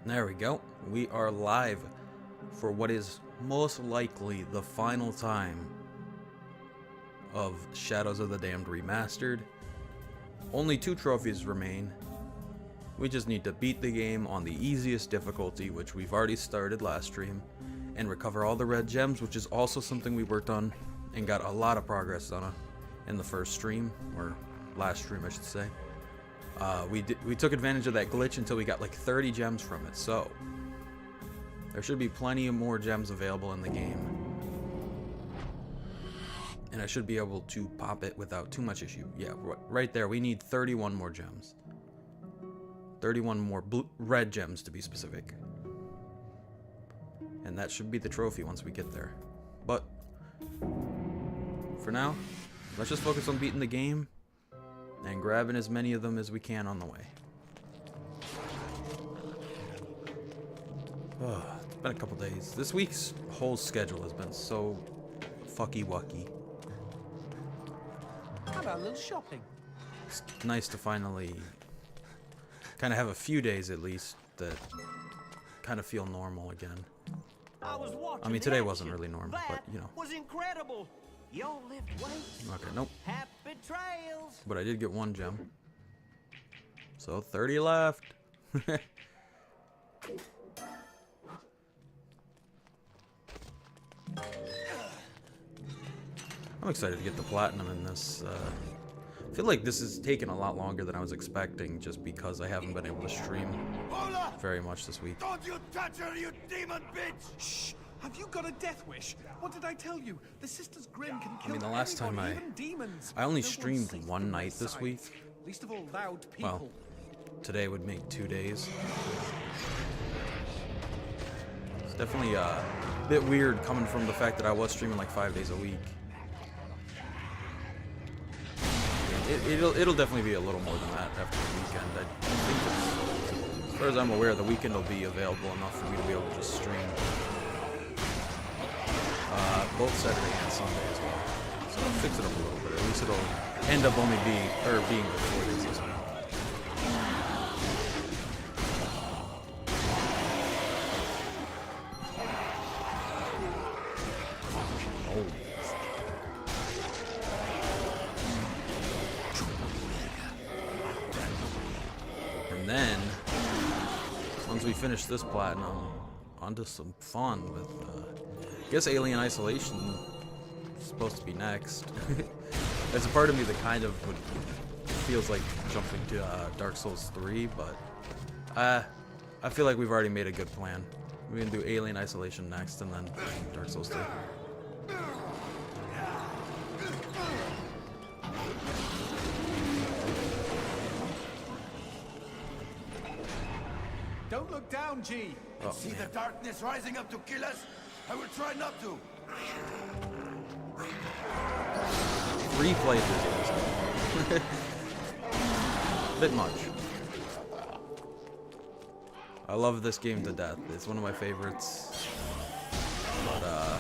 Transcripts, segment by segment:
There we go. We are live for what is most likely the final time of Shadows of the Damned Remastered. Only 2 trophies remain. We just need to beat the game on the easiest difficulty, which we've already started last stream, and recover all the red gems, which is also something we worked on and got a lot of progress on in the first stream, or last stream I should say. We took advantage of that glitch until we got like 30 gems from it, so there should be plenty of more gems available in the game. And I should be able to pop it without too much issue. Yeah, right there, we need 31 more gems. 31 more red gems to be specific. And that should be the trophy once we get there. But for now, let's just focus on beating the game and grabbing as many of them as we can on the way. Oh, it's been a couple days. This week's whole schedule has been so fucky-wucky. How about a little shopping? It's nice to finally kind of have a few days at least that kind of feel normal again. I mean, today wasn't really normal, but you know. Was incredible. Y'all lift weights. Okay, nope. Happy trails. But I did get 1 gem. So 30 left. I'm excited to get the platinum in this. I feel like this is taking a lot longer than I was expecting just because I haven't been able to stream very much this week. Don't you touch her, you demon bitch! Shh! Have you got a death wish? What did I tell you? The Sister's Grin can kill the last time anybody, even demons. I only No streamed safe one from night my this side. week. Least of all loud people. Well, today would make 2 days. It's definitely a bit weird coming from the fact that I was streaming like 5 days a week. It'll definitely be a little more than that after the weekend. I think as far as I'm aware, the weekend will be available enough for me to be able to just stream both Saturday and Sunday as well. So I'll fix it up a little bit. At least it'll end up only being being the 4 days this week. And then, once we finish this platinum, onto some fun with, I guess Alien Isolation is supposed to be next. There's a part of me that kind of feels like jumping to Dark Souls 3, but I feel like we've already made a good plan. We're gonna do Alien Isolation next, and then Dark Souls 3. Don't look down, G. Oh, See man. the darkness rising up to kill us? I will try not to. 3 playthroughs. Bit much. I love this game to death. It's one of my favorites. But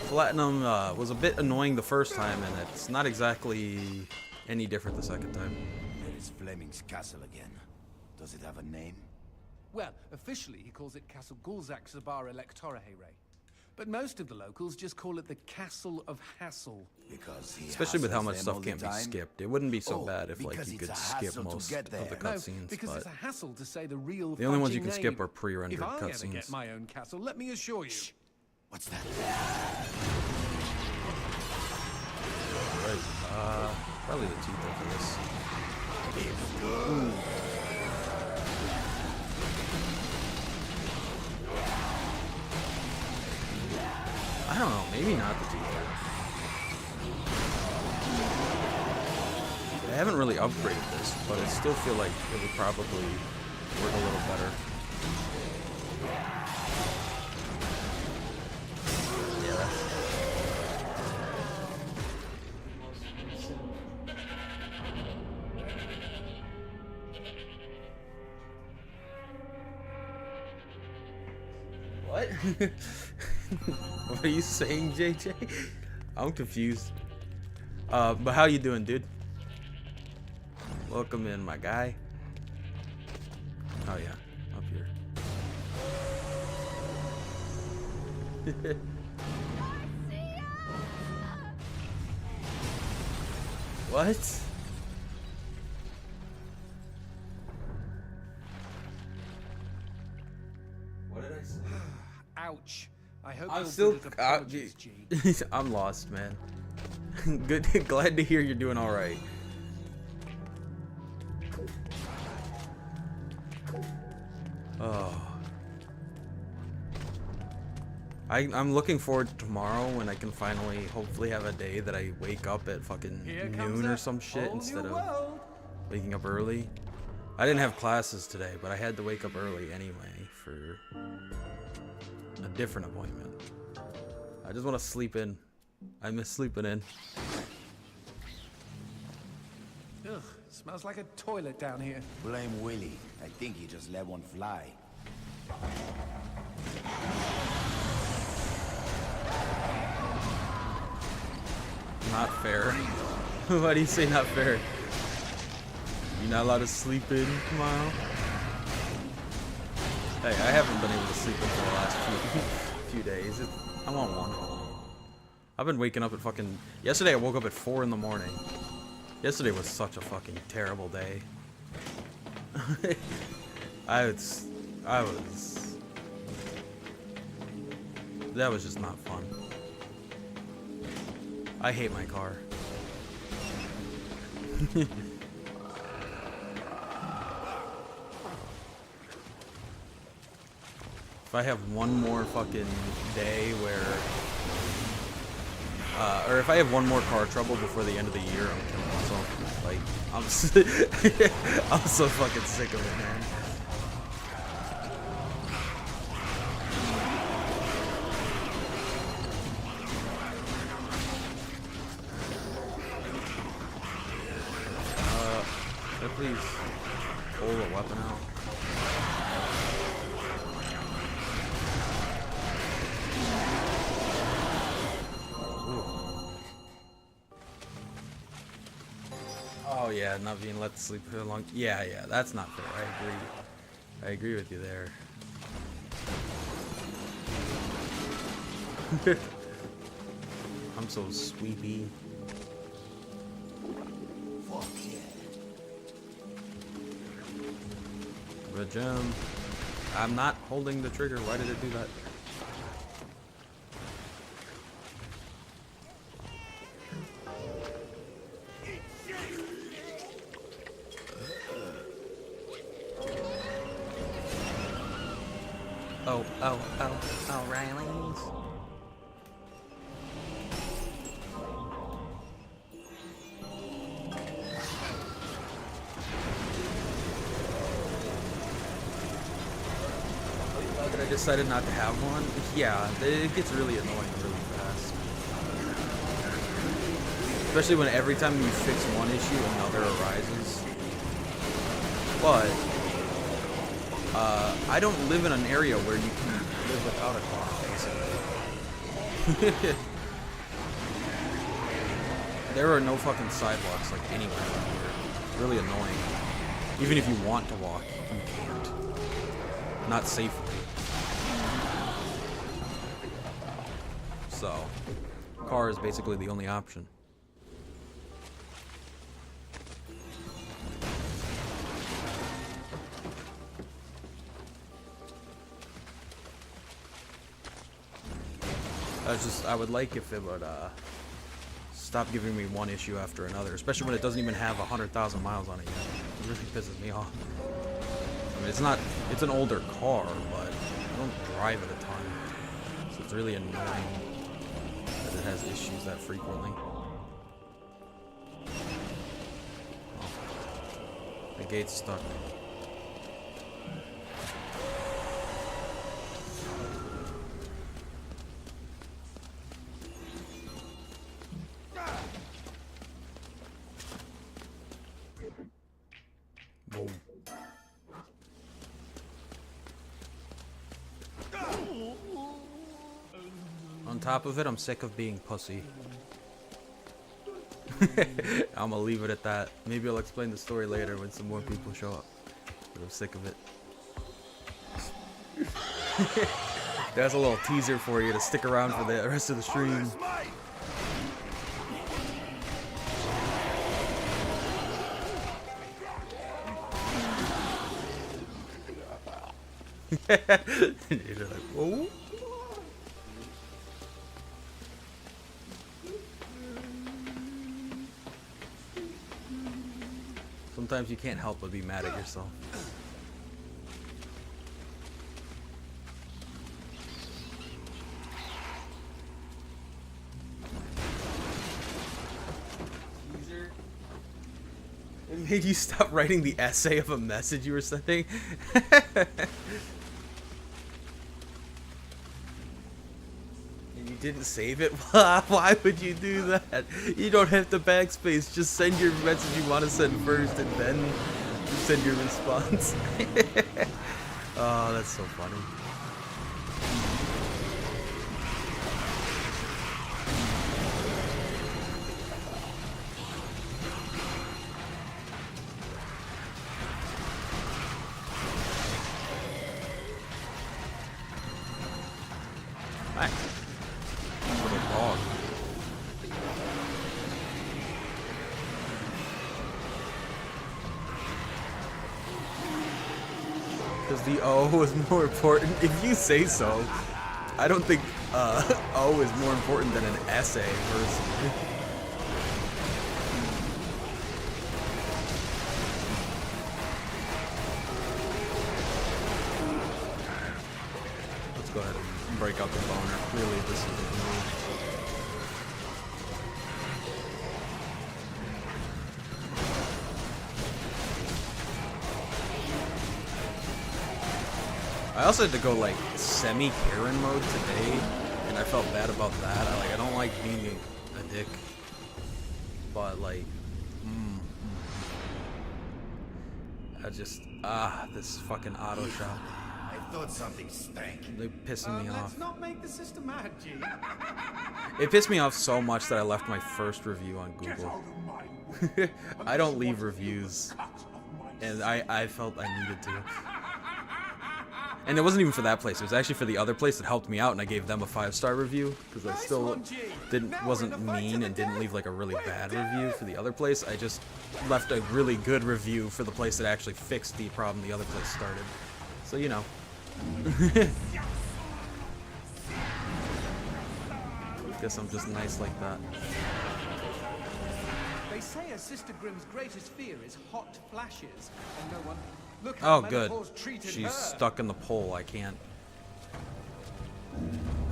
Platinum was a bit annoying the first time, and it's not exactly any different the second time. There is Fleming's castle again. Does it have a name? Well, officially he calls it Castle Gulzak Zabar Electora Heyre. But most of the locals just call it the Castle of Hassel. Because he Especially with how hassles much them stuff all the can't be time? skipped. It wouldn't be so Oh, bad if like because you it's could a skip hassle to most get of there. the No, cutscenes, because but it's a hassle to say the real the only ones you fudging can skip name. are pre-rendered If I ever cutscenes. get my own castle, let me assure you. Shh. What's that? Right. Probably the teeth after this. It's good. I don't know, maybe not the teeth. I haven't really upgraded this, but I still feel like it would probably work a little better. Yeah. What? What are you saying, JJ? I'm confused. But how you doing, dude? Welcome in, my guy. Oh yeah, up here. What? What did I say? Ouch. I hope I'm you're still. good at apologies, G. I'm lost, man. Good. Glad to hear you're doing all right. Oh. I'm looking forward to tomorrow when I can finally, hopefully, have a day that I wake up at fucking Here comes noon or a some shit whole instead new of world. waking up early. I didn't have classes today, but I had to wake up early anyway for a different appointment. I just want to sleep in. I miss sleeping in. Ugh, smells like a toilet down here. Blame Willie. I think he just let one fly. Not fair. Why do you say not fair? You're not allowed to sleep in tomorrow? Hey, I haven't been able to sleep in for the last few days. I want one. I've been waking up at fucking... Yesterday I woke up at 4 in the morning. Yesterday was such a fucking terrible day. That was just not fun. I hate my car. If I have one more fucking day where, or if I have one more car trouble before the end of the year, I'm killing myself. Like, I'm so fucking sick of it, man. Can I please pull the weapon out? Oh yeah, not being let to sleep for long. Yeah, that's not fair. I agree with you there. I'm so sweepy. Fuck yeah. But Jim, I'm not holding the trigger. Why did it do that? Oh, Riley's. That I decided not to have one. Yeah, it gets really annoying really fast. Especially when every time you fix one issue, another arises. But I don't live in an area where you can live without a car, basically. There are no fucking sidewalks like anywhere around here. It's really annoying. Even if you want to walk, you can't. Not safely. So, car is basically the only option. I would like if it would stop giving me one issue after another, especially when it doesn't even have 100,000 miles on it yet. It really pisses me off. I mean, it's an older car, but I don't drive it a ton, so it's really annoying that it has issues that frequently. Oh, the gate's stuck. Boom. On top of it, I'm sick of being pussy. I'm gonna leave it at that. Maybe I'll explain the story later when some more people show up. But I'm sick of it. That's a little teaser for you to stick around for the rest of the stream. You're like, oh. Sometimes you can't help but be mad at yourself. It made you stop writing the essay of a message you were sending. And you didn't save it? Why would you do that? You don't have to backspace. Just send your message you want to send first and then you send your response. Oh, that's so funny. Hi. Little dog. Because the O is more important. If you say so. I don't think O is more important than an essay, personally. Let's go ahead and break out the boner. Clearly this is the move. I also had to go like semi-Karen mode today, and I felt bad about that. I don't like being a dick, but like, I just this fucking auto shop. I thought something stank. They pissing me off. Let's not make the system mad, G. It pissed me off so much that I left my first review on Google. I don't leave reviews, and I felt I needed to. And it wasn't even for that place. It was actually for the other place that helped me out, and I gave them a 5-star review because I still wasn't mean and didn't leave like a really bad review for the other place. I just left a really good review for the place that actually fixed the problem the other place started. So you know. Guess I'm just nice like that. They say a Sister Grimm's greatest fear is hot flashes, and no one. Look Oh, how good. menopause treated She's her. stuck in the pole. I can't.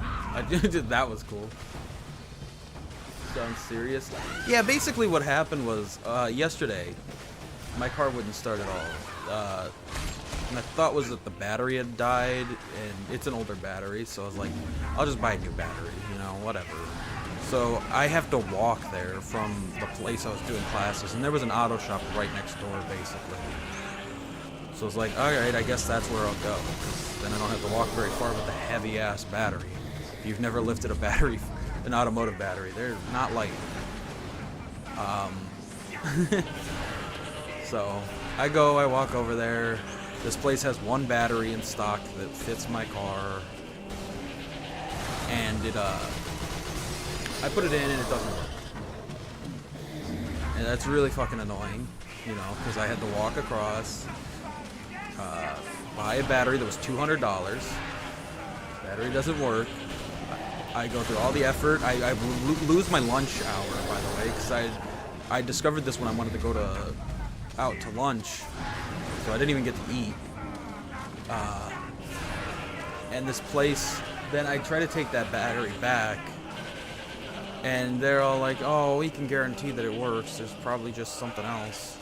I did. That was cool. Sounds serious. Yeah, basically what happened was yesterday, my car wouldn't start at all. My thought was that the battery had died, and it's an older battery, so I was like, I'll just buy a new battery, you know, whatever. So I have to walk there from the place I was doing classes, and there was an auto shop right next door, basically. So it's like, alright, I guess that's where I'll go. Then I don't have to walk very far with a heavy-ass battery. If you've never lifted a battery, an automotive battery, they're not light. So, I walk over there. This place has one battery in stock that fits my car. And it, I put it in and it doesn't work. And that's really fucking annoying, you know, because I had to walk across, buy a battery that was $200. Battery doesn't work. I go through all the effort. I lose my lunch hour, by the way, because I discovered this when I wanted to go out to lunch, so I didn't even get to eat. And this place, then I try to take that battery back, and they're all like, "Oh, we can guarantee that it works. There's probably just something else."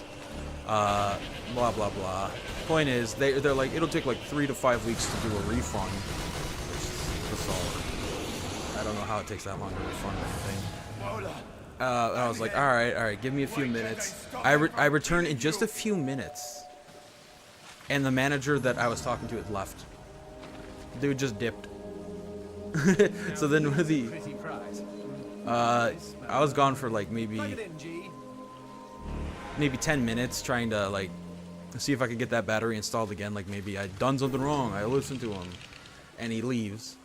Blah blah blah. Point is, they're like, it'll take like 3 to 5 weeks to do a refund, which is bizarre. I don't know how it takes that long to refund anything. I was like, all right, give me a few minutes. I return in just a few minutes, and the manager that I was talking to had left. Dude just dipped. So then with the I was gone for like maybe 10 minutes trying to like see if I could get that battery installed again. Like maybe I'd done something wrong. I listened to him. And he leaves.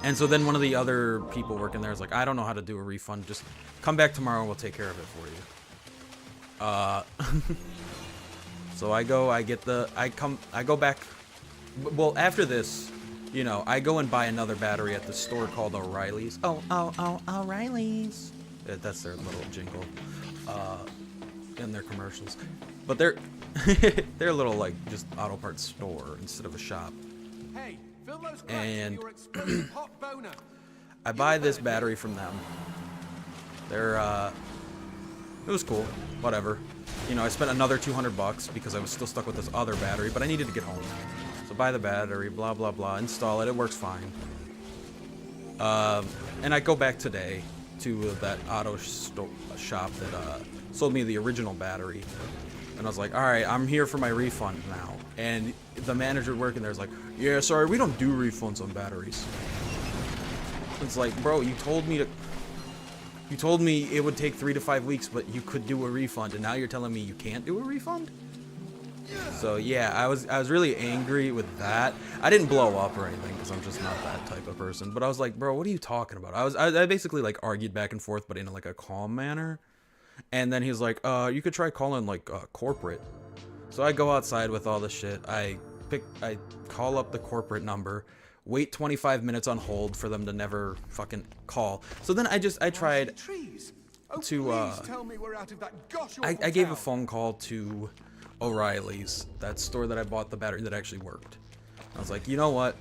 And so then one of the other people working there is like, I don't know how to do a refund. Just come back tomorrow and we'll take care of it for you. So I go back. Well, after this, you know, I go and buy another battery at the store called O'Reilly's. Oh, O'Reilly's. That's their little jingle. In their commercials. But they're a little like just auto parts store instead of a shop. Hey, fill those cracks And with your explosive hot boner. I buy this battery from them. They're it was cool, whatever. You know, I spent another $200 because I was still stuck with this other battery, but I needed to get home. So buy the battery, blah blah blah, install it. It works fine. And I go back today to that auto shop that sold me the original battery, and I was like, all right, I'm here for my refund now. And the manager working there is like, yeah, sorry, we don't do refunds on batteries. It's like, bro, you told me it would take 3 to 5 weeks, but you could do a refund, and now you're telling me you can't do a refund? So yeah, I was really angry with that. I didn't blow up or anything because I'm just not that type of person. But I was like, bro, what are you talking about? I basically like argued back and forth, but in like a calm manner. And then he's like, you could try calling like corporate. So I go outside with all the shit. I call up the corporate number, wait 25 minutes on hold for them to never fucking call. So then I tried to tell me we're out of that gosh I gave a phone call to O'Reilly's, that store that I bought the battery that actually worked. I was like, you know what?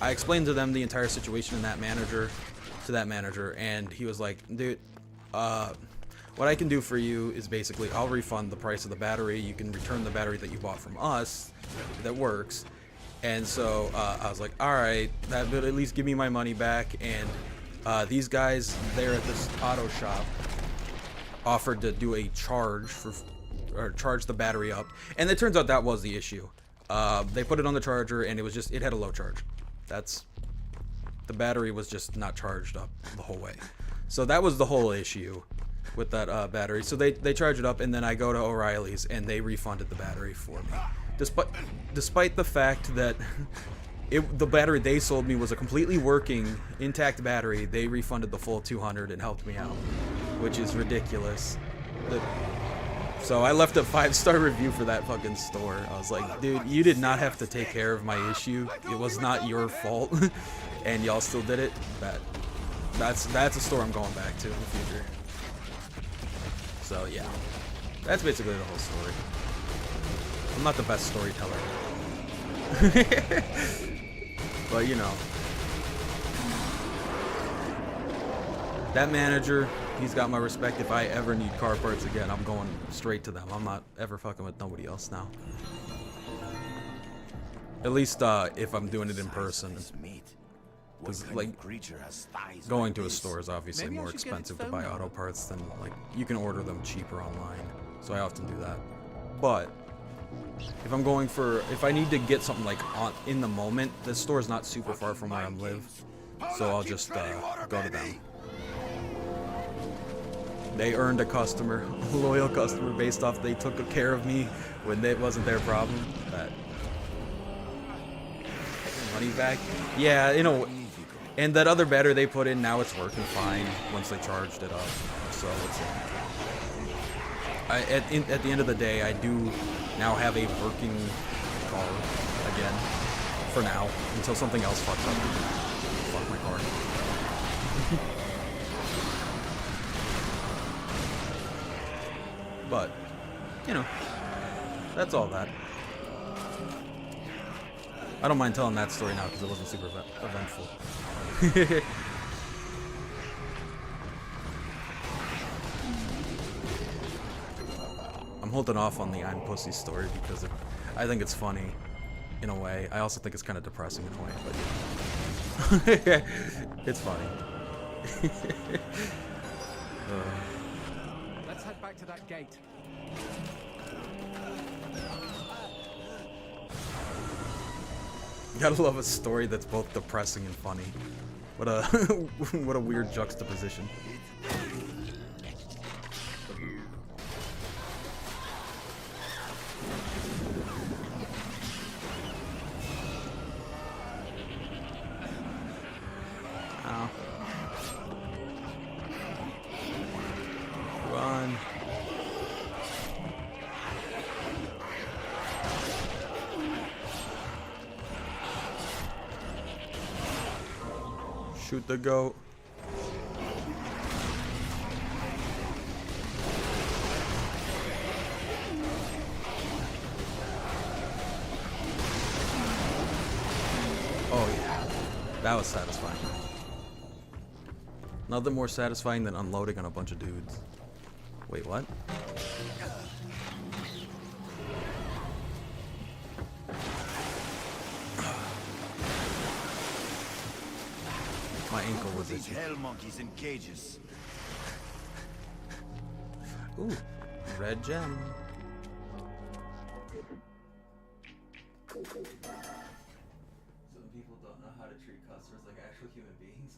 I explained to them the entire situation to that manager, and he was like, dude, what I can do for you is basically I'll refund the price of the battery. You can return the battery that you bought from us that works. And so I was like, all right, that would at least give me my money back. And these guys there at this auto shop offered to do a charge charge the battery up, and it turns out that was the issue. They put it on the charger, and it had a low charge. The battery was just not charged up the whole way. So that was the whole issue with that battery. So they charge it up, and then I go to O'Reilly's, and they refunded the battery for me, despite the fact that the battery they sold me was a completely working, intact battery. They refunded the full $200 and helped me out, which is ridiculous. So I left a 5-star review for that fucking store. I was like, dude, you did not have to take care of my issue. It was not your fault, and y'all still did it. That's a store I'm going back to in the future. So yeah, that's basically the whole story. I'm not the best storyteller, but you know, that manager, he's got my respect. If I ever need car parts again, I'm going straight to them. I'm not ever fucking with nobody else now. At least if I'm doing it in person. Because like going to a store is obviously more expensive to buy auto parts than like you can order them cheaper online. So I often do that. But if I need to get something like in the moment, the store is not super far from where I live. So I'll just go to them. They earned a customer, a loyal customer, based off they took care of me when it wasn't their problem. That money back, yeah, you know. And that other battery they put in, now it's working fine once they charged it up. So it's at the end of the day, I do now have a working car again for now until something else fucks up. Fuck my car. But, you know, that's all that. I don't mind telling that story now because it wasn't super eventful. I'm holding off on the I'm Pussy story because I think it's funny in a way. I also think it's kind of depressing in a way, but yeah. It's funny. Let's head back to that gate. Gotta love a story that's both depressing and funny. What a what a weird juxtaposition. Shoot the goat. Oh yeah, that was satisfying. Nothing more satisfying than unloading on a bunch of dudes. Wait, what? My ankle was These itchy. hell monkeys in cages. Ooh, red gem. Some people don't know how to treat customers like actual human beings.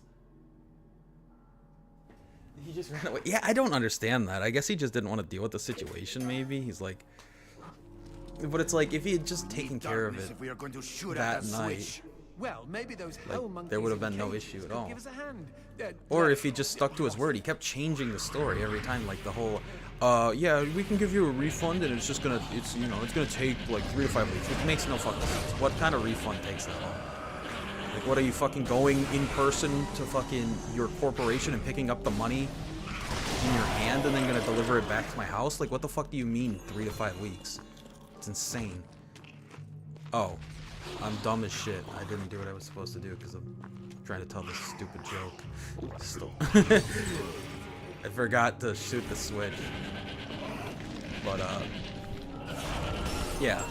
He just ran away. Yeah, I don't understand that. I guess he just didn't want to deal with the situation, maybe. He's like... But it's like, if he had just taken care of it If we are going to shoot that at that night, switch. Well, maybe those hell monkeys there would have in been no cages issue at could all. Give us a hand. or if he just stuck to his word. He kept changing the story every time, like the whole, yeah, we can give you a refund and it's just gonna, it's, you know, it's gonna take like 3 to 5 weeks. It makes no fucking sense. What kind of refund takes that long? Like, what are you fucking going in person to fucking your corporation and picking up the money in your hand and then gonna deliver it back to my house? Like, what the fuck do you mean 3 to 5 weeks? It's insane. Oh, I'm dumb as shit. I didn't do what I was supposed to do because I'm trying to tell this stupid joke. Still. I forgot to shoot the switch. But, yeah.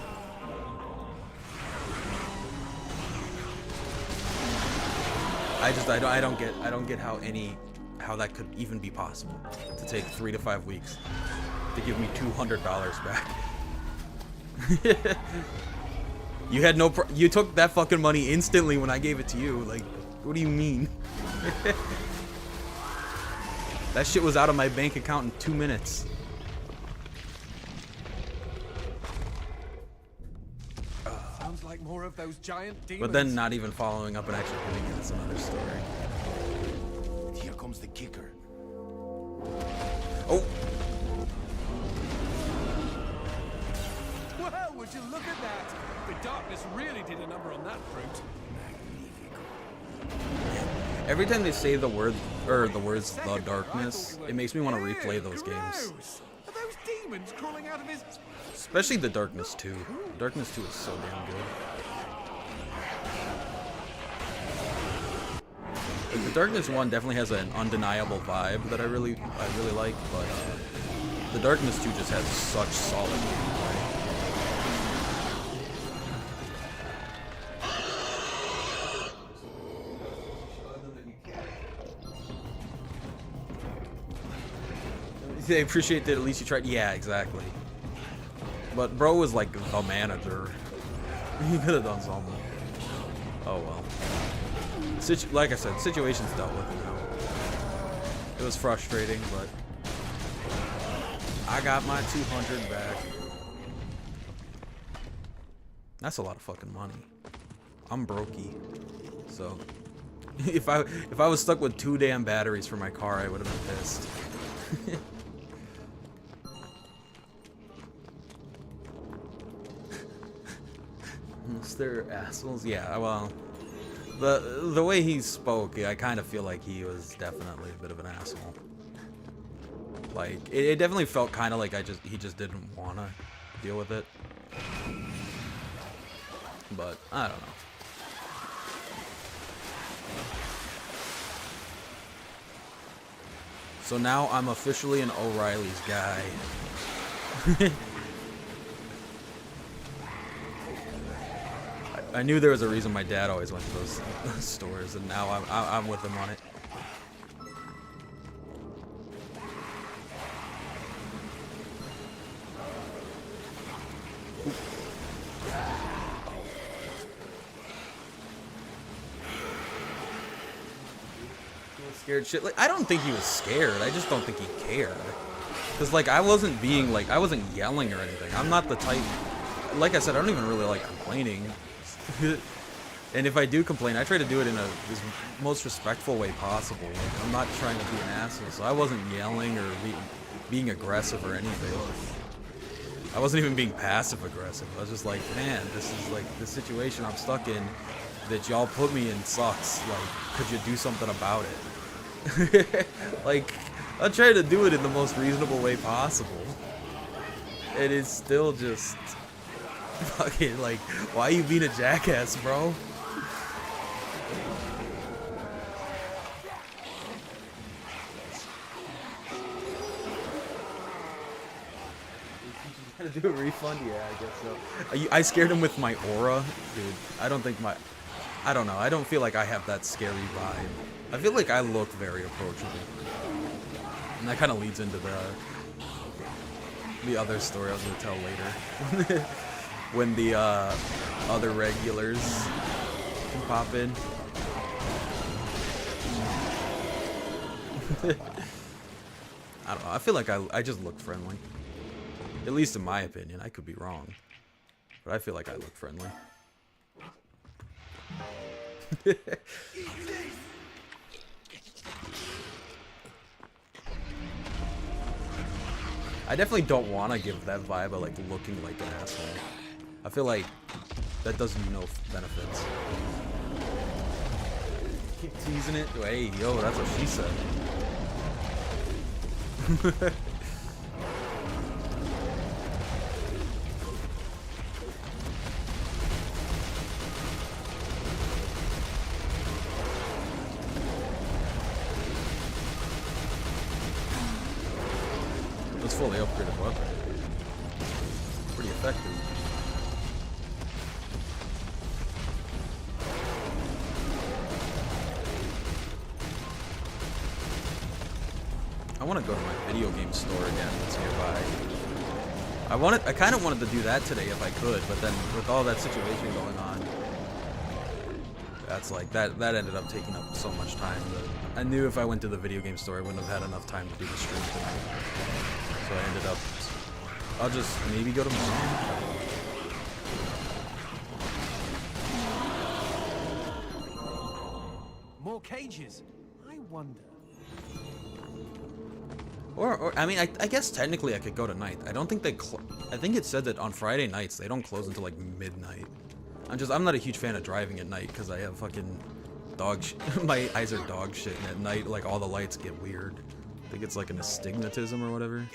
I don't get how that could even be possible to take 3 to 5 weeks to give me $200 back. You had no you took that fucking money instantly when I gave it to you. Like, what do you mean? That shit was out of my bank account in 2 minutes. Sounds like more of those giant demons. But then not even following up and actually doing it is another story. Here comes the kicker. Oh! Well, would you look at that? The darkness really did a number on that fruit. Every time they say the word, or the words "the darkness," it makes me want to replay those games. Gross. Are those demons crawling out of his... Especially the Darkness 2. Darkness 2 is so damn good. Like, the Darkness 1 definitely has an undeniable vibe that I really like, but the Darkness 2 just has such solid gameplay. They appreciate that at least you tried. Yeah, exactly. But bro was like the manager. He could have done something. Oh well. Like I said, situations dealt with it now. It was frustrating, but I got my 200 back. That's a lot of fucking money. I'm brokey, so if I was stuck with 2 damn batteries for my car, I would have been pissed. They're assholes. Yeah, well, the way he spoke, I kind of feel like he was definitely a bit of an asshole. Like, it definitely felt kind of like he just didn't want to deal with it. But I don't know. So now I'm officially an O'Reilly's guy. I knew there was a reason my dad always went to those stores, and now I'm with him on it. Scared shit. Like, I don't think he was scared. I just don't think he cared. Cause like I wasn't yelling or anything. I'm not the type. Like I said, I don't even really like complaining. And if I do complain, I try to do it in the most respectful way possible. Like, I'm not trying to be an asshole, so I wasn't yelling or being aggressive or anything. I wasn't even being passive aggressive. I was just like, man, this is like the situation I'm stuck in. that y'all put me in sucks. Like, could you do something about it? Like, I'm trying to do it in the most reasonable way possible. And it's still just fucking like, why are you being a jackass, bro? To do a refund? Yeah, I guess so. I scared him with my aura, dude. I don't think my, I don't know. I don't feel like I have that scary vibe. I feel like I look very approachable, and that kind of leads into the other story I was gonna tell later, when the other regulars can pop in. I don't know. I feel like I just look friendly. At least in my opinion. I could be wrong. But I feel like I look friendly. I definitely don't want to give that vibe of like looking like an asshole. I feel like that does me no benefits. Keep teasing it. Hey, yo, that's what she said. It's fully upgraded weapon. Pretty effective. I want to go to my video game store again that's nearby. I kind of wanted to do that today if I could, but then with all that situation going on, that's like that ended up taking up so much time that I knew if I went to the video game store I wouldn't have had enough time to do the stream tonight. So I ended up, I'll just maybe go tomorrow. More cages. I wonder. Or I mean, I guess technically I could go tonight. I don't think they. I think it said that on Friday nights they don't close until like midnight. I'm not a huge fan of driving at night because I have fucking my eyes are dog shit, and at night like all the lights get weird. I think it's like an astigmatism or whatever.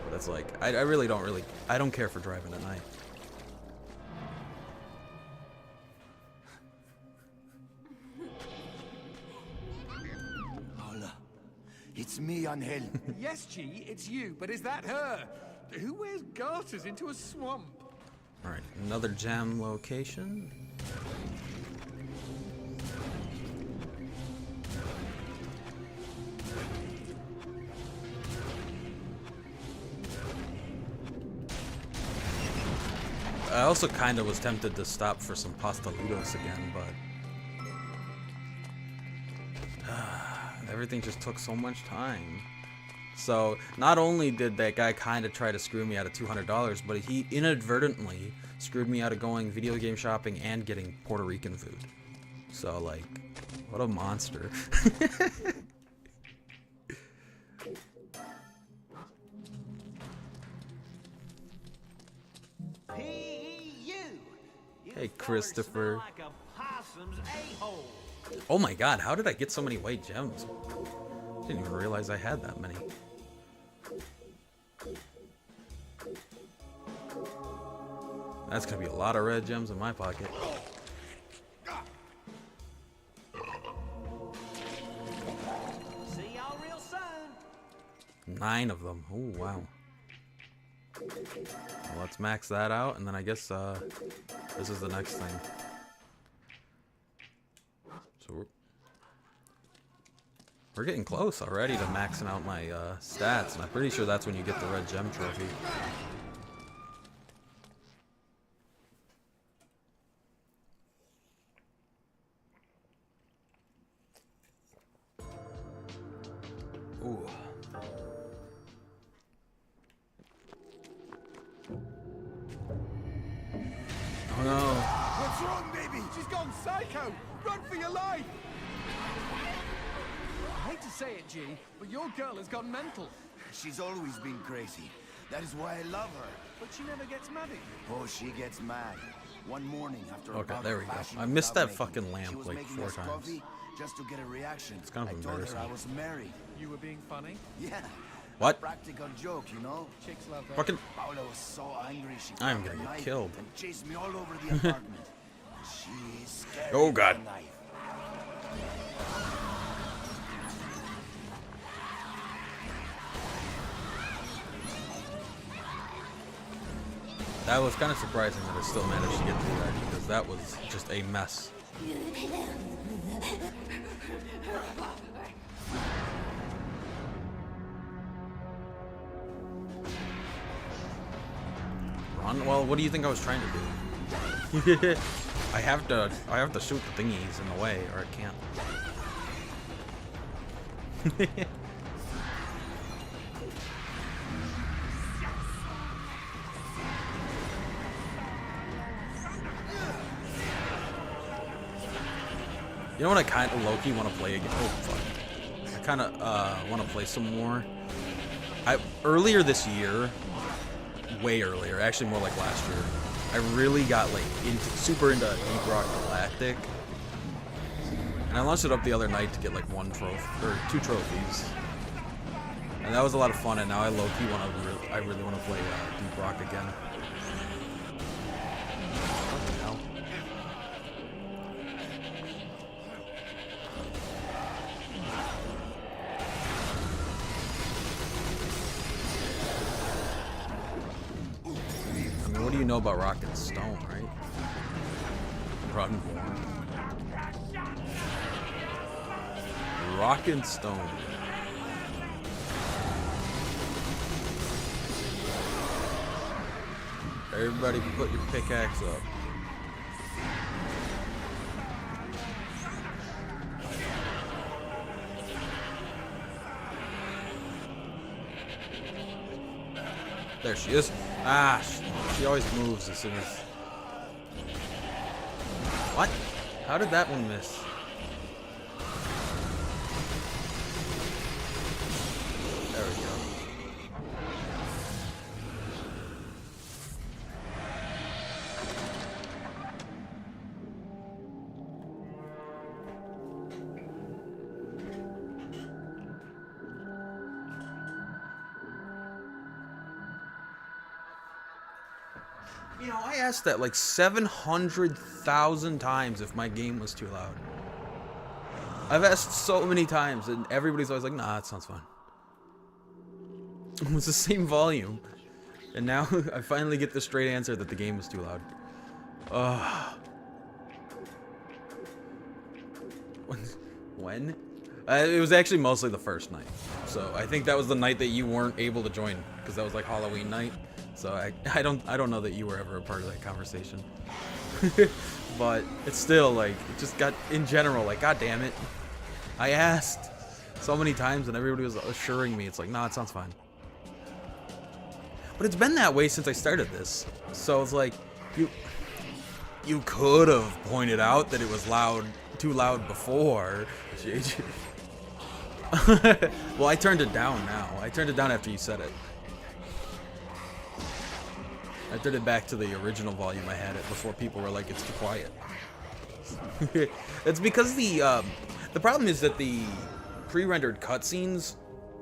But it's like I really don't care for driving at night. It's me, Angel. Yes, G, it's you, but is that her? Who wears garters into a swamp? Alright, another jam location. I also kind of was tempted to stop for some pastelitos again, but everything just took so much time. So not only did that guy kind of try to screw me out of $200, but he inadvertently screwed me out of going video game shopping and getting Puerto Rican food. So like, what a monster. Hey, Christopher. Like a possum's a-hole. Oh my god, how did I get so many white gems? Didn't even realize I had that many. That's gonna be a lot of red gems in my pocket. See y'all real soon. 9 of them. Oh wow. Well, let's max that out, and then I guess this is the next thing. So we're getting close already to maxing out my stats, and I'm pretty sure that's when you get the red gem trophy. Ooh. Oh no. What's wrong, baby? She's gone psycho! Run for your life! I hate to say it, G, but your girl has gone mental. She's always been crazy. That is why I love her. But she never gets mad at you. Oh, she gets mad. One morning after a Okay, bout there of we go. passionate I missed that lovemaking, fucking lamp she was like making 4 us times. coffee just to get a reaction. It's kind of I told her embarrassing. I was married. You were being funny? Yeah. What? Practical joke, you know? Chicks love that. Fucking. Paula was so angry she I'm grabbed gonna a get knife killed. and chased me all over the apartment. She is scared Oh, of God. the knife. That was kind of surprising that I still managed to get through that because that was just a mess. Run? Well, what do you think I was trying to do? I have to shoot the thingies in the way, or I can't. You know what I kind of low-key want to play again? Oh, fuck. I kind of want to play some more. Earlier this year, way earlier, actually more like last year, I really got like super into Deep Rock Galactic. And I launched it up the other night to get like 1 trophy, or 2 trophies. And that was a lot of fun, and now I low-key want to, I really want to play Deep Rock again. What the hell? What do you know about Rock and Stone, right? Runborn. Rock and Stone. Everybody put your pickaxe up. There she is. Ah, she always moves as soon as... What? How did that one miss? There we go. You know, I asked that like 700,000 times if my game was too loud. I've asked so many times, and everybody's always like, nah, it sounds fine. It was the same volume. And now I finally get the straight answer that the game was too loud. When? It was actually mostly the first night. So I think that was the night that you weren't able to join, because that was like Halloween night. So I don't know that you were ever a part of that conversation. But it's still like, it just got, in general, like, god damn it. I asked so many times and everybody was assuring me, it's like, nah, it sounds fine. But it's been that way since I started this. So it's like, you could have pointed out that it was too loud before. Well, I turned it down now. I turned it down after you said it. I turned it back to the original volume I had it before people were like, it's too quiet. It's because the problem is that the pre-rendered cutscenes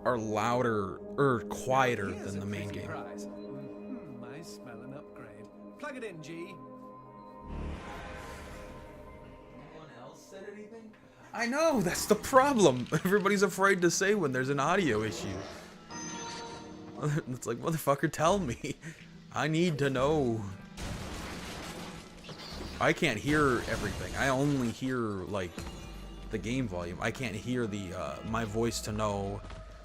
are louder or quieter than the main game. I smell an upgrade. Plug it in, G. Anyone else said anything? I know, that's the problem. Everybody's afraid to say when there's an audio issue. It's like, motherfucker, tell me. I need to know. I can't hear everything. I only hear, like, the game volume. I can't hear the my voice to know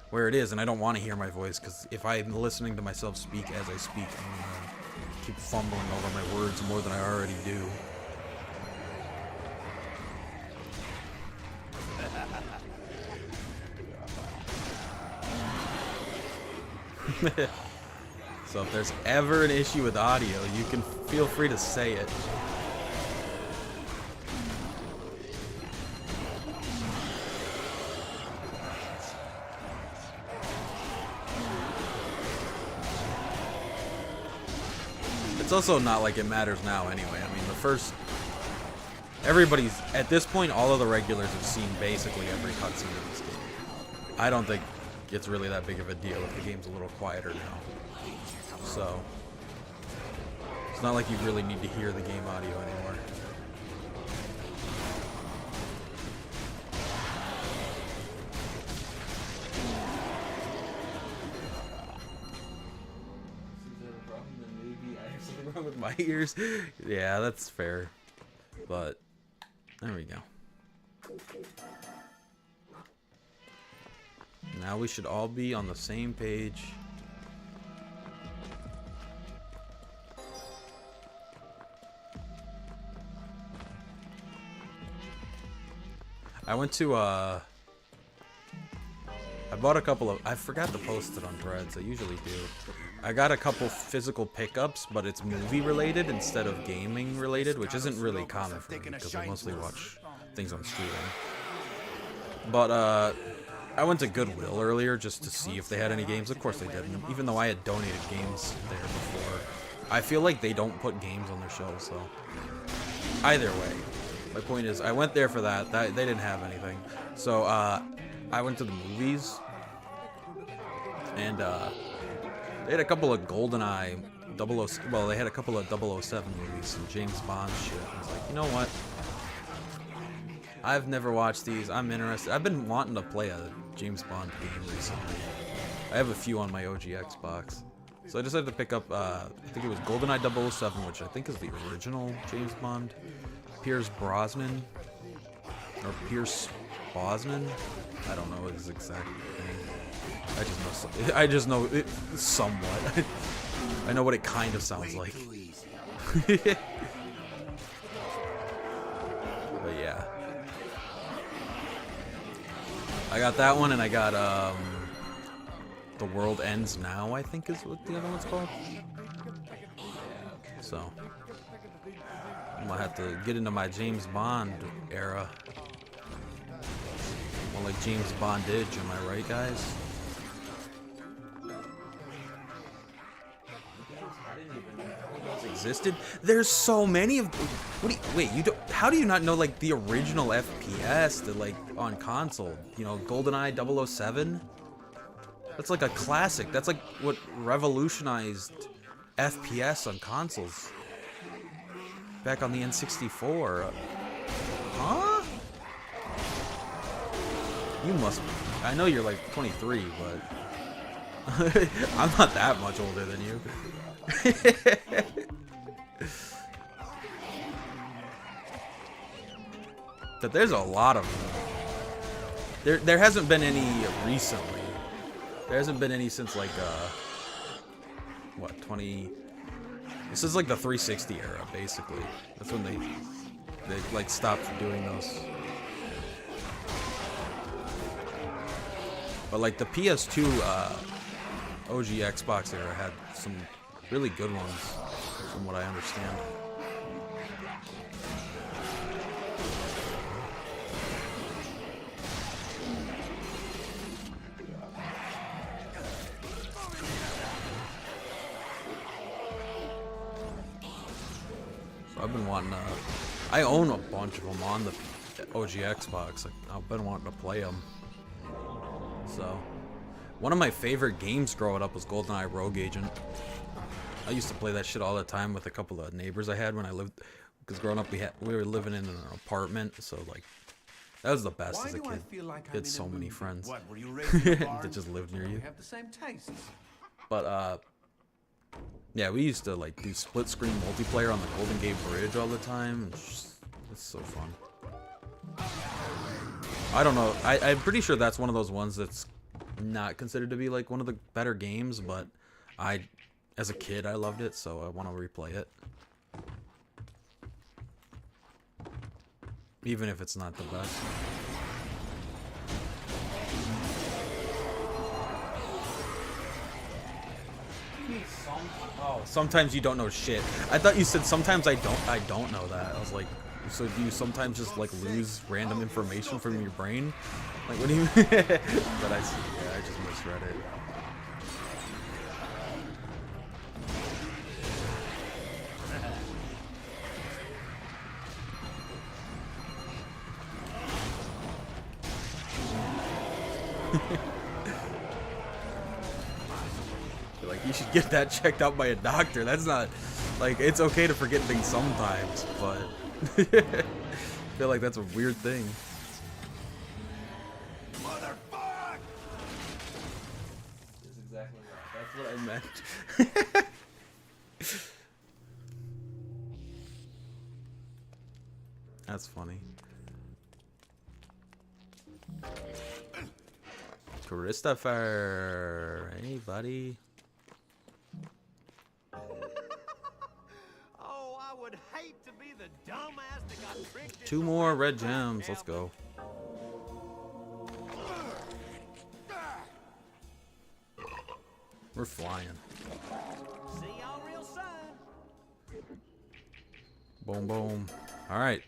where it is, and I don't want to hear my voice, because if I'm listening to myself speak as I speak, I'm gonna keep fumbling over my words more than I already do. So if there's ever an issue with audio, you can feel free to say it. also not like it matters now anyway. I mean, the first... Everybody's... At this point, all of the regulars have seen basically every cutscene in this game. I don't think it's really that big of a deal if the game's a little quieter now. So... It's not like you really need to hear the game audio anymore. With my ears. Yeah, that's fair. But there we go. Now we should all be on the same page. I went to I bought a couple of... I forgot to post it on Threads. I usually do. I got a couple physical pickups, but it's movie related instead of gaming related, which isn't really common for me because I mostly watch things on streaming. But I went to Goodwill earlier just to see if they had any games. Of course they didn't, even though I had donated games there before. I feel like they don't put games on their shelves, so... Either way, my point is, I went there for that. They didn't have anything. So, I went to the movies, and, they had a couple of GoldenEye 00... Well, they had a couple of 007 movies, some James Bond shit. I was like, you know what? I've never watched these. I'm interested. I've been wanting to play a James Bond game recently. I have a few on my OG Xbox. So I decided to pick up, I think it was GoldenEye 007, which I think is the original James Bond. Pierce Brosnan. Or Pierce Brosnan? I don't know his exact name. I just know it somewhat. I know what it kind of sounds like. But yeah. I got that one, and I got The World Ends Now, I think is what the other one's called. So I'm gonna have to get into my James Bond era. More like James Bondage, am I right, guys? Existed. There's so many of. What do you, wait, you don't? How do you not know like the original FPS that like on console? You know, GoldenEye 007. That's like a classic. That's like what revolutionized FPS on consoles. Back on the N64. Huh? You must. I know you're like 23, but I'm not that much older than you. But there's a lot of them. There hasn't been any recently. There hasn't been any since like what, 20? This is like the 360 era, basically. That's when they like stopped doing those. But like the PS2 OG Xbox era had some really good ones, from what I understand. So I've been wanting to... I own a bunch of them on the OG Xbox. I've been wanting to play them. So... One of my favorite games growing up was GoldenEye Rogue Agent. I used to play that shit all the time with a couple of neighbors I had when I lived, because growing up we were living in an apartment, so like that was the best as a kid. Like had so many friends that just lived near you. Have the same tastes. But yeah, we used to like do split screen multiplayer on the Golden Gate Bridge all the time. It's so fun. I don't know. I'm pretty sure that's one of those ones that's not considered to be like one of the better games, but as a kid I loved it, so I want to replay it, even if it's not the best. Oh, sometimes you don't know shit. I thought you said sometimes I don't know that. I was like, so do you sometimes just like lose random information from your brain? Like, what do you mean? But I see, yeah, I just misread it. Feel like you should get that checked out by a doctor. That's not like it's okay to forget things sometimes, but I feel like that's a weird thing. Motherfuck! That's exactly right. That's what I meant. That's funny. Christopher, hey buddy. Oh, I would hate to be the dumbass that got tricked. 2 more red gems. Let's go. We're flying. See y'all real soon. Boom, boom. All right.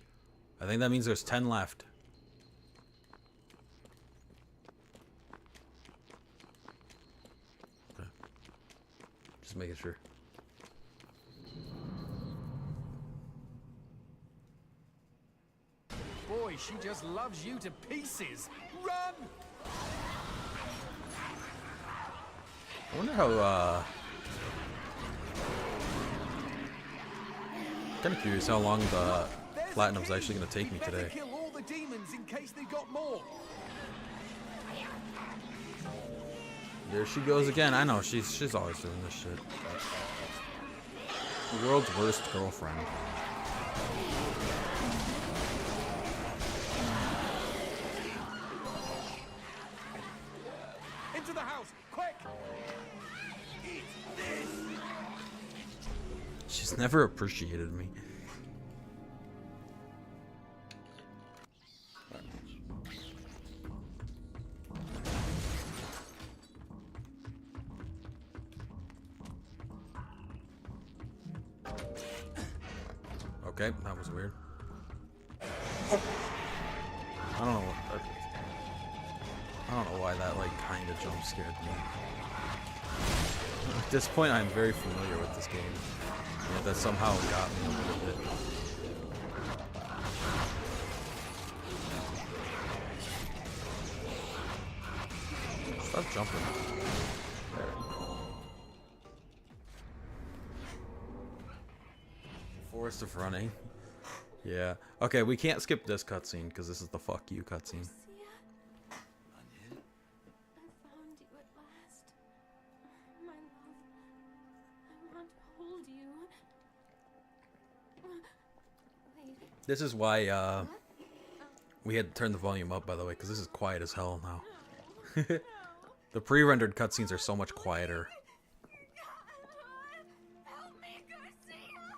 I think that means there's 10 left. Okay. Just making sure. Boy, she just loves you to pieces. Run! I wonder how, kind of curious how long the platinum's actually going to take me today. Kill all the demons in case they got more. There she goes again. I know, she's always doing this shit. The world's worst girlfriend. Into the house, quick! She's never appreciated me. Okay, that was weird. I don't know why that like kind of jump scared me. At this point, I'm very familiar with this game. Yeah, that somehow got me a little bit. Stop jumping. There. Forest of running. Yeah. Okay, we can't skip this cutscene because this is the fuck you cutscene. I found you at last. My love, I want to hold you. Wait, This is why we had to turn the volume up, by the way, because this is quiet as hell now. The pre-rendered cutscenes are so much quieter. help me, Garcia!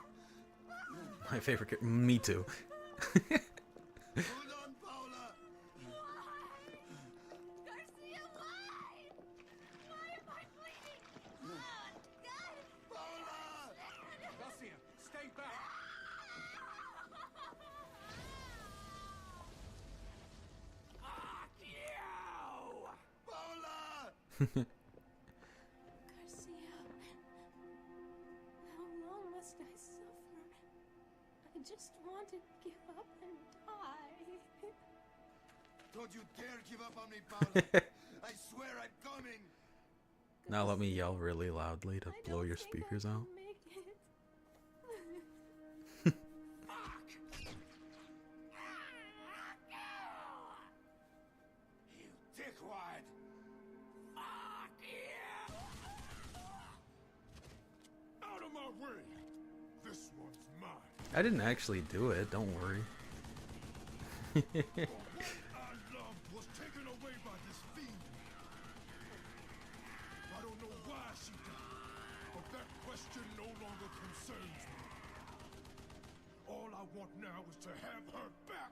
My favorite. Me too. Hold on, Paula! Garcia, why? Why am I bleeding? God! Paula! Garcia, stay back! Fuck you! Paula! Garcia, how long must I suffer? I just want to give up and die. Don't you dare give up on me, Paula! I swear I'm coming! Now let me yell really loudly to I blow don't your think speakers I out. can make it. You dickwad! Fuck you! Out of my way! This one's mine! I didn't actually do it, don't worry. What I loved was taken away by this fiend. I don't know why she died, but that question no longer concerns me. All I want now is to have her back.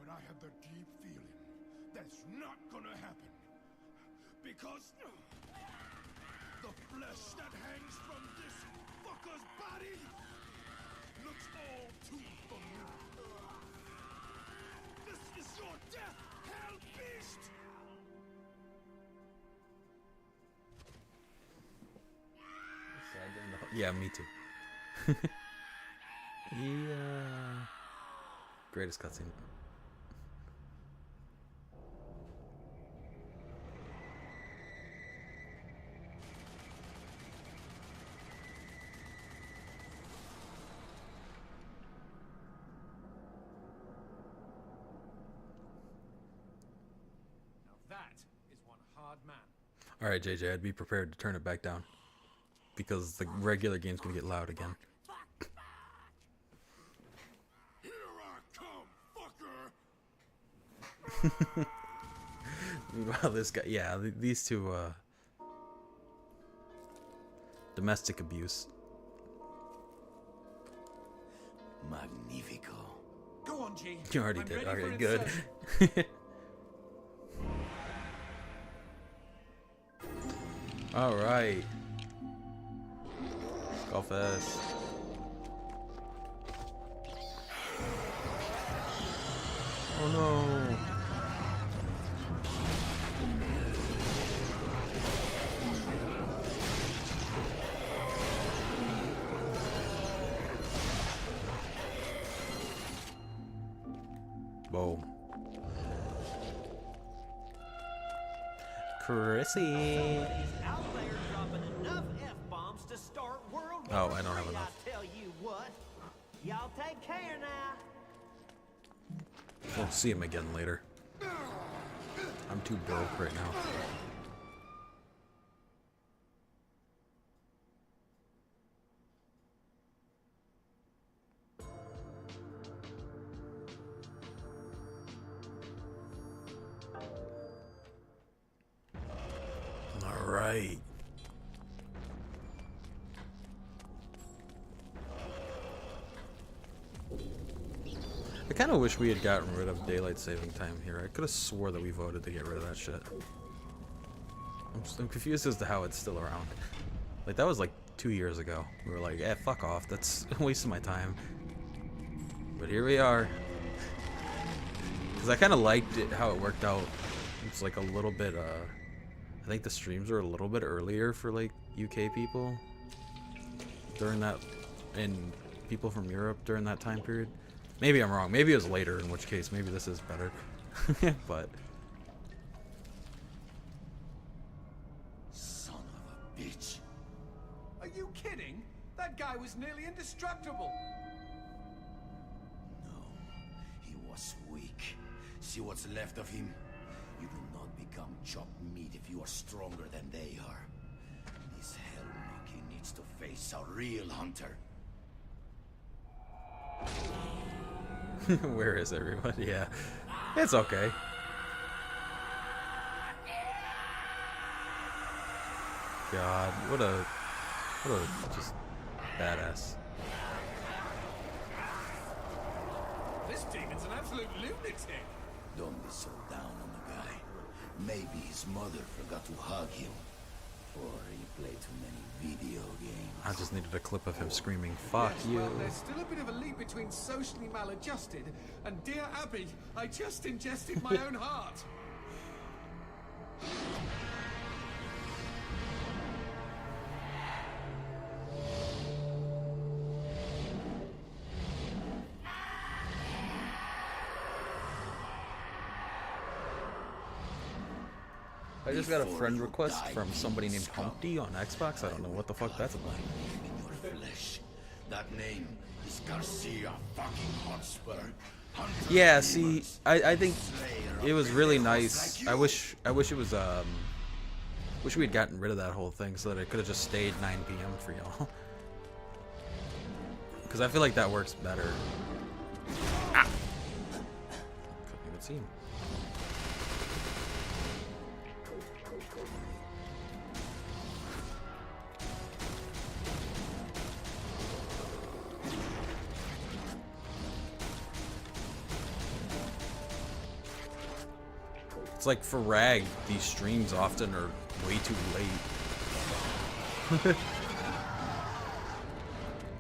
But I have the deep feeling that's not gonna happen. Because the flesh that hangs from this fucker's body looks all too familiar. This is your death, hell beast! Yeah, me too. Yeah. Greatest cutscene. All right, JJ, I'd be prepared to turn it back down because the regular game's gonna get loud again. Here I come, fucker! Meanwhile, this guy, yeah, these two, domestic abuse. Magnifico. Go on, G. You already I'm did. ready for Okay, good. insertion. All right. Skullfest. Oh no. Boom. Chrissy. Somebody's out there dropping enough F-bombs to start World War Oh, I don't have III, enough. I tell you what. Y'all take care now. We'll see him again later. I'm too broke right now. All right. I kind of wish we had gotten rid of daylight saving time here. I could have swore that we voted to get rid of that shit. I'm confused as to how it's still around. Like, that was like 2 years ago. We were like, fuck off. That's a waste of my time. But here we are. Because I kind of liked it, how it worked out. It's like a little bit, I think the streams were a little bit earlier for, like, UK people. During that, and people from Europe during that time period. Maybe I'm wrong. Maybe it was later, in which case maybe this is better. But Son of a bitch. Are you kidding? That guy was nearly indestructible. No, he was weak. See what's left of him? You will not become chopped meat if you are stronger than they are. This hell monkey needs to face a real hunter. where is everybody? Yeah, it's okay. God, what a just badass. This demon's an absolute lunatic. Don't be so down on the guy. Maybe his mother forgot to hug him. Or he played too many video games. I just needed a clip of him screaming, "Fuck Yes, you!" well, there's still a bit of a leap between socially maladjusted and dear Abby, I just ingested my own heart. I just got a friend request from somebody named Humpty on Xbox. I don't know what the fuck that's about. In your flesh. That name is Garcia fucking Hotspur. Hunter Yeah, of see, demons, I think slayer it of was really heroes nice. like I you. wish it was wish we had gotten rid of that whole thing so that it could have just stayed 9 p.m. for y'all. Because I feel like that works better. Ah! Couldn't even see him. It's like for Rag, these streams often are way too late.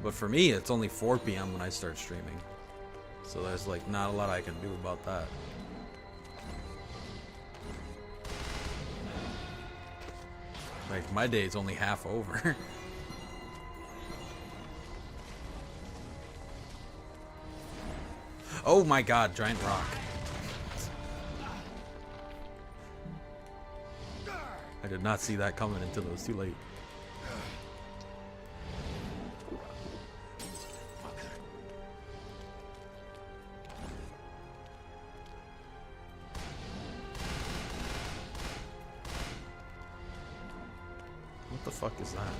But for me, it's only 4 p.m. when I start streaming. So there's like not a lot I can do about that. Like my day's only half over. Oh my god, giant rock. I did not see that coming until it was too late. fuck is that?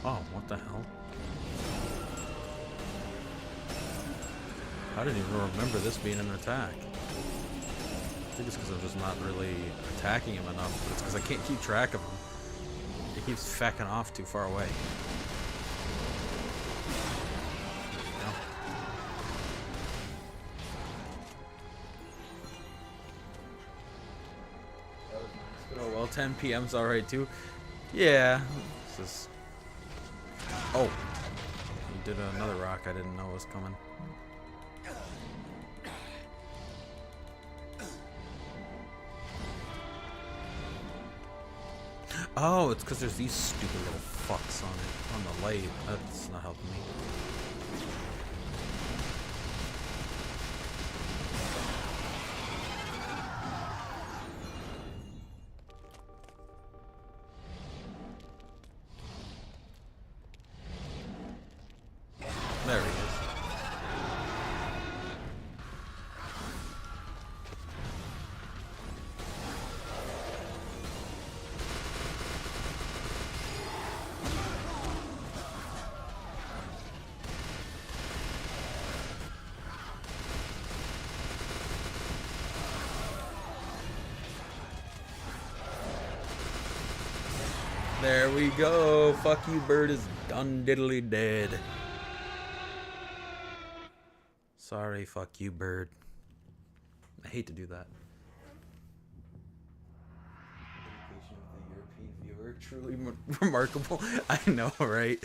Oh, what the hell? I didn't even remember this being an attack. I think it's because I'm just not really attacking him enough. It's because I can't keep track of him. He keeps fecking off too far away. Oh well, 10 PM's alright too. Yeah. This is... Oh. He did another rock I didn't know was coming. Oh, it's because there's these stupid little fucks on the light. That's not helping me. There he is. There we go. Fuck you, bird is done diddly dead. Sorry, fuck you, bird. I hate to do that. Dedication of the European viewer, truly remarkable. I know, right?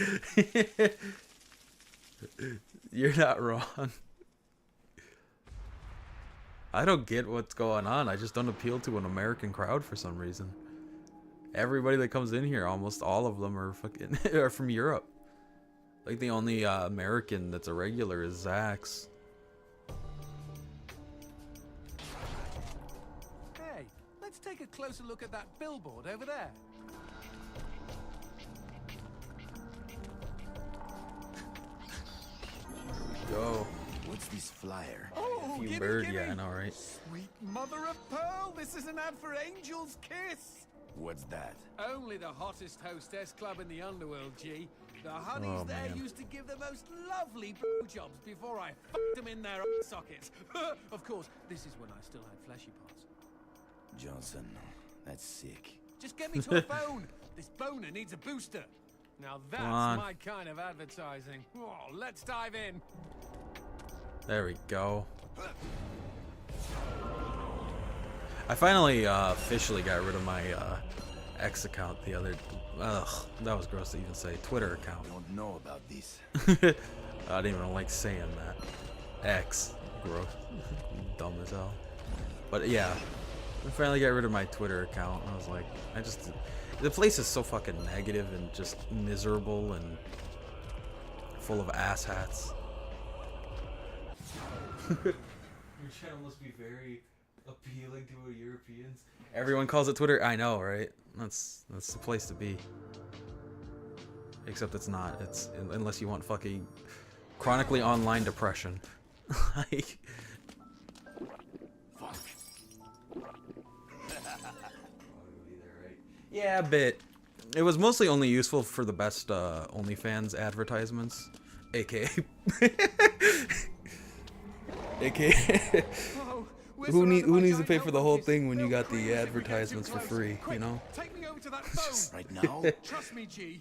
You're not wrong. I don't get what's going on. I just don't appeal to an American crowd for some reason. Everybody that comes in here, almost all of them are fucking are from Europe. Like the only American that's a regular is Zax. Hey, let's take a closer look at that billboard over there. Go. What's this flyer? Oh, You gimme, bird, gimme. yeah, I know, right? Sweet mother of pearl, this is an ad for Angel's Kiss. What's that? Only the hottest hostess club in the underworld, G. The honeys Oh, there man. used to give the most lovely jobs before I fucked them in their sockets. Of course, this is when I still had fleshy parts. Johnson, that's sick. Just get me to a phone. This boner needs a booster. Now that's on. my kind of advertising. Oh, let's dive in. There we go. I finally officially got rid of my X account the other. Ugh, that was gross to even say. Twitter account. Don't know about this. I didn't even like saying that. X, gross, dumb as hell. But yeah, I finally got rid of my Twitter account. I was like, the place is so fucking negative and just miserable and full of asshats. Your channel must be very appealing to Europeans. Everyone calls it Twitter. I know, right? That's the place to be. Except it's not. It's unless you want fucking chronically online depression. Like, Fuck. yeah, a bit. It was mostly only useful for the best OnlyFans advertisements, aka aka. Oh, Who needs to pay for the whole thing when you got the advertisements for free, you know? Take me over to that phone. Right now? Trust me, G.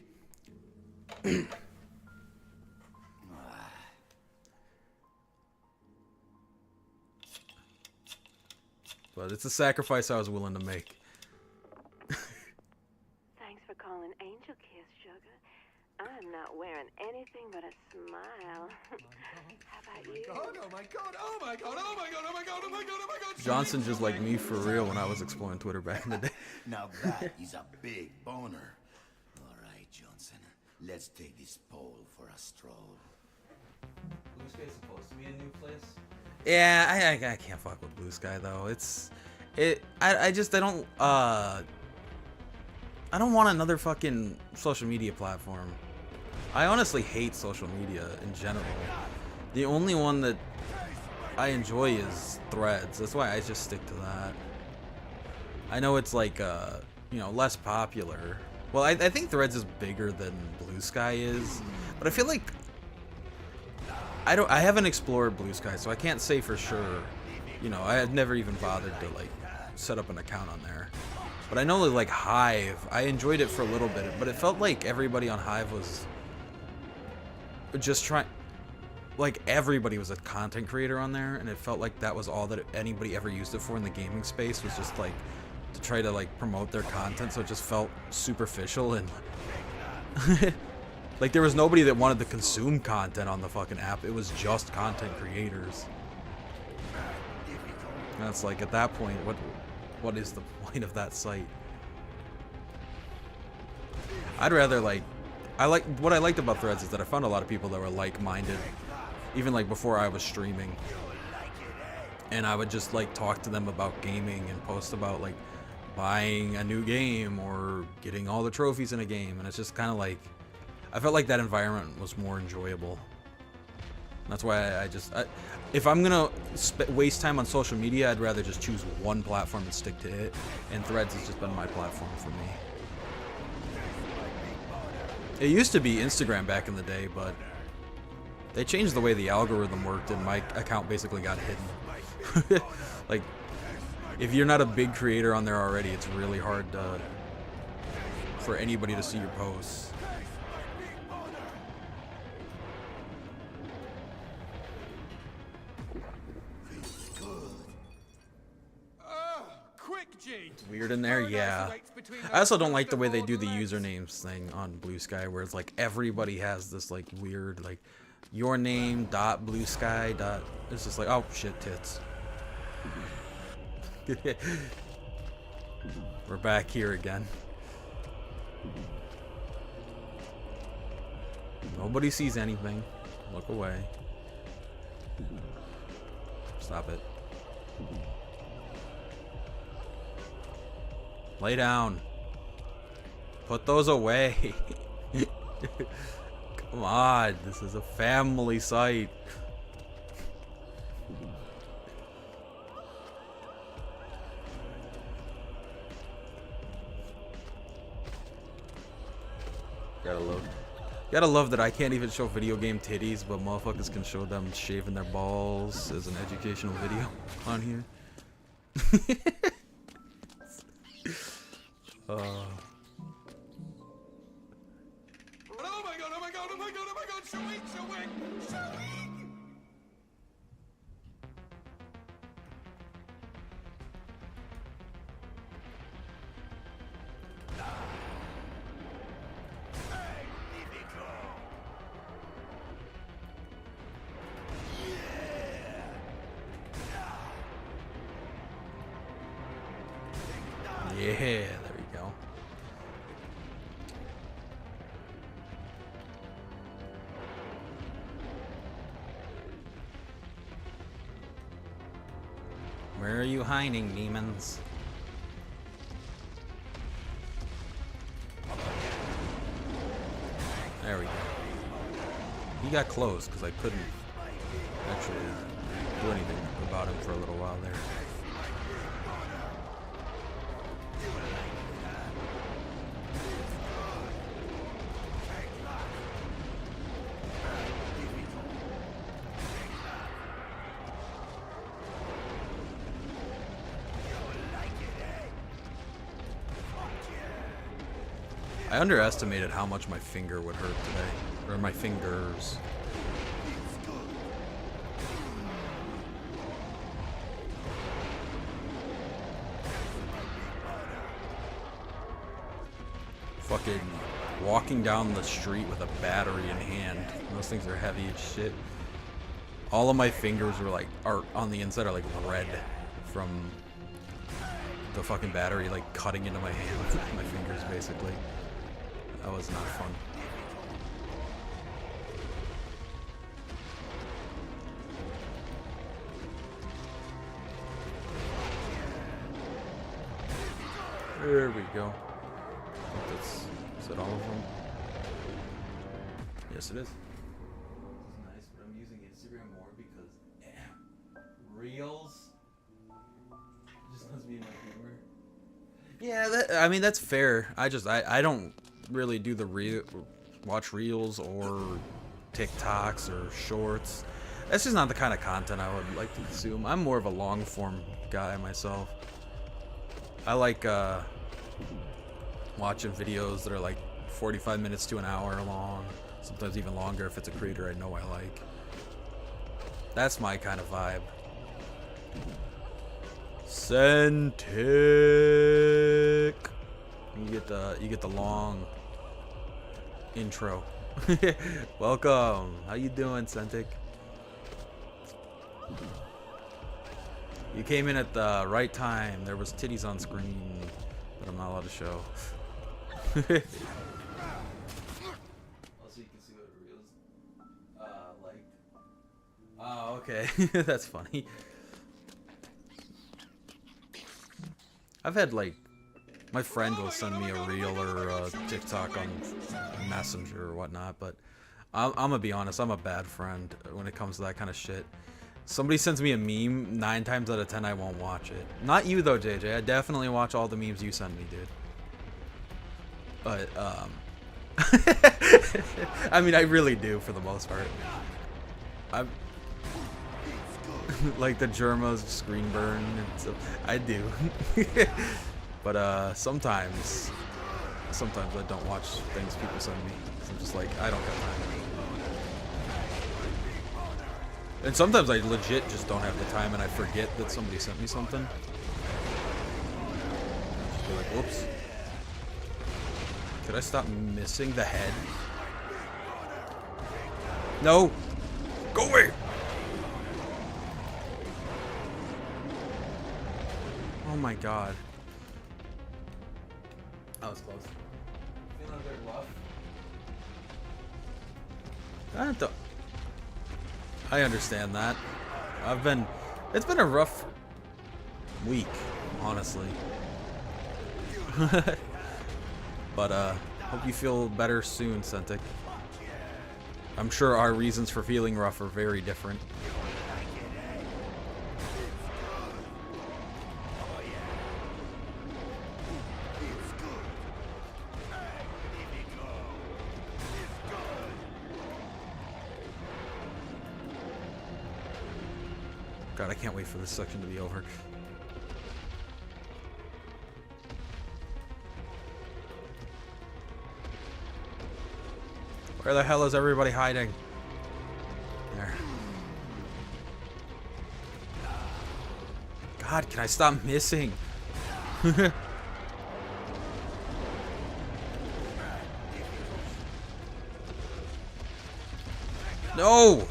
But it's a sacrifice I was willing to make. Thanks for calling Angel Kiss, sugar. I'm not wearing anything but a smile. How about you? Oh my god, oh my god, oh my god, oh my god, oh my god, oh my god. Johnson just like me for real when I was exploring Twitter back in the day. Now that is a big boner. All right, Johnson. Let's take this pole for a stroll. Blue Sky's supposed to be a new place? Yeah, I can't fuck with Blue Sky though. I don't want another fucking social media platform. I honestly hate social media in general. The only one that I enjoy is Threads. That's why I just stick to that. I know it's like you know, less popular, Well, I think Threads is bigger than Blue Sky is, but I feel like I haven't explored Blue Sky, so I can't say for sure. You know, I had never even bothered to like set up an account on there. But I know that like Hive, I enjoyed it for a little bit, but it felt like everybody on Hive was just trying, like everybody was a content creator on there, and it felt like that was all that anybody ever used it for in the gaming space, was just like to try to like promote their content, so it just felt superficial and like there was nobody that wanted to consume content on the fucking app. It was just content creators. And it's like at that point, what is the point of that site? I'd rather like what I liked about Threads is that I found a lot of people that were like-minded, even like before I was streaming, and I would just like talk to them about gaming and post about like buying a new game or getting all the trophies in a game, and it's just kind of like I felt like that environment was more enjoyable. That's why if I'm gonna waste time on social media, I'd rather just choose one platform and stick to it, and Threads has just been my platform for me. It used to be Instagram back in the day, but they changed the way the algorithm worked, and my account basically got hidden. Like, if you're not a big creator on there already, it's really hard for anybody to see your posts. It's weird in there, yeah. I also don't like the way they do the usernames thing on Blue Sky, where it's like everybody has this like weird like your name dot blue sky dot. It's just like, oh shit, tits. We're back here again. Nobody sees anything. Look away. Stop it. Lay down. Put those away. Come on, this is a family site. Gotta love that I can't even show video game titties, but motherfuckers can show them shaving their balls as an educational video on here. Oh my god, oh my god, oh my god, oh my god, Shawik, Shawik, Shawik! Yeah, there we go. Where are you hiding, demons? There we go. He got close because I couldn't actually do anything about him for a little while there. I underestimated how much my finger would hurt today. Or my fingers. Fucking walking down the street with a battery in hand. Those things are heavy as shit. All of my fingers were like, on the inside are like red from the fucking battery like cutting into my hand. My fingers basically. That was not fun. There we go. I think is that all of them? Yes, it is. It's nice, but I'm using Instagram more because Reels just lets me in my humor. Yeah, I mean that's fair. I don't really do the watch reels or TikToks or shorts. That's just not the kind of content I would like to consume. I'm more of a long form guy myself. I like watching videos that are like 45 minutes to an hour long, sometimes even longer if it's a creator I know I like. That's my kind of vibe. Centric. You get the long intro. Welcome. How you doing, Centric? You came in at the right time. There was titties on screen that I'm not allowed to show. Also, you can see what it reels like. Oh, okay. That's funny. I've had like my friend will send me a reel or a TikTok on Messenger or whatnot, but I'm gonna be honest, I'm a bad friend when it comes to that kind of shit. Somebody sends me a meme, 9 times out of 10 I won't watch it. Not you though, JJ. I definitely watch all the memes you send me, dude. But I mean, I really do for the most part. I'm like the Germa's screen burn and stuff. I do. But sometimes I don't watch things people send me. I'm just like, I don't have time. And sometimes I legit just don't have the time and I forget that somebody sent me something. Just be like, whoops. Could I stop missing the head? No! Go away! Oh my god. That was close. Feeling a bit rough. I understand that. It's been a rough week, honestly. But hope you feel better soon, Centric. I'm sure our reasons for feeling rough are very different. God, I can't wait for this section to be over. Where the hell is everybody hiding? There. God, can I stop missing? No!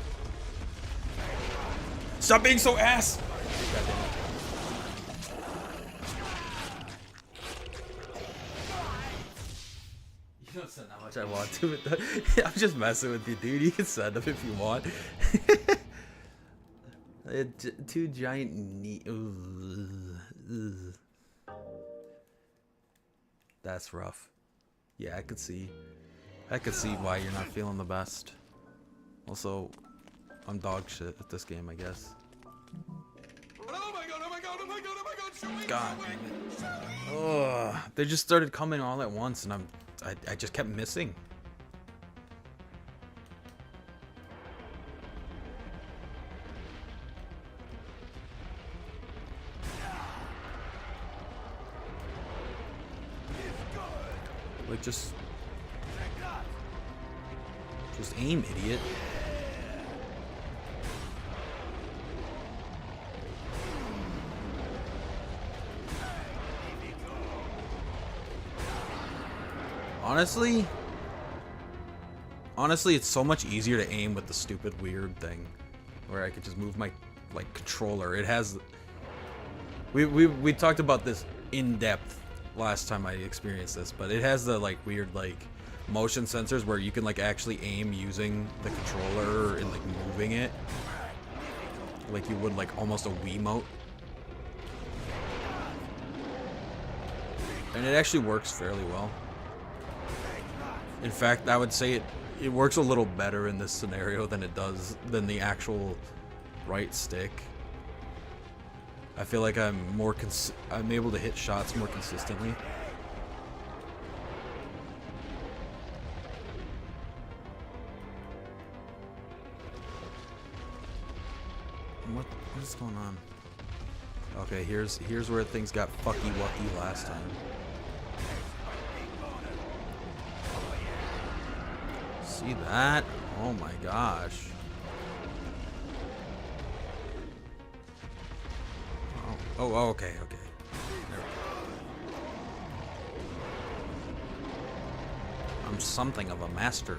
Stop being so ass! You don't send how much I want to it. I'm just messing with you, dude. You can send them if you want. Two giant knee. That's rough. Yeah, I could see why you're not feeling the best. Also, I'm dog shit at this game, I guess. Oh my god, oh my god, oh my god, oh my god, shoot me! God damn it. Ugh, they just started coming all at once and I just kept missing. Like just aim, idiot. Honestly, it's so much easier to aim with the stupid weird thing, where I could just move my like controller. It has. We talked about this in depth last time I experienced this, but it has the like weird like motion sensors where you can like actually aim using the controller and like moving it, like you would like almost a Wiimote. And it actually works fairly well. In fact, I would say it works a little better in this scenario than it does than the actual right stick. I feel like I'm able to hit shots more consistently. What is going on? Okay, here's where things got fucky wucky last time. See that? Oh my gosh. Oh, okay. There we go. I'm something of a master.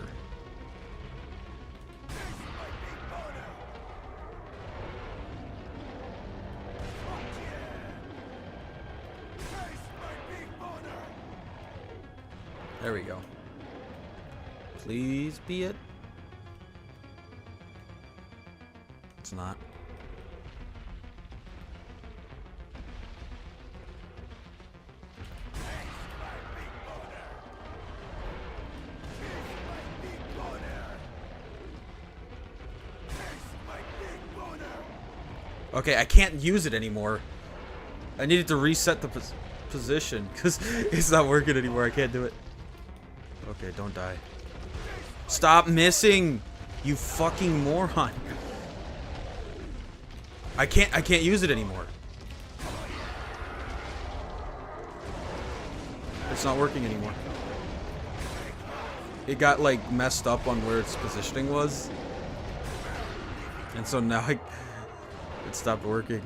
There we go. Please be it. It's not. Okay, I can't use it anymore. I needed to reset the position because it's not working anymore. I can't do it. Okay, don't die. Stop missing, you fucking moron. I can't use it anymore. It's not working anymore. It got like messed up on where its positioning was. And so now it stopped working.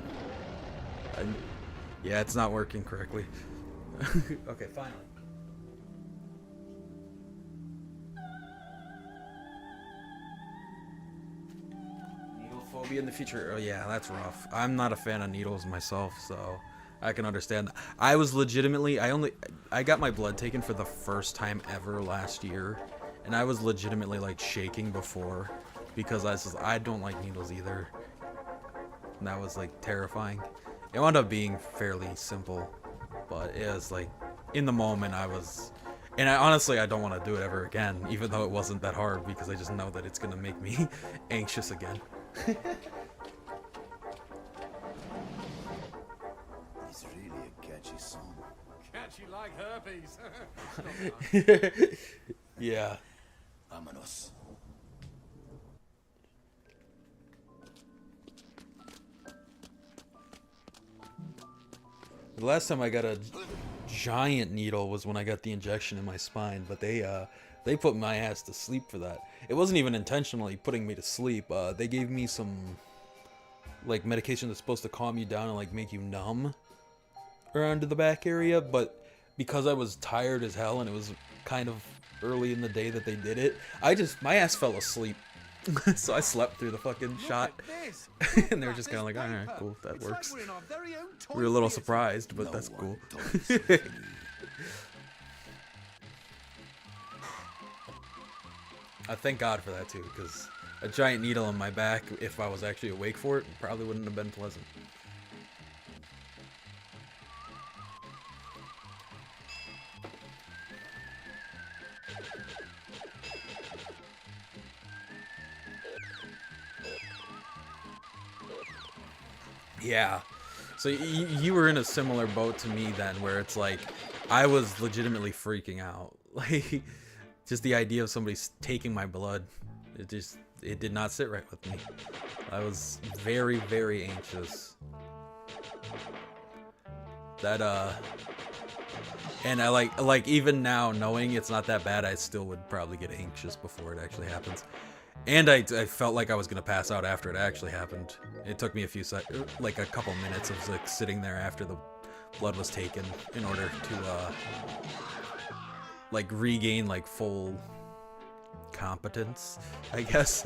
Yeah, it's not working correctly. Okay, finally. Needle phobia in the future. Oh yeah, that's rough. I'm not a fan of needles myself, so I can understand that. I was legitimately, I got my blood taken for the first time ever last year, and I was legitimately like shaking before because I don't like needles either. And that was like terrifying. It wound up being fairly simple, but it was like in the moment and honestly I don't want to do it ever again, even though it wasn't that hard, because I just know that it's gonna make me anxious again. It's really a catchy song. Catchy like herpes. Yeah. Vámonos. The last time I got a giant needle was when I got the injection in my spine, but they put my ass to sleep for that. It wasn't even intentionally putting me to sleep. They gave me some like medication that's supposed to calm you down and like make you numb around to the back area, but because I was tired as hell and it was kind of early in the day that they did it, my ass fell asleep. So I slept through the fucking shot. And they were just kind of like, alright, cool, that works. We were a little surprised, but that's cool. I thank God for that too, because a giant needle in my back, if I was actually awake for it, probably wouldn't have been pleasant. Yeah. So you were in a similar boat to me then, where it's like, I was legitimately freaking out. Like, just the idea of somebody taking my blood, it did not sit right with me. I was very, very anxious. And I like even now, knowing it's not that bad, I still would probably get anxious before it actually happens. And I felt like I was gonna pass out after it actually happened. It took me like a couple minutes of like sitting there after the blood was taken in order to like regain like full competence, I guess.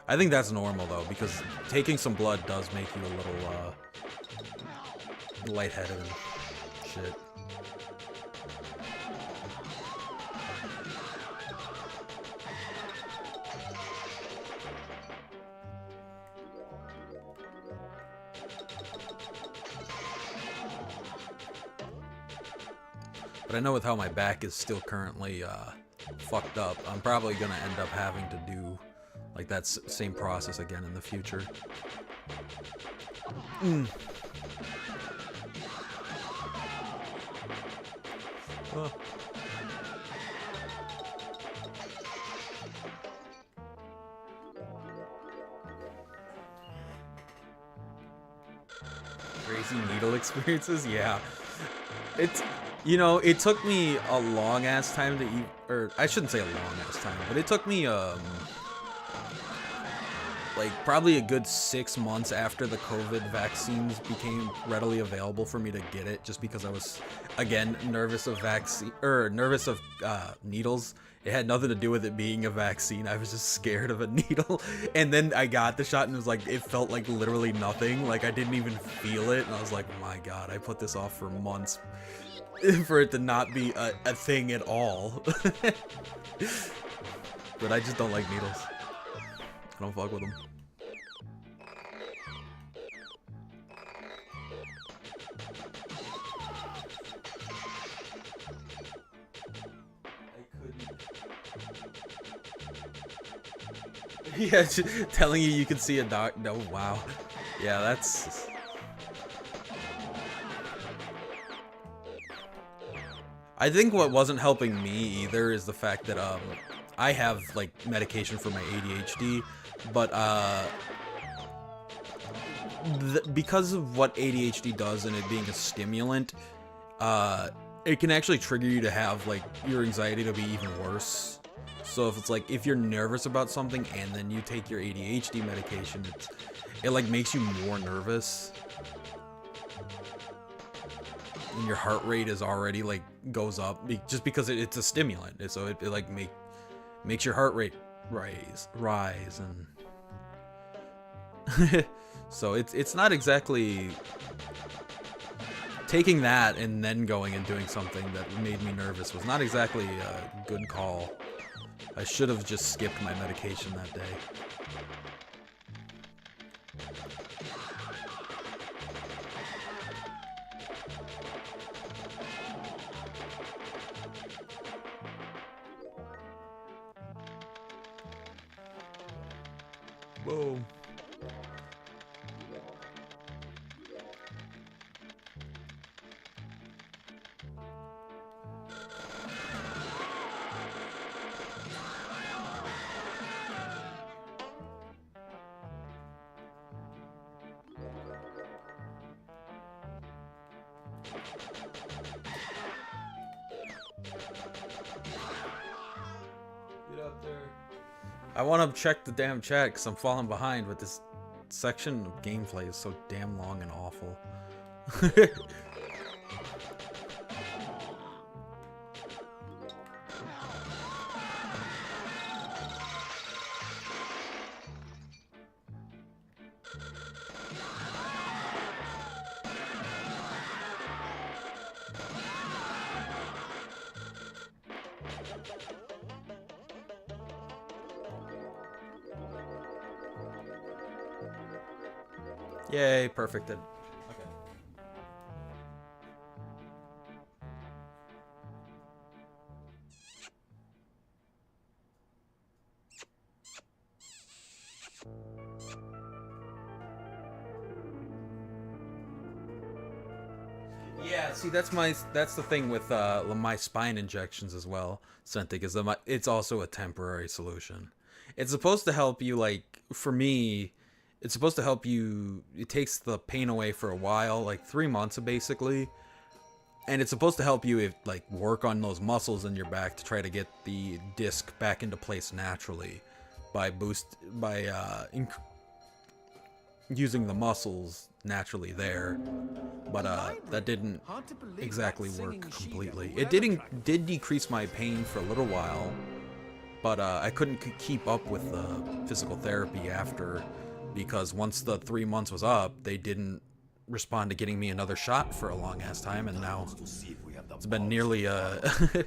I think that's normal though, because taking some blood does make you a little lightheaded and shit. But I know with how my back is still currently fucked up, I'm probably gonna end up having to do like that same process again in the future. Oh. Crazy needle experiences, yeah. It's, you know, it took me a long ass time to eat, or I shouldn't say a long ass time, but it took me like probably a good 6 months after the COVID vaccines became readily available for me to get it, just because I was, again, nervous of needles. It had nothing to do with it being a vaccine. I was just scared of a needle. And then I got the shot and it was like, it felt like literally nothing. Like I didn't even feel it. And I was like, my God, I put this off for months for it to not be a thing at all. But I just don't like needles. I don't fuck with them. Yeah, telling you can see a doc. No, wow. Yeah, that's. I think what wasn't helping me either is the fact that I have like medication for my ADHD, but because of what ADHD does and it being a stimulant, it can actually trigger you to have like your anxiety to be even worse. So if it's like, if you're nervous about something and then you take your ADHD medication, it like makes you more nervous. And your heart rate is already like goes up just because it's a stimulant. So it like makes your heart rate rise and so it's not exactly taking that and then going and doing something that made me nervous was not exactly a good call. I should have just skipped my medication that day. Whoa. Get up there. I want to check the damn chat because I'm falling behind, but this section of gameplay is so damn long and awful. Yay, perfected. Okay. Yeah, see that's the thing with my spine injections as well, Centric, is that it's also a temporary solution. It's supposed to help you, like, for me, it's supposed to help you, it takes the pain away for a while, like 3 months basically. And it's supposed to help you work on those muscles in your back to try to get the disc back into place naturally by using the muscles naturally there. But that didn't exactly work completely. It did decrease my pain for a little while, but I couldn't keep up with the physical therapy after. Because once the 3 months was up, they didn't respond to getting me another shot for a long ass time, and now it's been nearly it's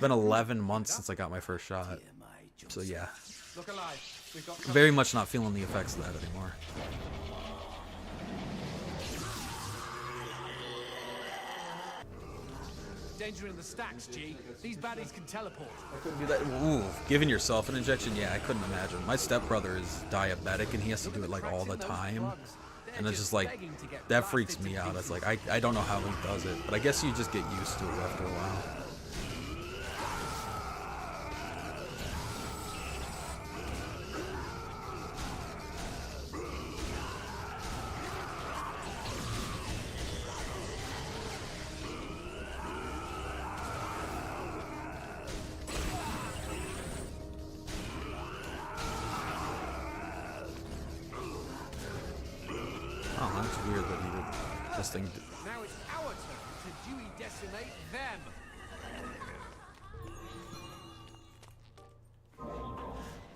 been 11 months since I got my first shot. So yeah, very much not feeling the effects of that anymore. Danger in the stacks, G. These baddies can teleport. I couldn't do that. Ooh, giving yourself an injection? Yeah, I couldn't imagine. My stepbrother is diabetic and he has to do it like all the time. And it's just like, that freaks me out. It's like, I don't know how Link does it, but I guess you just get used to it after a while. Oh, that's weird that he did this thing. Now it's our turn to Dewey decimate them.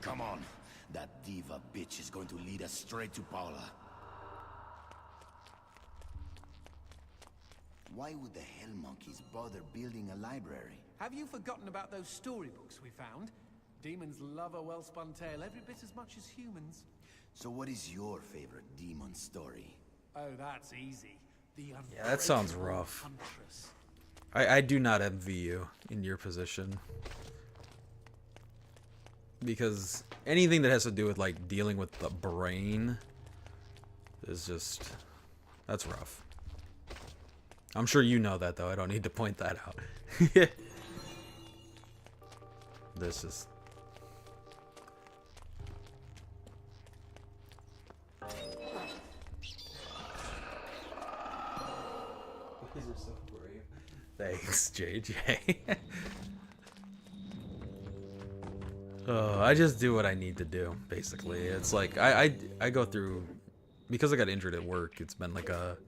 Come on. That diva bitch is going to lead us straight to Paula. Why would the Hell Monkeys bother building a library? Have you forgotten about those storybooks we found? Demons love a well-spun tale every bit as much as humans. So what is your favorite demon story? Oh, that's easy. The Yeah, that sounds rough. Huntress. I do not envy you in your position. Because anything that has to do with like dealing with the brain is just, that's rough. I'm sure you know that though, I don't need to point that out. This is... These are so brave. Thanks, JJ. I just do what I need to do, basically. It's like, I go through, because I got injured at work, it's been like a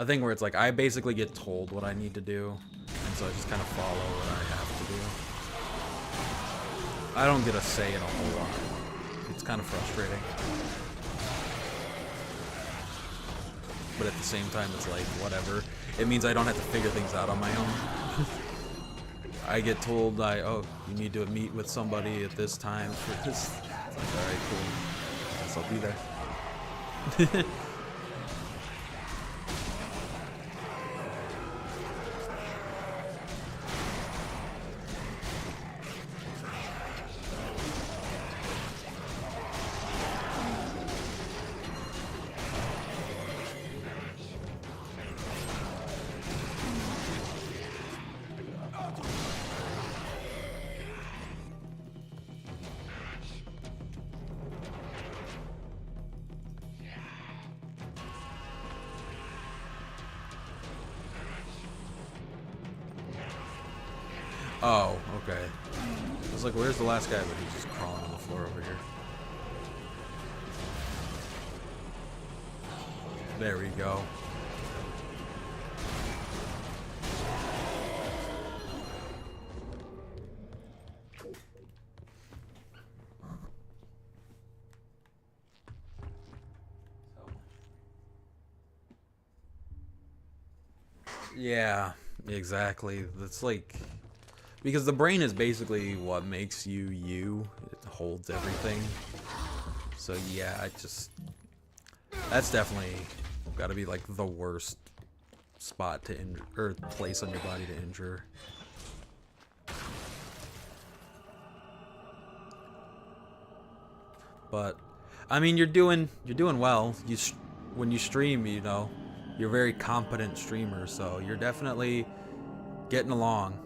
thing where it's like, I basically get told what I need to do, and so I just kind of follow what I have to do. I don't get a say in a whole lot. It's kind of frustrating. But at the same time, it's like, whatever. It means I don't have to figure things out on my own. I get told, oh, you need to meet with somebody at this time for this. It's like, alright, cool. Guess I'll be there. Oh, okay. I was like, where's the last guy? But he's just crawling on the floor over here. There we go. Yeah, exactly. That's like... Because the brain is basically what makes you you. It holds everything. So yeah, I just... That's definitely gotta be like the worst spot to injure, or place on your body to injure. But, I mean, you're doing well. When you stream, you know, you're a very competent streamer, so you're definitely getting along.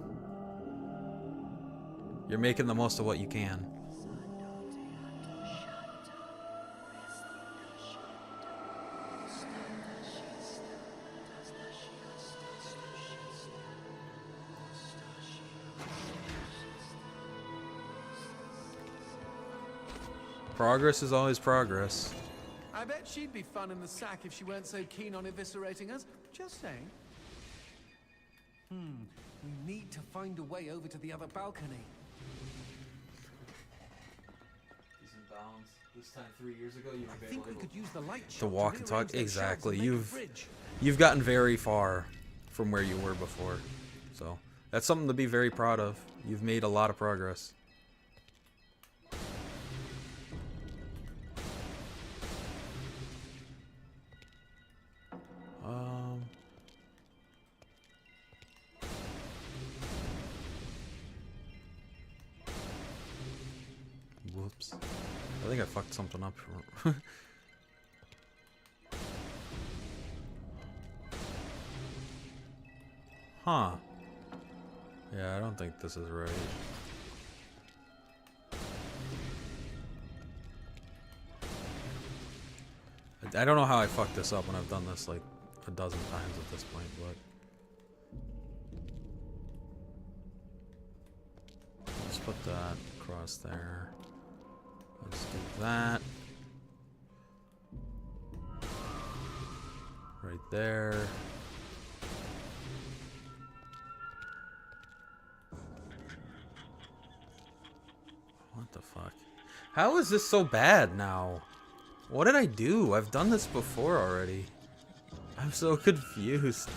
You're making the most of what you can. Progress is always progress. I bet she'd be fun in the sack if she weren't so keen on eviscerating us. Just saying. We need to find a way over to the other balcony. This time 3 years ago, you I think we could use the light to shot walk and talk. rearrange those shelves Exactly. and make a bridge. You've gotten very far from where you were before. So that's something to be very proud of. You've made a lot of progress. Whoops. I think I fucked something up. Huh. Yeah, I don't think this is right. I don't know how I fucked this up when I've done this like a dozen times at this point, but... Let's put that across there. Let's do that. Right there. What the fuck? How is this so bad now? What did I do? I've done this before already. I'm so confused.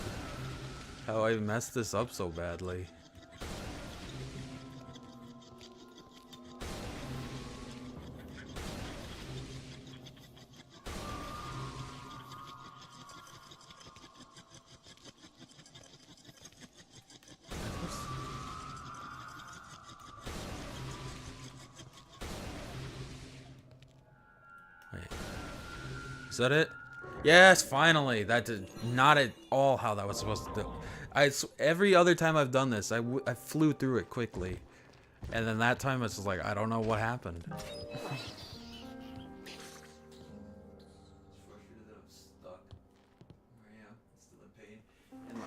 How I messed this up so badly. Is that it? Yes, finally. That did not at all how that was supposed to do. Every other time I've done this, I flew through it quickly. And then that time it's just like, I don't know what happened.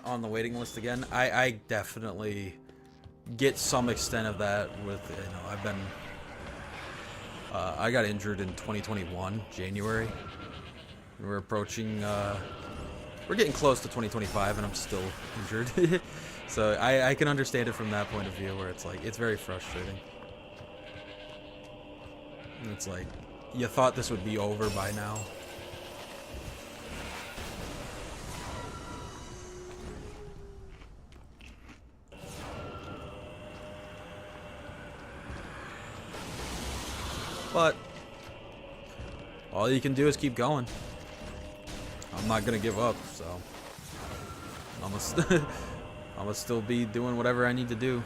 On the waiting list again, I definitely get some extent of that with, you know, I've been... I got injured in 2021, January. We're approaching, we're getting close to 2025 and I'm still injured. So I can understand it from that point of view where it's like, it's very frustrating. And it's like, you thought this would be over by now. But all you can do is keep going. I'm not gonna give up, so I'm gonna still be doing whatever I need to do.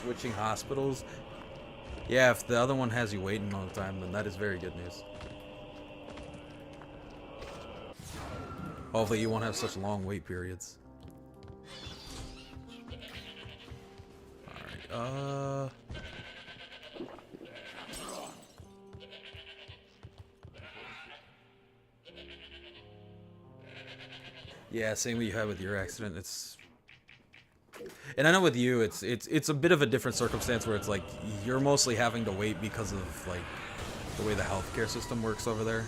Switching hospitals. Yeah, if the other one has you waiting all the time, then that is very good news. Hopefully you won't have such long wait periods. Alright, yeah, same what you had with your accident. And I know with you, it's a bit of a different circumstance where it's like you're mostly having to wait because of like the way the healthcare system works over there.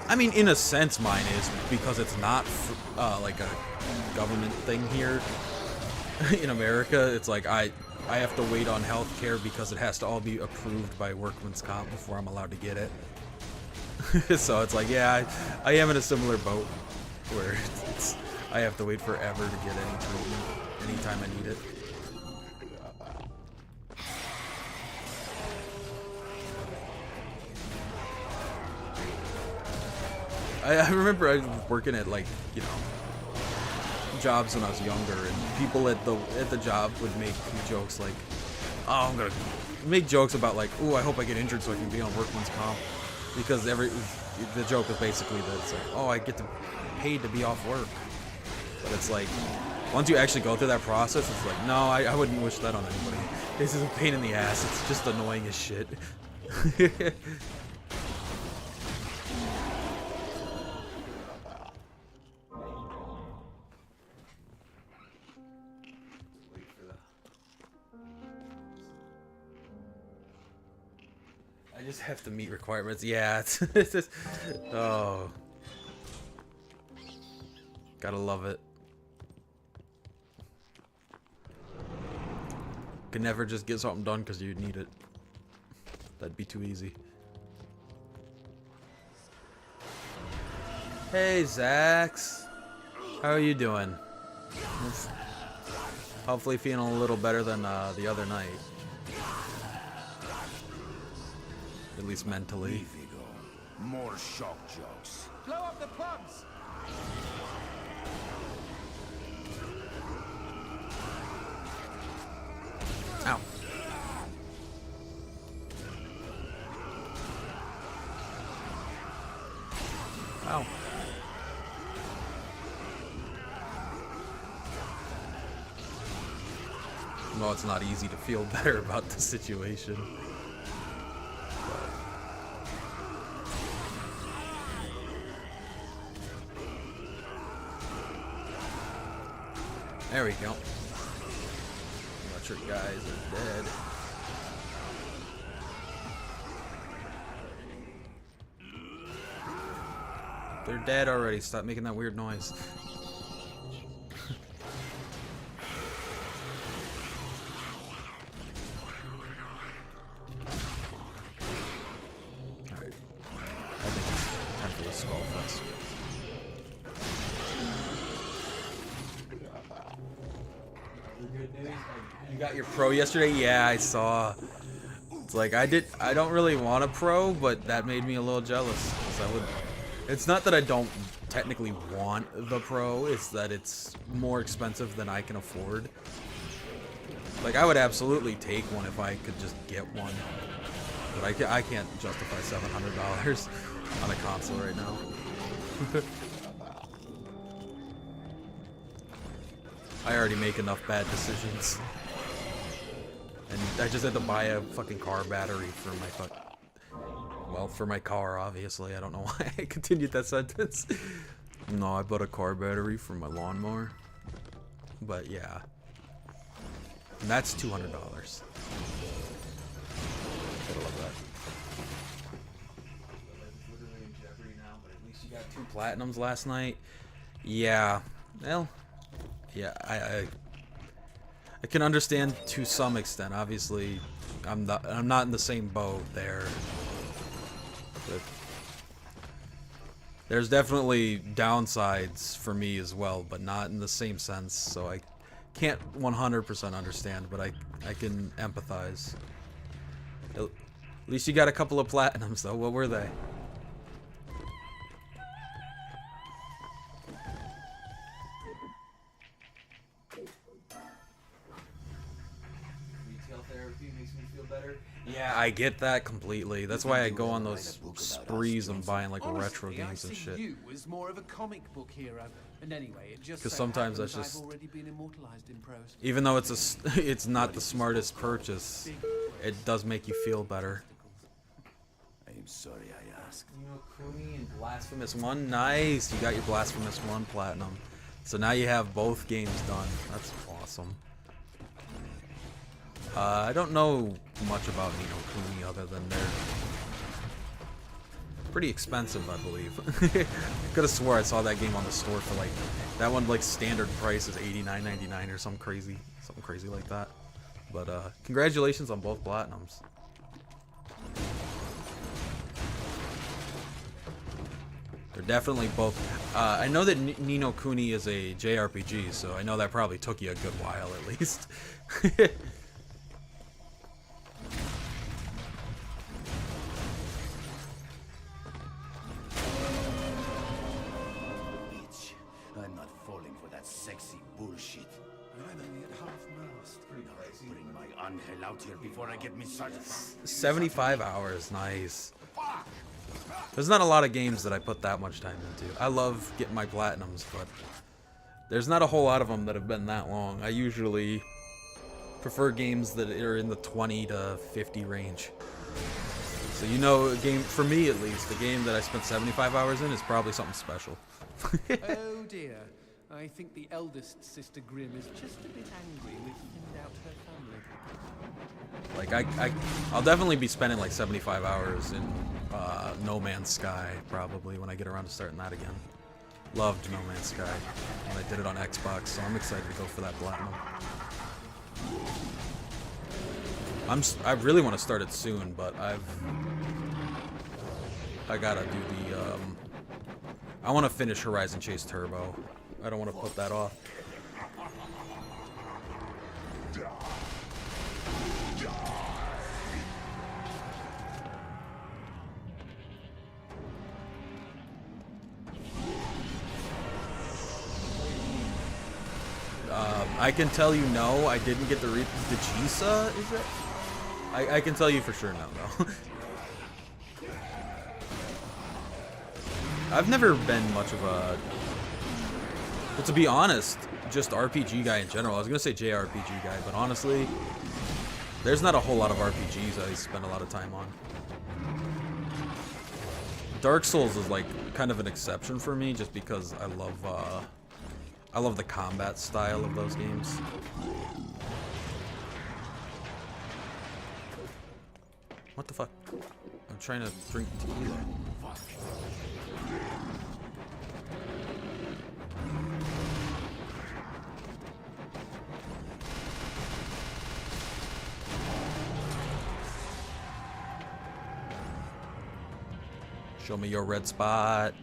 I mean, in a sense, mine is because it's not like a government thing here in America. It's like I have to wait on healthcare because it has to all be approved by Workman's Comp before I'm allowed to get it. So it's like, yeah, I am in a similar boat where I have to wait forever to get any treatment anytime I need it. I remember I was working at, like, you know, jobs when I was younger, and people at the job would make jokes like, oh, I'm gonna make jokes about like, oh, I hope I get injured so I can be on Workman's Comp, because the joke is basically that it's like, oh, I get paid to be off work, but it's like once you actually go through that process, it's like, no, I wouldn't wish that on anybody. This is a pain in the ass. It's just annoying as shit. I just have to meet requirements. Yeah, it's just, oh, gotta love it. Can never just get something done because you need it. That'd be too easy. Hey, Zax. How are you doing? Hopefully feeling a little better than the other night. At least mentally. More shock jokes. Blow up the plugs! Ow. No, it's not easy to feel better about the situation. There we go. Electric guys are dead. They're dead already. Stop making that weird noise. Alright. I think it's time for the Skull Fest. Good news. You got your pro yesterday? Yeah, I saw. It's like I don't really want a pro, but that made me a little jealous. 'Cause I would. It's not that I don't technically want the pro, it's that it's more expensive than I can afford. Like, I would absolutely take one if I could just get one. But I can't justify $700 on a console right now. I already make enough bad decisions. And I just had to buy a fucking car battery for my well, for my car, obviously. I don't know why I continued that sentence. No, I bought a car battery for my lawnmower. But yeah. And that's $200. Gotta love that. Literally in jeopardy now, but at least you got 2 platinums last night. Yeah. Well, yeah, I can understand to some extent. Obviously, I'm not in the same boat there. But there's definitely downsides for me as well, but not in the same sense. So I can't 100% understand, but I can empathize. At least you got a couple of platinums, though. What were they? Retail therapy makes me feel better. Yeah, I get that completely. That's why I go on those sprees and buying like retro games and shit. You was more of a comic book hero, and anyway, it just 'Cause so sometimes that's happens just- I've already been immortalized in prose. Even though it's not the smartest purchase, it does make you feel better. I'm sorry I asked. Kuni and Blasphemous 1, nice. You got your Blasphemous 1 platinum. So now you have both games done. That's awesome. I don't know much about Ni no Kuni other than they're pretty expensive, I believe. Could have swore I saw that game on the store for like that one. Like standard price is $89.99 or something crazy like that. But congratulations on both platinums. They're definitely both. I know that Ni no Kuni is a JRPG, so I know that probably took you a good while at least. Bitch, I'm not falling for that sexy bullshit. I'm only at half-mast. Now bring my angel out here before I get massaged. 75 hours, nice. There's not a lot of games that I put that much time into. I love getting my platinums, but there's not a whole lot of them that have been that long. I usually prefer games that are in the 20 to 50 range. So you know, a game, for me at least, a game that I spent 75 hours in is probably something special. Oh dear, I think the eldest sister Grimm is just a bit angry we thinned out her family. Like I'll definitely be spending like 75 hours in No Man's Sky probably when I get around to starting that again. Loved No Man's Sky, and I did it on Xbox, so I'm excited to go for that platinum. I really want to start it soon, but I gotta do the I want to finish Horizon Chase Turbo. I don't want to put that off. I can tell you no, I didn't get the Jisa, is it? I can tell you for sure no, though. I've never been much of a... But to be honest, just RPG guy in general. I was gonna say JRPG guy, but honestly, there's not a whole lot of RPGs I spend a lot of time on. Dark Souls is like kind of an exception for me, just because I love the combat style of those games. What the fuck? I'm trying to drink tequila. Show me your red spot.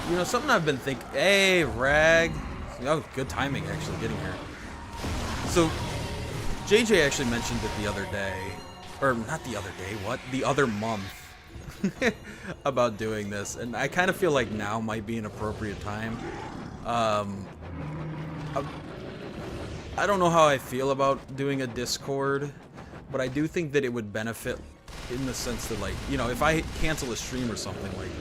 You know, something I've been thinking. Hey, Rag. Oh, good timing, actually, getting here. So, JJ actually mentioned it the other day. Or, not the other day, what? The other month. About doing this. And I kind of feel like now might be an appropriate time. I don't know how I feel about doing a Discord. But I do think that it would benefit in the sense that, like, you know, if I cancel a stream or something, like,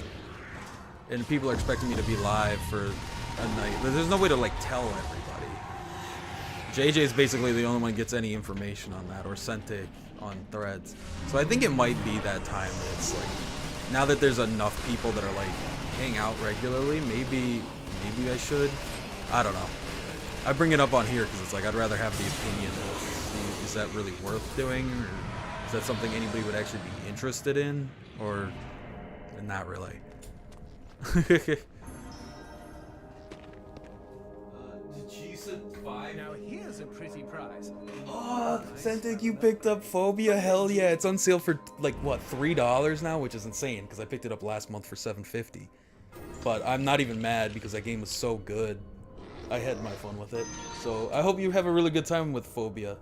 and people are expecting me to be live for a night, there's no way to, like, tell everybody. JJ is basically the only one who gets any information on that, or sent it on threads. So I think it might be that time that it's like, now that there's enough people that are, like, hang out regularly, maybe I should. I don't know. I bring it up on here because it's like, I'd rather have the opinion of, is that really worth doing, or is that something anybody would actually be interested in, or not really. Now here's a pretty prize. Oh, Centric, you picked up Phobia? Hell yeah, it's on sale for like what, $3 now, which is insane because I picked it up last month for $7.50. But I'm not even mad because that game was so good. I had my fun with it. So I hope you have a really good time with Phobia.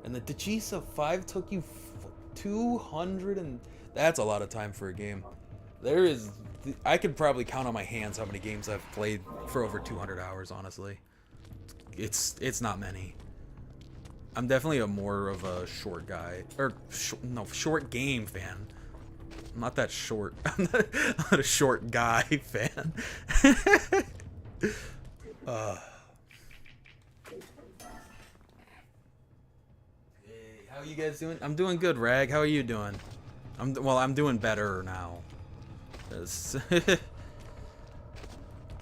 And the Dachisa 5 took you 200 and that's a lot of time for a game. There is, I could probably count on my hands how many games I've played for over 200 hours, honestly. It's not many. I'm definitely a more of a short guy, or short game fan. I'm not that short. I'm not a short guy fan. Hey, how you guys doing? I'm doing good, Rag. How are you doing? I'm doing better now. It's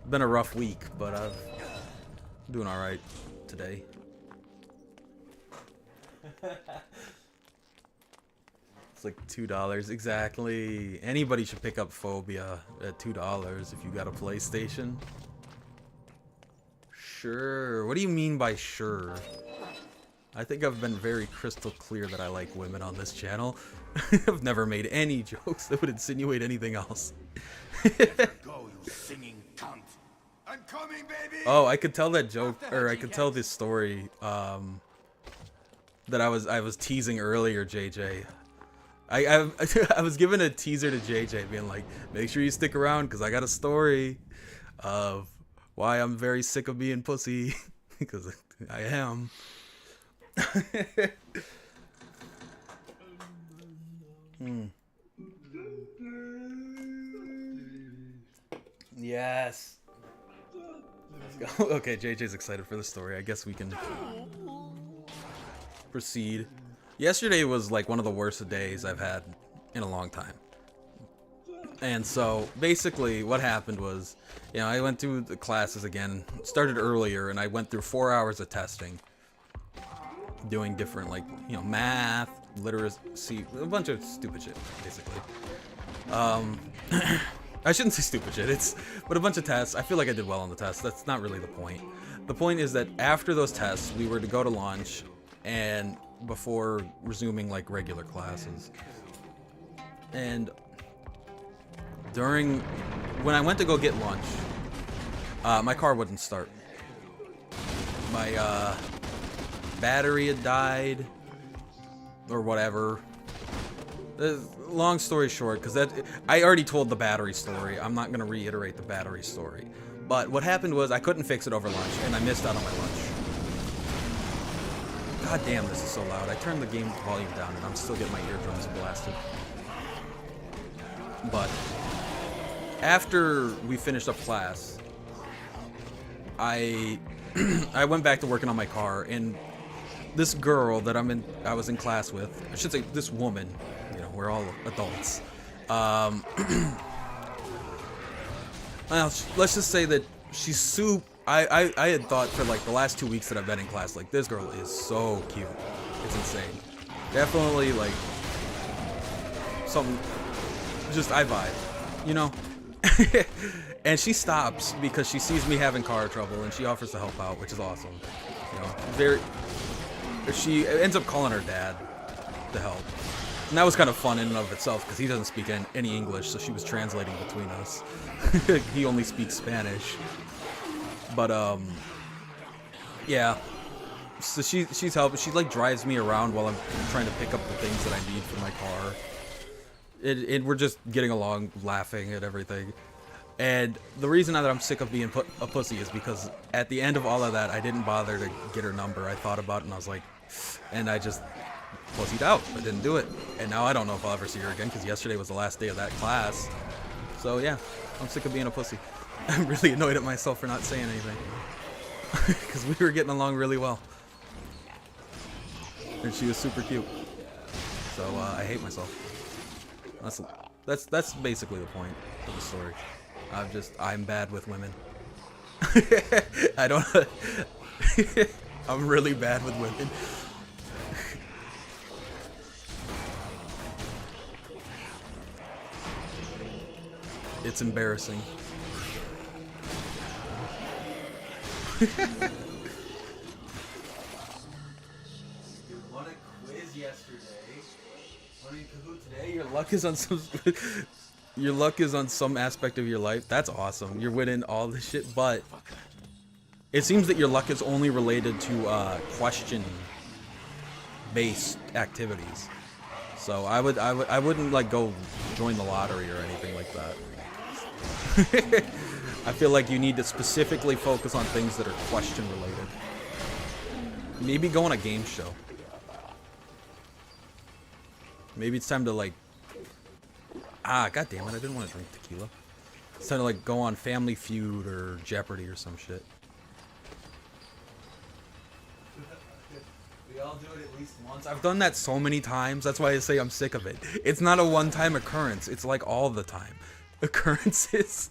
been a rough week, but I'm doing all right today. It's like $2 exactly. Anybody should pick up Phobia at $2 if you got a PlayStation. Sure. What do you mean by sure? I think I've been very crystal clear that I like women on this channel. I've never made any jokes that would insinuate anything else. Go, you singing cunt. I'm coming, baby. Oh, I could tell that joke, or I could tell this story that I was teasing earlier, JJ. I was giving a teaser to JJ, being like, make sure you stick around because I got a story of why I'm very sick of being pussy, because I am. Yes. Let's go. Okay, JJ's excited for the story. I guess we can proceed. Yesterday was like one of the worst days I've had in a long time. And so basically what happened was, you know, I went through the classes again, started earlier, and I went through 4 hours of testing, doing different, like, you know, math, literacy, a bunch of stupid shit, basically. I shouldn't say stupid shit, but a bunch of tests. I feel like I did well on the tests. That's not really the point. The point is that after those tests, we were to go to lunch, and before resuming like regular classes. And when I went to go get lunch, my car wouldn't start. My battery had died, or whatever. Long story short, because I already told the battery story. I'm not gonna reiterate the battery story. But what happened was I couldn't fix it over lunch, and I missed out on my lunch. God damn, this is so loud. I turned the game volume down and I'm still getting my eardrums blasted. But after we finished up class, I went back to working on my car, and this girl that I was in class with, I should say this woman, you know, we're all adults. Well, let's just say that she's super. I had thought for like the last 2 weeks that I've been in class, like, this girl is so cute. It's insane. Definitely like something. Just I vibe, you know. And she stops because she sees me having car trouble, and she offers to help out, which is awesome. You know, she ends up calling her dad to help. And that was kind of fun in and of itself because he doesn't speak any English, so she was translating between us. He only speaks Spanish. But yeah. So she's helping. She like drives me around while I'm trying to pick up the things that I need for my car. We're just getting along, laughing at everything. And the reason that I'm sick of being a pussy is because at the end of all of that, I didn't bother to get her number. I thought about it and I was like, and I just pussied out. I didn't do it. And now I don't know if I'll ever see her again because yesterday was the last day of that class. So yeah, I'm sick of being a pussy. I'm really annoyed at myself for not saying anything. Because we were getting along really well. And she was super cute. So I hate myself. That's basically the point of the story. I'm bad with women. I don't. I'm really bad with women. It's embarrassing. Won a quiz yesterday. Running Kahoot today. Your luck is on some. Your luck is on some aspect of your life. That's awesome. You're winning all this shit, but it seems that your luck is only related to question-based activities. So I wouldn't like go join the lottery or anything like that. I feel like you need to specifically focus on things that are question related. Maybe go on a game show. Maybe it's time to like. God damn it! I didn't want to drink tequila. It's time to like go on Family Feud or Jeopardy or some shit. We all do it at least once. I've done that so many times. That's why I say I'm sick of it. It's not a one-time occurrence. It's like all the time occurrences.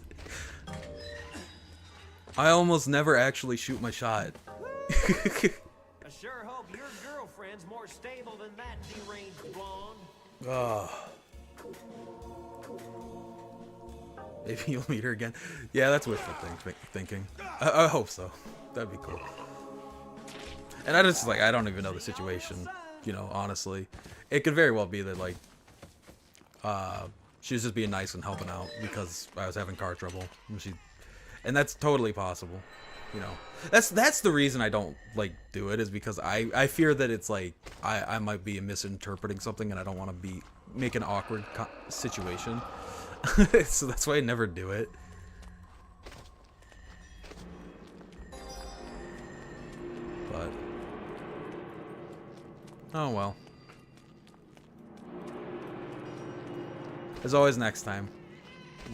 I almost never actually shoot my shot. I sure hope your girlfriend's more stable than that deranged blonde. Maybe you'll meet her again. Yeah, that's wishful thinking. I hope so. That'd be cool. And I just like, I don't even know the situation, you know, honestly. It could very well be that like she was just being nice and helping out because I was having car trouble. And that's totally possible. You know, that's the reason I don't like do it, is because I fear that it's like I might be misinterpreting something and I don't want to make an awkward situation. So that's why I never do it. But oh well. There's always next time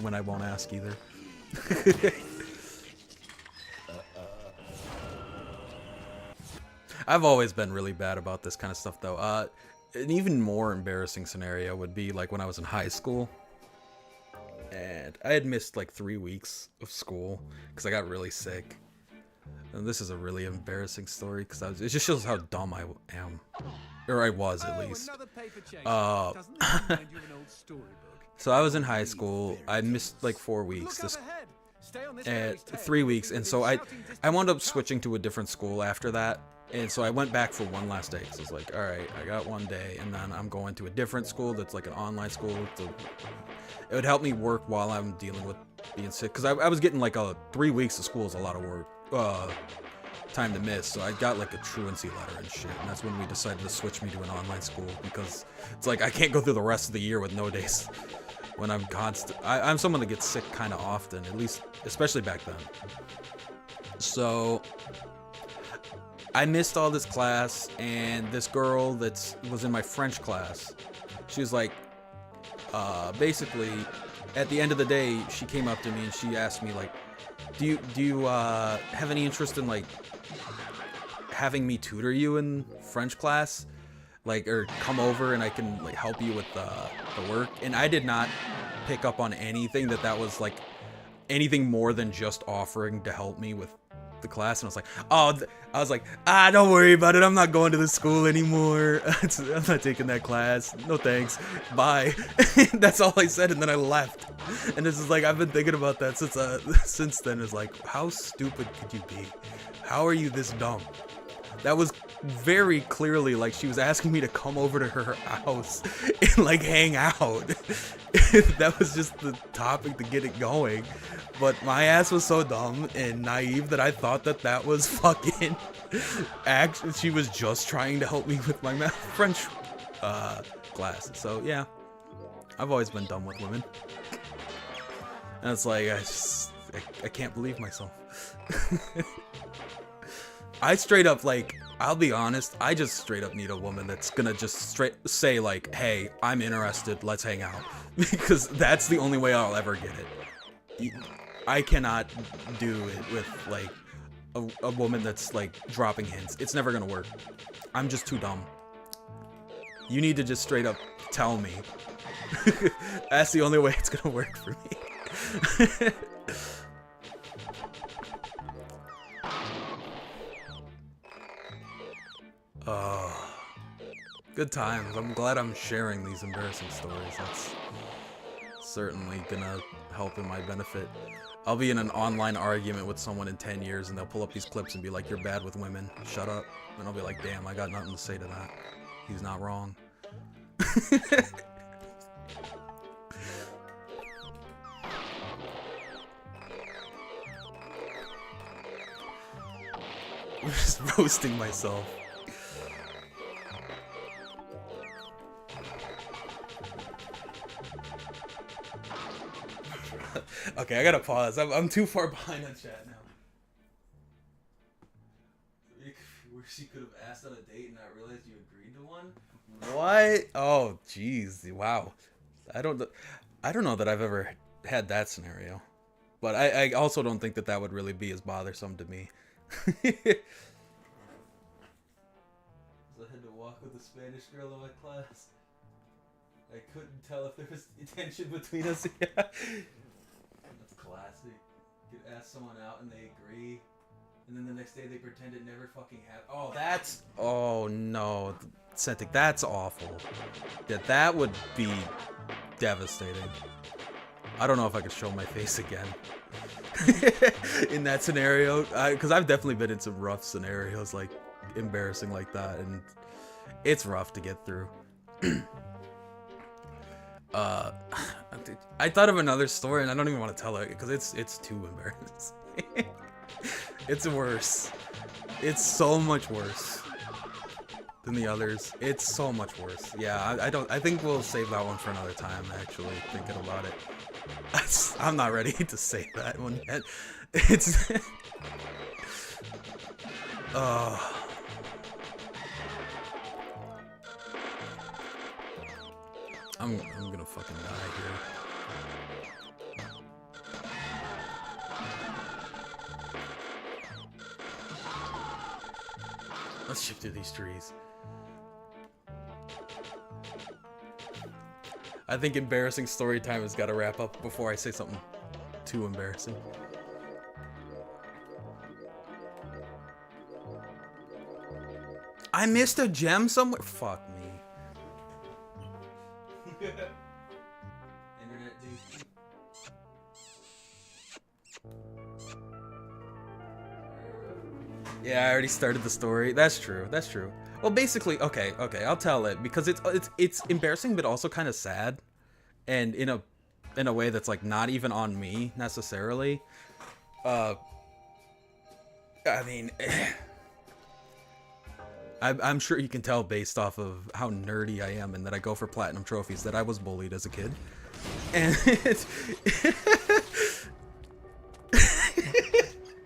when I won't ask either. I've always been really bad about this kind of stuff though. An even more embarrassing scenario would be like when I was in high school. And I had missed like 3 weeks of school because I got really sick. And this is a really embarrassing story because it just shows how dumb I am. Or I was, at least. So I was in high school. I missed like 4 weeks. 3 weeks. And so I wound up switching to a different school after that. And so I went back for one last day because I was like, all right, I got one day, and then I'm going to a different school that's like an online school. It would help me work while I'm dealing with being sick, because I was getting like 3 weeks of school is a lot of work, time to miss. So I got like a truancy letter and shit, and that's when we decided to switch me to an online school, because it's like I can't go through the rest of the year with no days when I'm constant. I'm someone that gets sick kind of often, at least, especially back then. So I missed all this class, and this girl was in my French class, she was like, basically, at the end of the day, she came up to me and she asked me like, do you have any interest in like having me tutor you in French class, like, or come over and I can like help you with the work? And I did not pick up on anything that was like anything more than just offering to help me with the class. And I was like, don't worry about it, I'm not going to the school anymore. I'm not taking that class, no thanks, bye. That's all I said, and then I left. And this is like, I've been thinking about that since then. It's like, how stupid could you be? How are you this dumb? That was very clearly like she was asking me to come over to her house and like hang out. That was just the topic to get it going. But my ass was so dumb and naive that I thought that was fucking she was just trying to help me with my French class. So yeah, I've always been dumb with women. And it's like, I can't believe myself. I straight up, like, I'll be honest, I just straight up need a woman that's gonna just straight say like, hey, I'm interested, let's hang out. Because that's the only way I'll ever get it. I cannot do it with like a woman that's like dropping hints. It's never gonna work. I'm just too dumb. You need to just straight up tell me. That's the only way it's gonna work for me. Good times. I'm glad I'm sharing these embarrassing stories. That's certainly gonna help in my benefit. I'll be in an online argument with someone in 10 years and they'll pull up these clips and be like, you're bad with women, shut up. And I'll be like, damn, I got nothing to say to that. He's not wrong. I'm just roasting myself. Okay, I gotta pause. I'm too far behind on chat now. Where she could have asked on a date and not realized you agreed to one? What? Oh, jeez. Wow. I don't know that I've ever had that scenario. But I also don't think that would really be as bothersome to me. So I had to walk with a Spanish girl in my class. I couldn't tell if there was tension between us. Yeah. That's classic. You could ask someone out and they agree, and then the next day they pretend it never fucking happened. Oh no, Centric, that's awful. Yeah, that would be devastating. I don't know if I could show my face again in that scenario, because I've definitely been in some rough scenarios, like embarrassing like that, and it's rough to get through. I thought of another story and I don't even want to tell it because it's too embarrassing. It's worse. It's so much worse than the others. It's so much worse. Yeah, I think we'll save that one for another time, actually, thinking about it. I'm not ready to say that one yet. It's I'm gonna fucking die here. Let's shift through these trees. I think embarrassing story time has got to wrap up before I say something too embarrassing. I missed a gem somewhere. Fuck me. Internet dude. Yeah, I already started the story. That's true. That's true. Well, basically, okay, I'll tell it because it's embarrassing, but also kind of sad, and in a way that's like not even on me necessarily. I mean, I'm sure you can tell based off of how nerdy I am and that I go for platinum trophies that I was bullied as a kid, and it's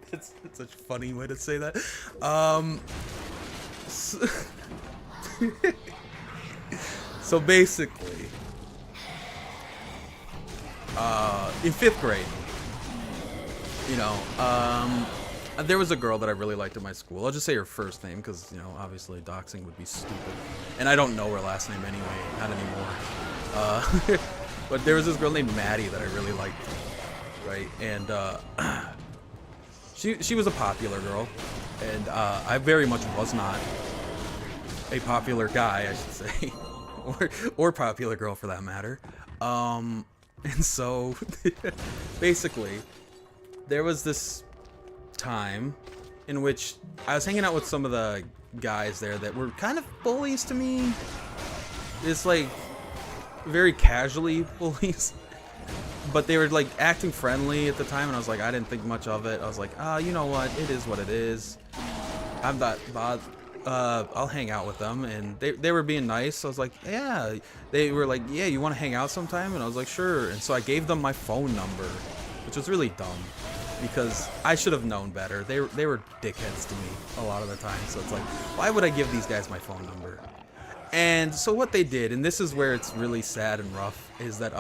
that's such a funny way to say that. So basically, in 5th grade, you know, there was a girl that I really liked at my school. I'll just say her first name because, you know, obviously doxing would be stupid. And I don't know her last name anyway, not anymore. But there was this girl named Maddie that I really liked, right? And she was a popular girl, and I very much was not a popular guy, I should say, or popular girl for that matter. And so, basically, there was this time in which I was hanging out with some of the guys there that were kind of bullies to me. It's like very casually bullies, but they were like acting friendly at the time, and I was like, I didn't think much of it. I was like, you know what, it is what it is. I'm not I'll hang out with them, and they were being nice. I was like, yeah. They were like, yeah, you want to hang out sometime? And I was like, sure. And so I gave them my phone number, which was really dumb because I should have known better. They were dickheads to me a lot of the time. So it's like, why would I give these guys my phone number? And so what they did, and this is where it's really sad and rough, is that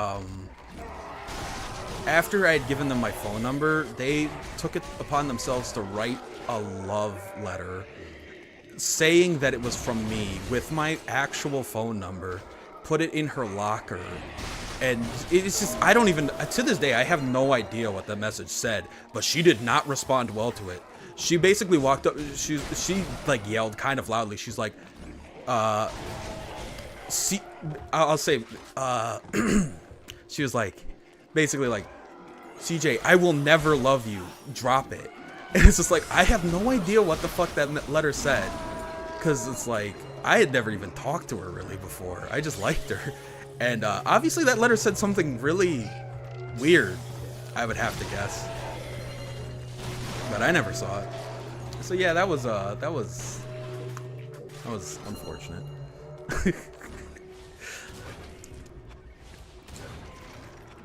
after I had given them my phone number, they took it upon themselves to write a love letter saying that it was from me with my actual phone number, put it in her locker, and it's just, I don't even, to this day, I have no idea what the message said, but she did not respond well to it. She basically walked up, she like yelled kind of loudly, she's like, see, I'll say, she was like, basically like, CJ, I will never love you, drop it. And it's just like, I have no idea what the fuck that letter said. Because it's like, I had never even talked to her really before. I just liked her. And obviously that letter said something really weird, I would have to guess. But I never saw it. So yeah, that was unfortunate.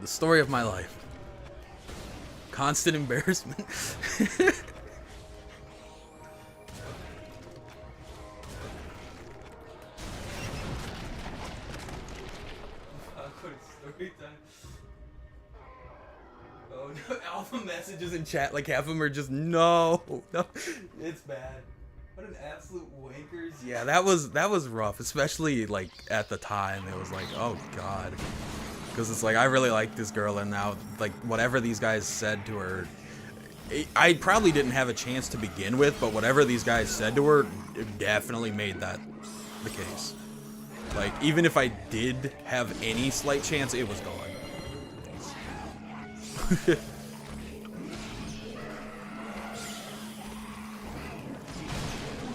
The story of my life. Constant embarrassment. Oh no, alpha messages in chat, like half of them are just no, it's bad. What an absolute wankers. Yeah, that was rough, especially like at the time. It was like, oh god. Because it's like, I really like this girl, and now, like, whatever these guys said to her, I probably didn't have a chance to begin with, but whatever these guys said to her, it definitely made that the case. Like, even if I did have any slight chance, it was gone.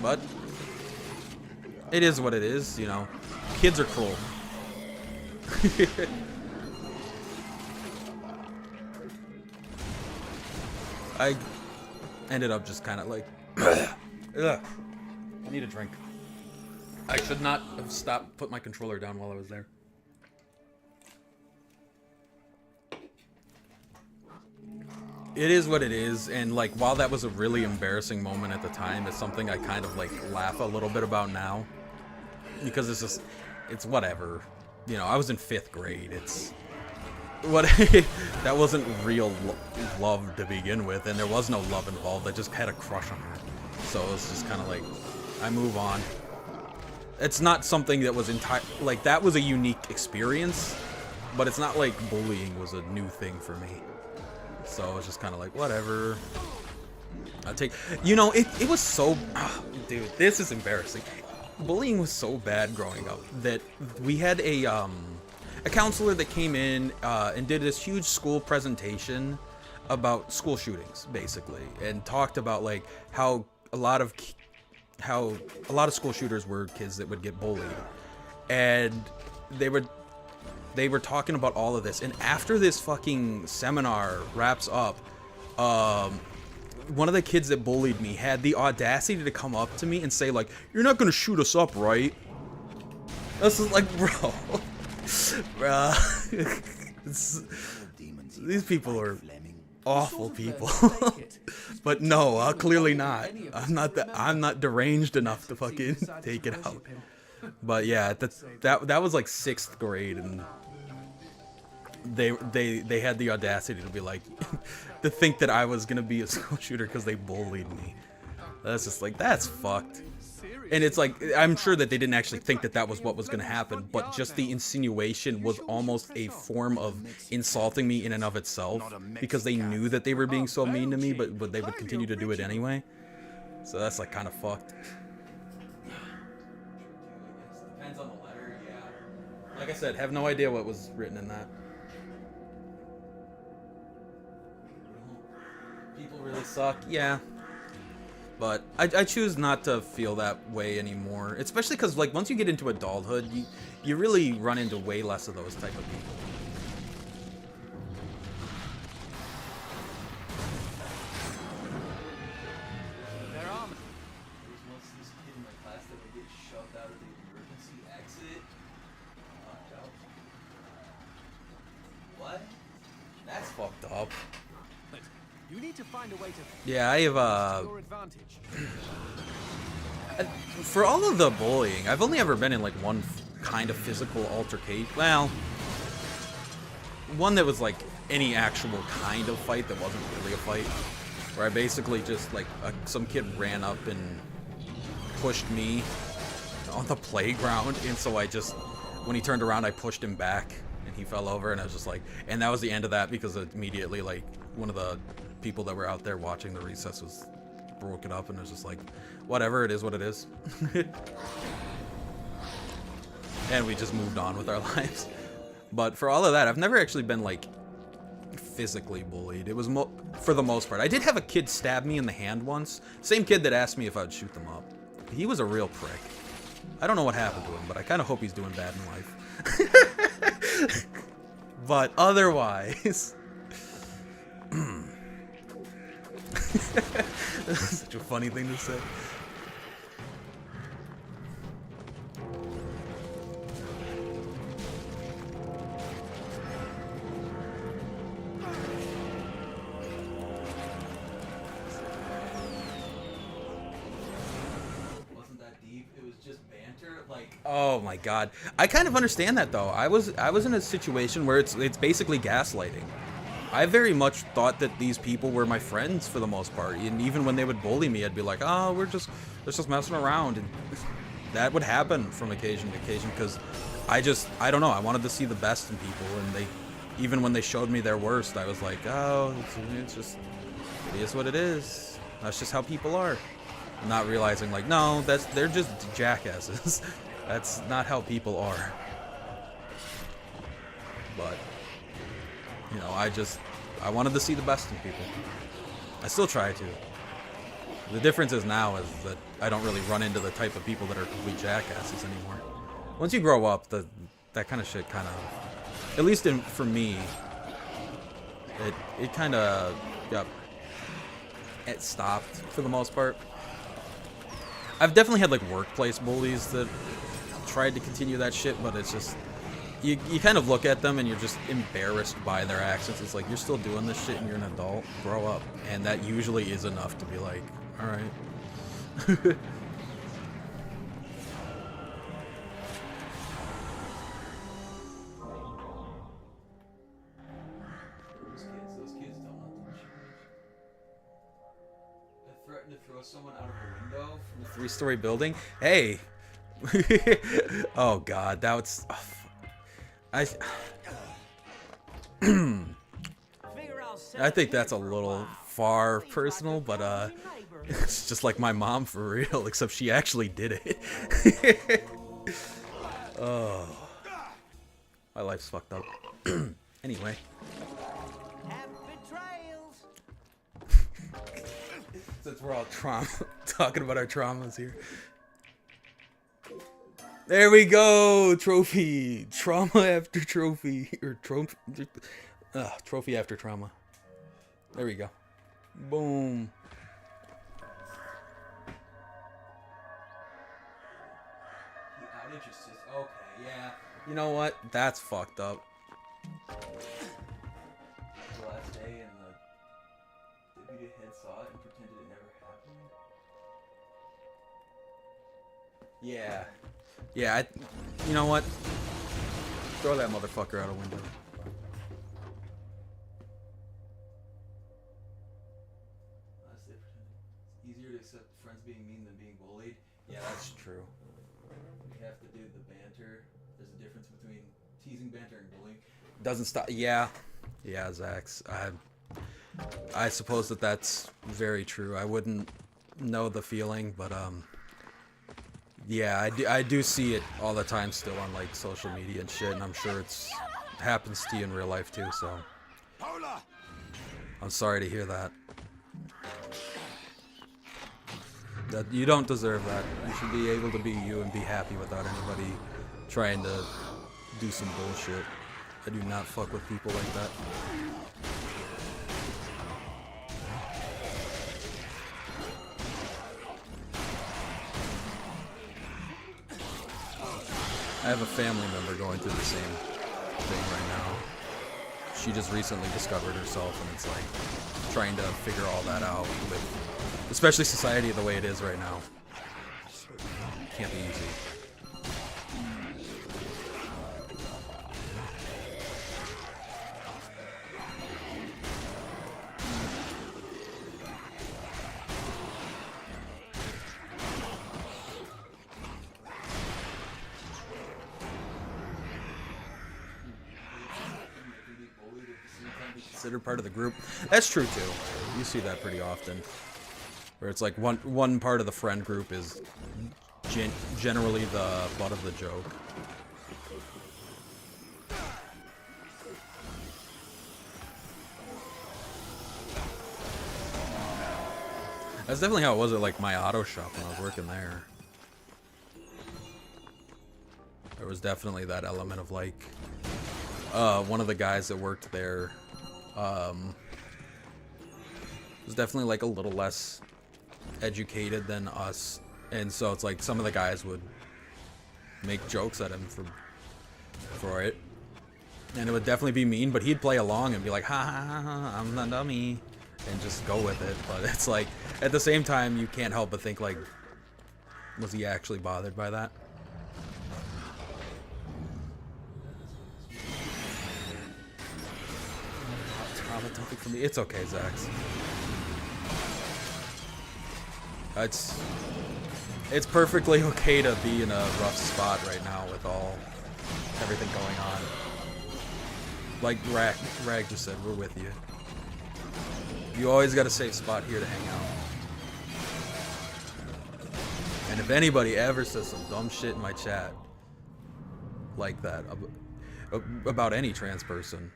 But it is what it is, you know. Kids are cruel. I ended up just kind of like, ugh. I need a drink. I should not have stopped, put my controller down while I was there. It is what it is, and like, while that was a really embarrassing moment at the time, it's something I kind of like laugh a little bit about now. Because it's just, it's whatever. You know, I was in 5th grade, it's... What that wasn't real love to begin with, and there was no love involved. I just had a crush on her, so it's just kind of like, I move on. It's not something that was like, that was a unique experience, but it's not like bullying was a new thing for me. So it's just kind of like, whatever. I take, you know, it was so, dude, this is embarrassing. Bullying was so bad growing up that we had a counselor that came in and did this huge school presentation about school shootings, basically, and talked about like how a lot of school shooters were kids that would get bullied, and they were talking about all of this. And after this fucking seminar wraps up, one of the kids that bullied me had the audacity to come up to me and say like, "You're not gonna shoot us up, right?" This is like, bro. Bruh. These people are awful Sort of people. fake it. But no, clearly not. Any of us I'm not that. remember. I'm not deranged enough to So you fucking decided take to it out. worship him. But yeah, that was like 6th grade, and they had the audacity to be like, to think that I was gonna be a school shooter because they bullied me. That's just like, that's fucked. And it's like, I'm sure that they didn't actually think that that was what was gonna happen, but just the insinuation was almost a form of insulting me in and of itself, because they knew that they were being so mean to me, but they would continue to do it anyway. So that's like kind of fucked. Depends on the letter, yeah. Like I said, have no idea what was written in that. People really suck, yeah. But I choose not to feel that way anymore, especially because like once you get into adulthood, you really run into way less of those type of people. There are. There's once this kid in my class that would get shoved out of the emergency exit. What? That's fucked up. But you need to find a way to Yeah, I have your advantage. for all of the bullying, I've only ever been in like one kind of physical altercation. Well, one that was like any actual kind of fight that wasn't really a fight, where I basically just like some kid ran up and pushed me on the playground, and so I just, when he turned around, I pushed him back and he fell over, and I was just like, and that was the end of that, because immediately like one of the people that were out there watching the recess was broken up, and it was just like, whatever, it is what it is. And we just moved on with our lives. But for all of that, I've never actually been like physically bullied. It was for the most part. I did have a kid stab me in the hand once. Same kid that asked me if I would shoot them up. He was a real prick. I don't know what happened to him, but I kind of hope he's doing bad in life. But otherwise... That's such a funny thing to say. Wasn't that deep? It was just banter. Like, oh my god. I kind of understand that though. I was in a situation where it's basically gaslighting. I very much thought that these people were my friends for the most part, and even when they would bully me, I'd be like, "Oh, we're just messing around," and that would happen from occasion to occasion, because I don't know, I wanted to see the best in people, and even when they showed me their worst, I was like, "Oh, it is what it is. That's just how people are," not realizing like, no, they're just jackasses. That's not how people are. But you know, I wanted to see the best in people. I still try to. The difference is now is that I don't really run into the type of people that are complete jackasses anymore. Once you grow up, that kind of shit kind of, at least for me, it kind of it stopped for the most part. I've definitely had like workplace bullies that tried to continue that shit, but it's just, you kind of look at them and you're just embarrassed by their actions. It's like, you're still doing this shit and you're an adult. Grow up. And that usually is enough to be like, all right. Those kids don't want to change. I threatened to throw someone out of a window from a 3-story building. Hey. Oh god, that was... I think that's a little far personal, but it's just like my mom for real, except she actually did it. Oh, my life's fucked up. Anyway, since we're all talking about our traumas here. There we go, trophy, trauma after trophy, or trophy after trauma. There we go. Boom. The outage assist. Okay, yeah. You know what? That's fucked up. The last day in the Yeah. Yeah, you know what? Throw that motherfucker out a window. It's easier to accept friends being mean than being bullied. Yeah, that's true. We have to do the banter. There's a difference between teasing, banter, and bullying. Doesn't stop. Yeah. Yeah, Zax. I suppose that's very true. I wouldn't know the feeling, but yeah, I do see it all the time still on like social media and shit, and I'm sure it's happens to you in real life too. So I'm sorry to hear that. That you don't deserve that. You should be able to be you and be happy without anybody trying to do some bullshit. I do not fuck with people like that. I have a family member going through the same thing right now. She just recently discovered herself, and it's like trying to figure all that out with, especially society the way it is right now. Can't be easy. Considered part of the group. That's true too. You see that pretty often, where it's like one part of the friend group is generally the butt of the joke. That's definitely how it was at like my auto shop when I was working there. There was definitely that element of like one of the guys that worked there was definitely like a little less educated than us, and so it's like some of the guys would make jokes at him for it, and it would definitely be mean, but he'd play along and be like, ha ha ha, ha, I'm the dummy, and just go with it. But it's like at the same time you can't help but think like, was he actually bothered by that? Topic for me. It's okay, Zax. It's perfectly okay to be in a rough spot right now with everything going on. Like Rag just said, we're with you. You always got a safe spot here to hang out. And if anybody ever says some dumb shit in my chat like that about any trans person,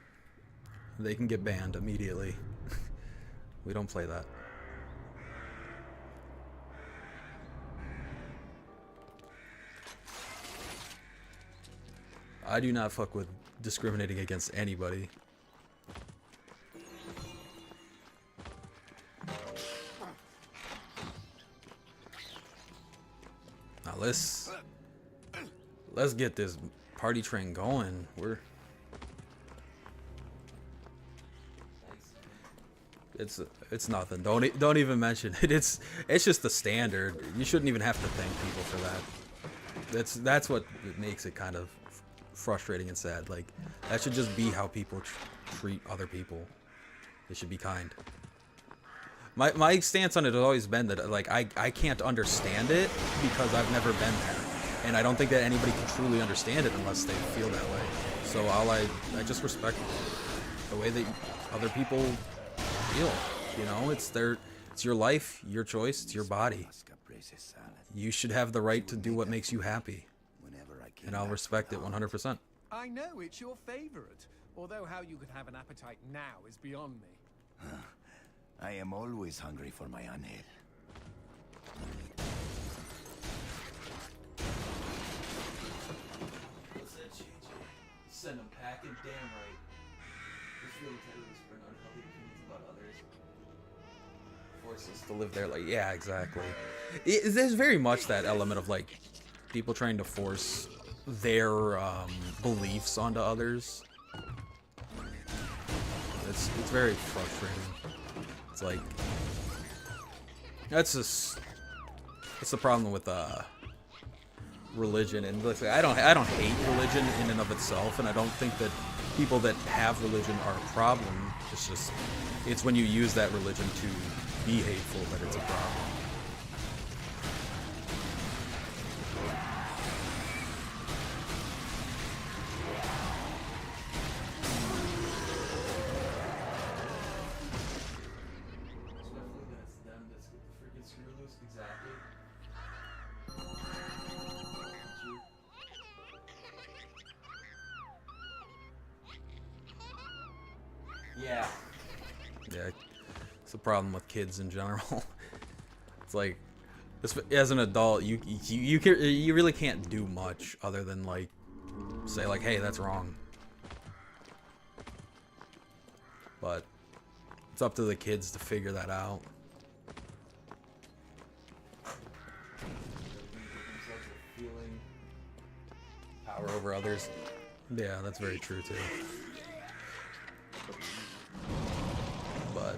they can get banned immediately. We don't play that. I do not fuck with discriminating against anybody. Now let's get this party train going. It's nothing. Don't even mention it. It's just the standard. You shouldn't even have to thank people for that. That's what makes it kind of frustrating and sad. Like that should just be how people treat other people. They should be kind. My stance on it has always been that like I can't understand it because I've never been there, and I don't think that anybody can truly understand it unless they feel that way. So I just respect the way that other people feel. You know, it's your life, your choice, it's your body. You should have the right to do what makes you happy, and I'll respect it 100%. I know it's your favorite, although how you could have an appetite now is beyond me. I am always hungry for my Anhel. What's that, JJ? Send them packing, damn right. Just really tired of this for unhealthy opinions about others. Force us to live there, like, yeah, exactly. There's very much that element of like people trying to force their beliefs onto others. It's very frustrating. It's like that's the problem with religion, and listen, I don't hate religion in and of itself, and I don't think that people that have religion are a problem. It's just, it's when you use that religion to be hateful that it's a problem. Yeah. Yeah, it's the problem with kids in general. It's like, as an adult, you really can't do much other than like say like, hey, that's wrong. But it's up to the kids to figure that out. Power over others. Yeah, that's very true too. But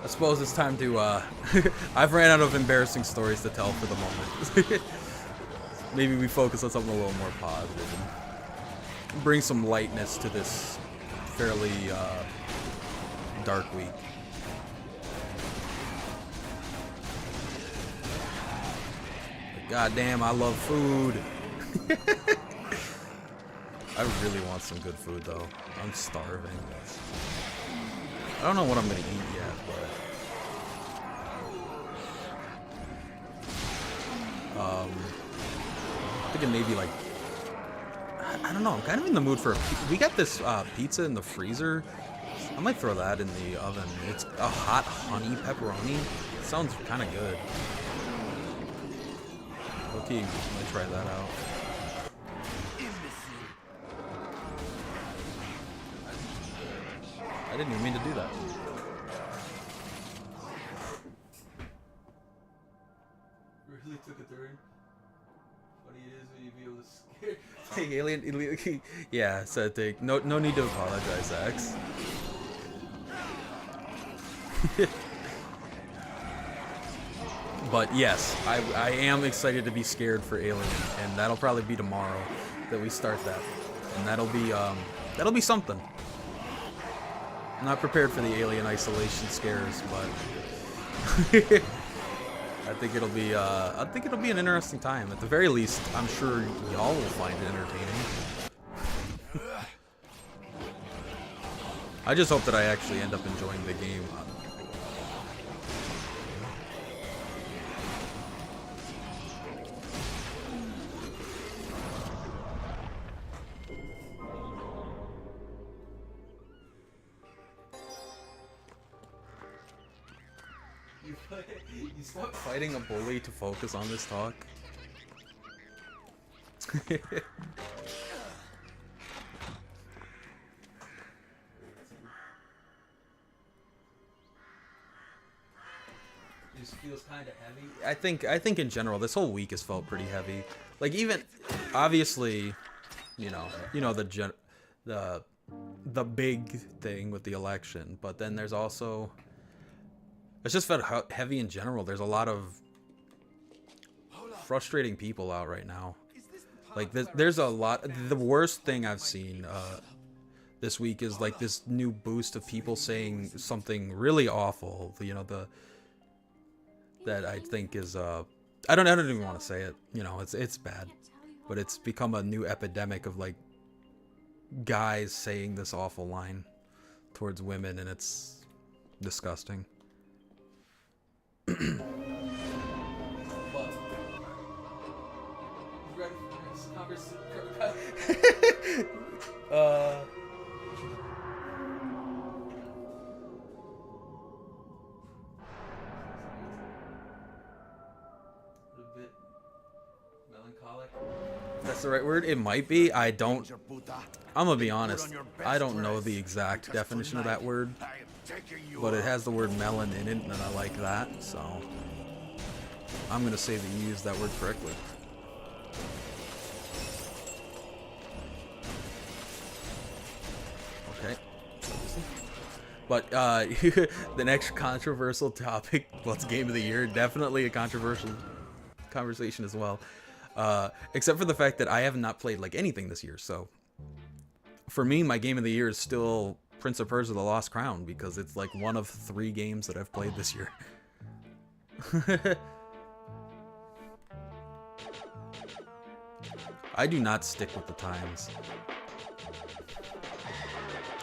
I suppose it's time to I've ran out of embarrassing stories to tell for the moment. Maybe we focus on something a little more positive and bring some lightness to this fairly dark week. God damn, I love food. I really want some good food though. I'm starving. I don't know what I'm gonna eat yet, but I'm thinking maybe like, I don't know, I'm kind of in the mood for we got this pizza in the freezer. I might throw that in the oven. It's a hot honey pepperoni. It sounds kind of good. Okay, might try that out. I didn't even mean to do that. Really took a turn. Funny it is when you be able to scare. Take alien. Yeah, so take no need to apologize, X. But yes, I am excited to be scared for Alien, and that'll probably be tomorrow that we start that, and that'll be something. I'm not prepared for the Alien isolation scares, but I think it'll be an interesting time. At the very least, I'm sure y'all will find it entertaining. I just hope that I actually end up enjoying the game. You stop fighting a bully to focus on this talk. It just feels kind of heavy. I think in general this whole week has felt pretty heavy. Like even obviously, you know the big thing with the election, but then there's also, it's just felt heavy in general. There's a lot of frustrating people out right now. Like there's a lot. The worst thing I've seen this week is like this new boost of people saying something really awful. You know, that I think is I don't even want to say it. You know, it's bad, but it's become a new epidemic of like guys saying this awful line towards women, and it's disgusting. That's the right word? It might be. I'm gonna be honest. I don't know the exact definition of that word, but it has the word melon in it, and I like that, so I'm gonna say that you used that word correctly. But the next controversial topic, what's game of the year? Definitely a controversial conversation as well. Except for the fact that I have not played like anything this year. So for me, my game of the year is still Prince of Persia: The Lost Crown, because it's like one of 3 games that I've played this year. I do not stick with the times.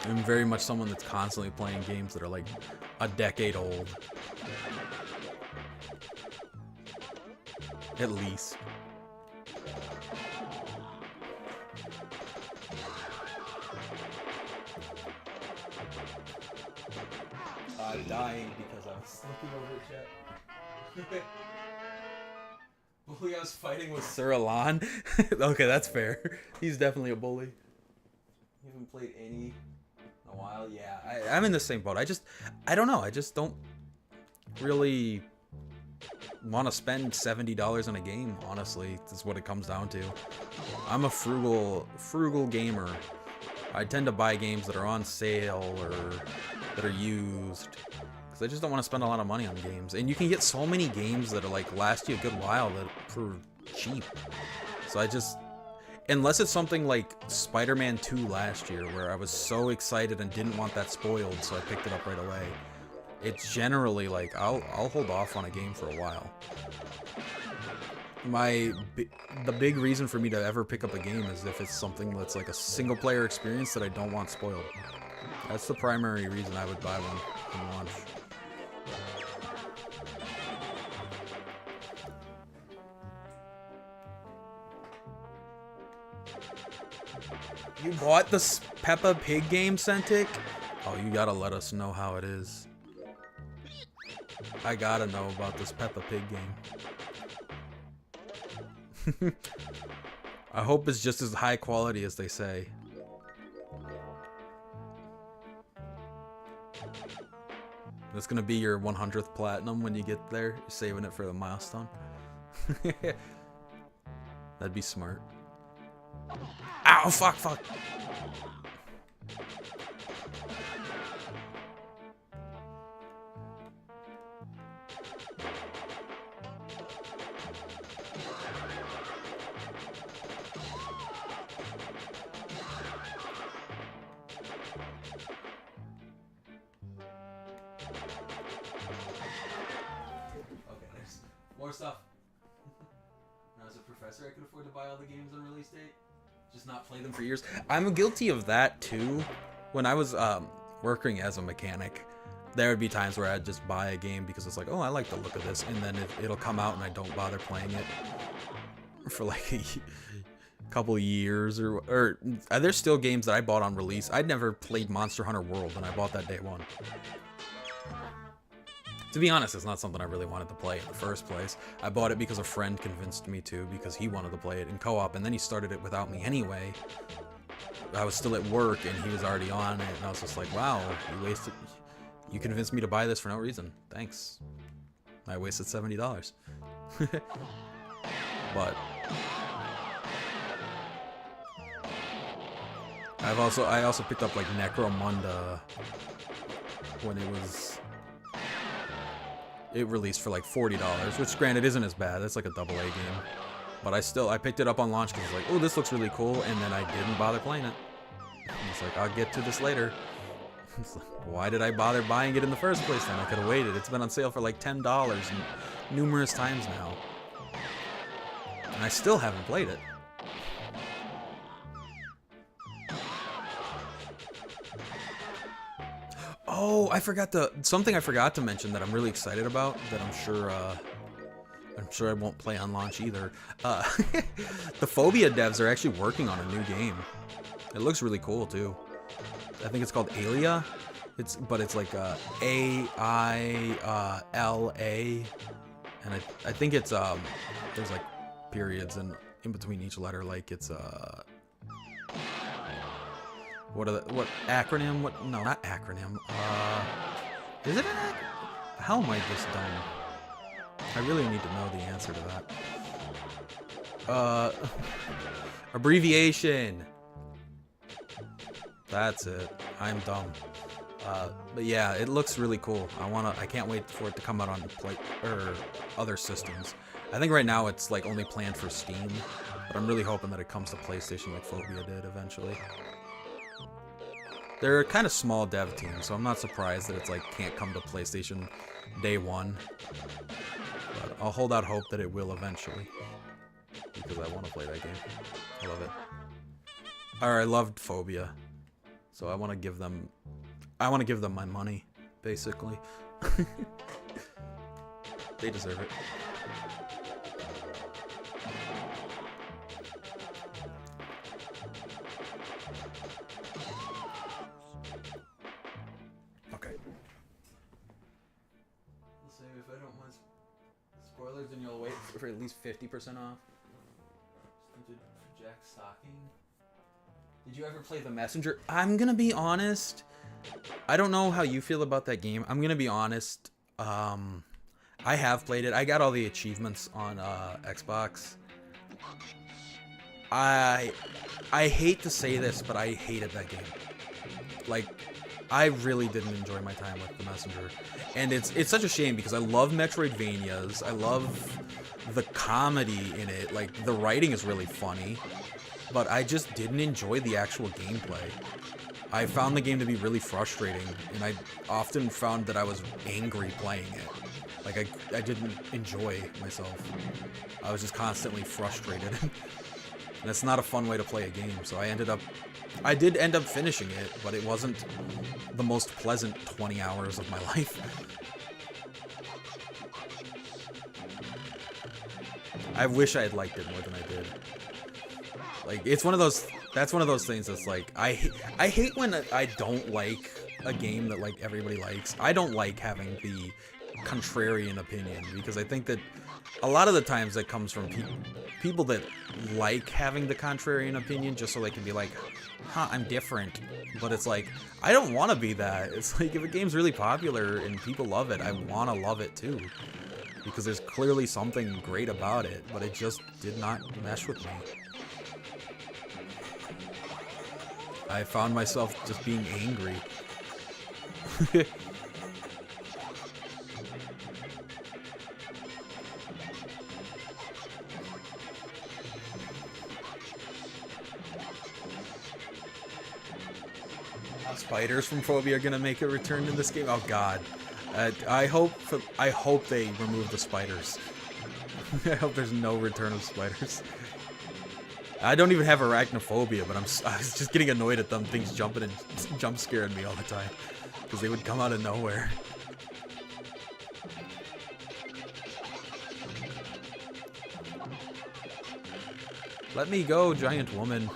I'm very much someone that's constantly playing games that are like a decade old. At least. I'm dying because I was looking over chat. Bully, I was fighting with Sir Alan. Okay, that's fair. He's definitely a bully. You haven't played any in a while? Yeah, I'm in the same boat. I don't know. I just don't really want to spend $70 on a game, honestly. That's what it comes down to. I'm a frugal gamer. I tend to buy games that are on sale or that are used, because I just don't want to spend a lot of money on games. And you can get so many games that are like last you a good while that for cheap. So I just, unless it's something like Spider-Man 2 last year, where I was so excited and didn't want that spoiled, so I picked it up right away. It's generally like I'll hold off on a game for a while. The big reason for me to ever pick up a game is if it's something that's like a single player experience that I don't want spoiled. That's the primary reason I would buy one from launch. You bought the Peppa Pig game, Centric? Oh, you gotta let us know how it is. I gotta know about this Peppa Pig game. I hope it's just as high quality as they say. That's gonna be your 100th platinum when you get there. You're saving it for the milestone. That'd be smart. Ow, fuck. More stuff. Now, as a professor, I could afford to buy all the games on release date, just not play them for years. I'm guilty of that too. When I was working as a mechanic, there would be times where I'd just buy a game because it's like, oh, I like the look of this, and then it'll come out and I don't bother playing it for like a couple years, or there's still games that I bought on release. I'd never played Monster Hunter World, and I bought that day one. To be honest, it's not something I really wanted to play in the first place. I bought it because a friend convinced me to, because he wanted to play it in co-op, and then he started it without me anyway. I was still at work, and he was already on it, and I was just like, wow, you convinced me to buy this for no reason. Thanks. I wasted $70. But I also picked up like Necromunda when it released for like $40, which granted isn't as bad. That's like a AA game. But I picked it up on launch because I was like, oh, this looks really cool, and then I didn't bother playing it. It's like, I'll get to this later. It's like, why did I bother buying it in the first place then? I could have waited. It's been on sale for like $10 numerous times now. And I still haven't played it. Oh, something I forgot to mention that I'm really excited about, that I'm sure I won't play on launch either. The Phobia devs are actually working on a new game. It looks really cool too. I think it's called Alia. It's like A-I-L-A, and I think it's there's like periods in between each letter, like it's what acronym? No, not acronym. Is it an acronym? How am I this dumb? I really need to know the answer to that. Abbreviation. That's it. I'm dumb. But yeah, it looks really cool. I can't wait for it to come out on other systems. I think right now it's like only planned for Steam, but I'm really hoping that it comes to PlayStation like Phobia did eventually. They're a kind of small dev team, so I'm not surprised that it's like can't come to PlayStation day one. But I'll hold out hope that it will eventually, because I want to play that game. I love it. Or I loved Phobia, so I want to give them my money, basically. They deserve it. Okay. Let's see if I don't want spoilers, then you'll wait for at least 50% off. Jack Stocking. Did you ever play The Messenger? I'm gonna be honest. I don't know how you feel about that game. I'm gonna be honest. I have played it. I got all the achievements on Xbox. I hate to say this, but I hated that game. Like, I really didn't enjoy my time with The Messenger. And it's such a shame because I love Metroidvanias. I love the comedy in it. Like, the writing is really funny. But I just didn't enjoy the actual gameplay. I found the game to be really frustrating, and I often found that I was angry playing it. Like, I didn't enjoy myself. I was just constantly frustrated. And it's not a fun way to play a game, so I did end up finishing it, but it wasn't the most pleasant 20 hours of my life. I wish I had liked it more than I did. Like, it's one of those, that's one of those things that's like, I hate when I don't like a game that like everybody likes. I don't like having the contrarian opinion, because I think that a lot of the times that comes from people that like having the contrarian opinion just so they can be like, huh, I'm different. But it's like, I don't want to be that. It's like, if a game's really popular and people love it, I want to love it too. Because there's clearly something great about it, but it just did not mesh with me. I found myself just being angry. Spiders from Phobia are gonna make a return in this game. Oh God, I hope they remove the spiders. I hope there's no return of spiders. I don't even have arachnophobia, but I was just getting annoyed at them things jumping and jump scaring me all the time, because they would come out of nowhere. Let me go, giant woman.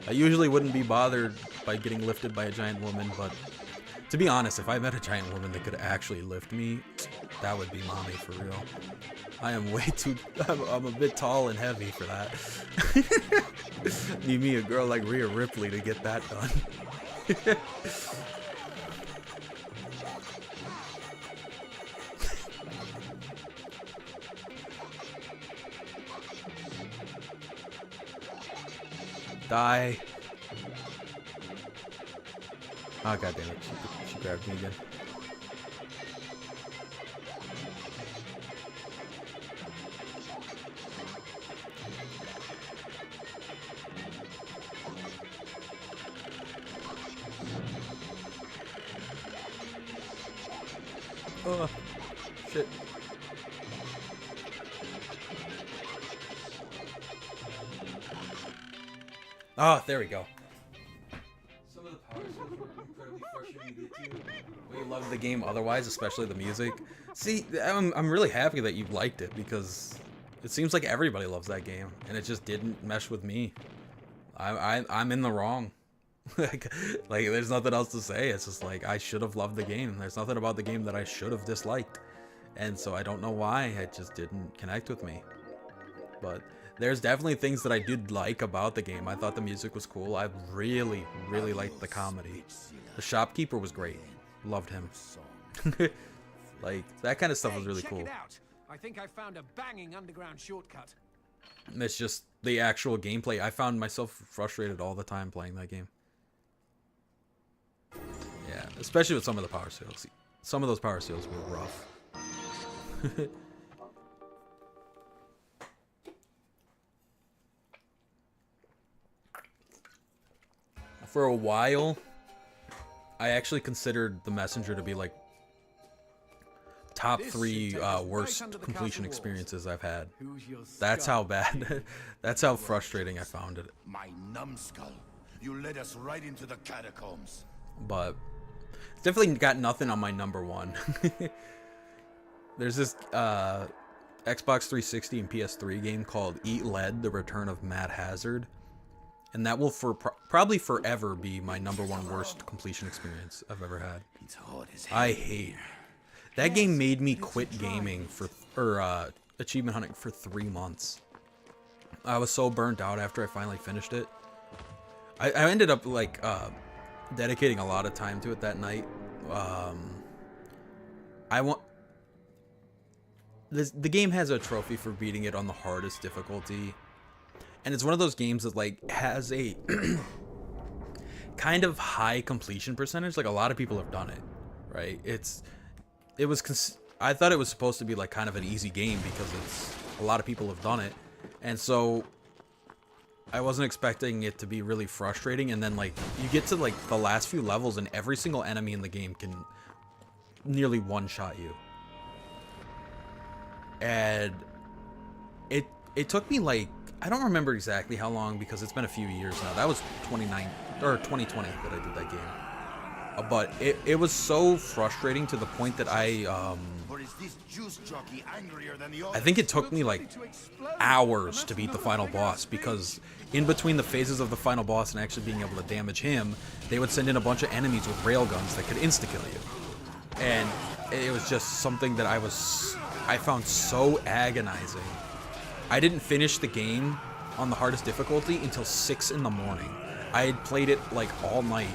I usually wouldn't be bothered by getting lifted by a giant woman, but to be honest, if I met a giant woman that could actually lift me, that would be mommy for real. I am way too... I'm a bit tall and heavy for that. Need me a girl like Rhea Ripley to get that done. Die. Oh, God damn it. She grabbed me again. Oh, shit. Oh, there we go. Some of the power skills were incredibly frustrating to get to. We loved the game otherwise, especially the music. See, I'm really happy that you liked it, because it seems like everybody loves that game, and it just didn't mesh with me. I'm in the wrong. like, there's nothing else to say. It's just like, I should have loved the game. There's nothing about the game that I should have disliked. And so I don't know why it just didn't connect with me. But there's definitely things that I did like about the game. I thought the music was cool. I really, really liked the comedy. The shopkeeper was great. Loved him. Like, that kind of stuff was really cool. Check it out. I think I found a banging underground shortcut. It's just the actual gameplay. I found myself frustrated all the time playing that game. Yeah, Yeah, especially with some of the power steals. Some of those power steals were rough. For a while, I actually considered The Messenger to be like top 3 worst completion experiences I've had. That's how bad, that's how frustrating I found it. My numbskull. You led us right into the catacombs. But it's definitely got nothing on my number 1. There's this Xbox 360 and PS3 game called Eat Lead: The Return of Mad Hazard. And that will probably forever be my number 1 worst completion experience I've ever had. It's hot as hell. I hate that game. Made me quit gaming or achievement hunting for 3 months. I was so burnt out after I finally finished it. I ended up like dedicating a lot of time to it that night. The game has a trophy for beating it on the hardest difficulty. And it's one of those games that like has a kind of high completion percentage. Like a lot of people have done it, right? I thought it was supposed to be like kind of an easy game because a lot of people have done it. And so I wasn't expecting it to be really frustrating. And then like you get to like the last few levels and every single enemy in the game can nearly one-shot you. And it took me like, I don't remember exactly how long because it's been a few years now. That was 2020 that I did that game. But it was so frustrating to the point that I think it took me like hours to beat the final boss, because in between the phases of the final boss and actually being able to damage him, they would send in a bunch of enemies with railguns that could insta-kill you. And it was just something that I found so agonizing. I didn't finish the game on the hardest difficulty until 6 in the morning. I had played it like all night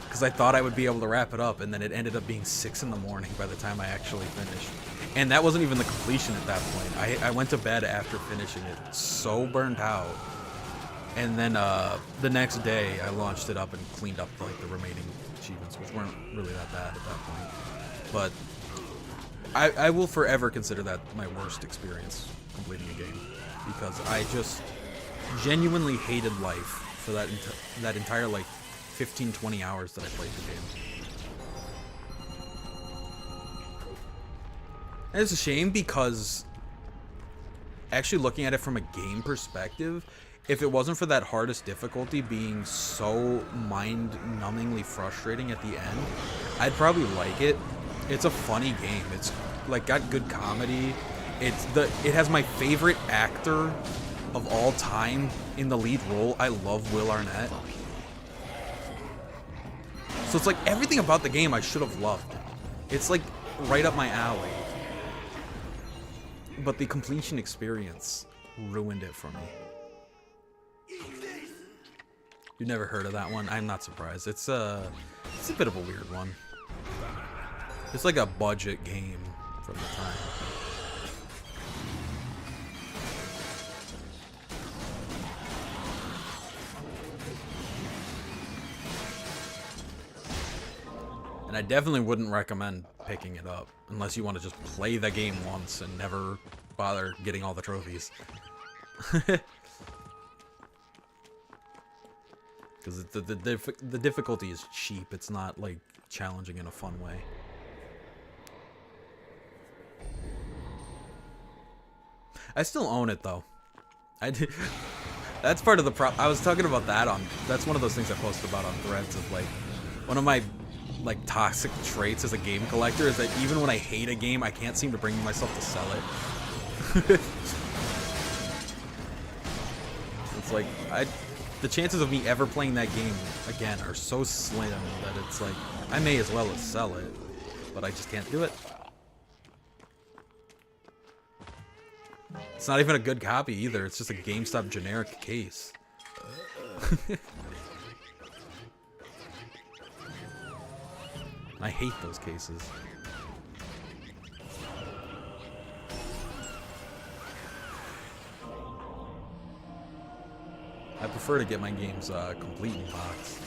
because I thought I would be able to wrap it up, and then it ended up being 6 in the morning by the time I actually finished. And that wasn't even the completion at that point. I went to bed after finishing it, so burnt out. And then the next day I launched it up and cleaned up like the remaining achievements, which weren't really that bad at that point. But I will forever consider that my worst experience completing a game, because I just genuinely hated life for that entire like 15-20 hours that I played the game. And it's a shame because actually looking at it from a game perspective, if it wasn't for that hardest difficulty being so mind-numbingly frustrating at the end, I'd probably like it. It's a funny game. It's like got good comedy. It has my favorite actor of all time in the lead role. I love Will Arnett. So it's like everything about the game I should have loved. It's like right up my alley. But the completion experience ruined it for me. You've never heard of that one? I'm not surprised. It's a bit of a weird one. It's like a budget game from the time. And I definitely wouldn't recommend picking it up unless you want to just play the game once and never bother getting all the trophies. Because the difficulty is cheap. It's not like challenging in a fun way. I still own it though. I did. That's part of the I was talking about that that's one of those things I posted about on Threads of like one of my like toxic traits as a game collector is that even when I hate a game, I can't seem to bring myself to sell it. It's like the chances of me ever playing that game again are so slim that it's like I may as well as sell it, but I just can't do it. It's not even a good copy either. It's just a GameStop generic case. I hate those cases. I prefer to get my games complete in box.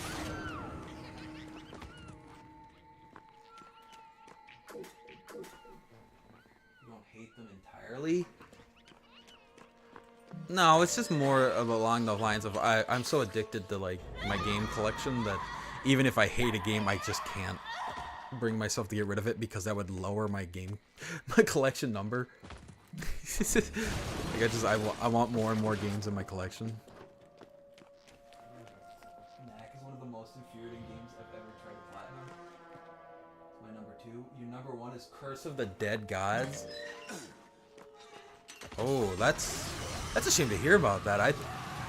hate them entirely. No, it's just more of along the lines of I'm so addicted to like my game collection that even if I hate a game, I just can't bring myself to get rid of it because that would lower my collection number. Like I want more and more games in my collection. Knack is one of the most infuriating games I've ever tried to platinum. It's my number 2. Your number 1 is Curse of the Dead Gods. Oh, that's a shame to hear about that. I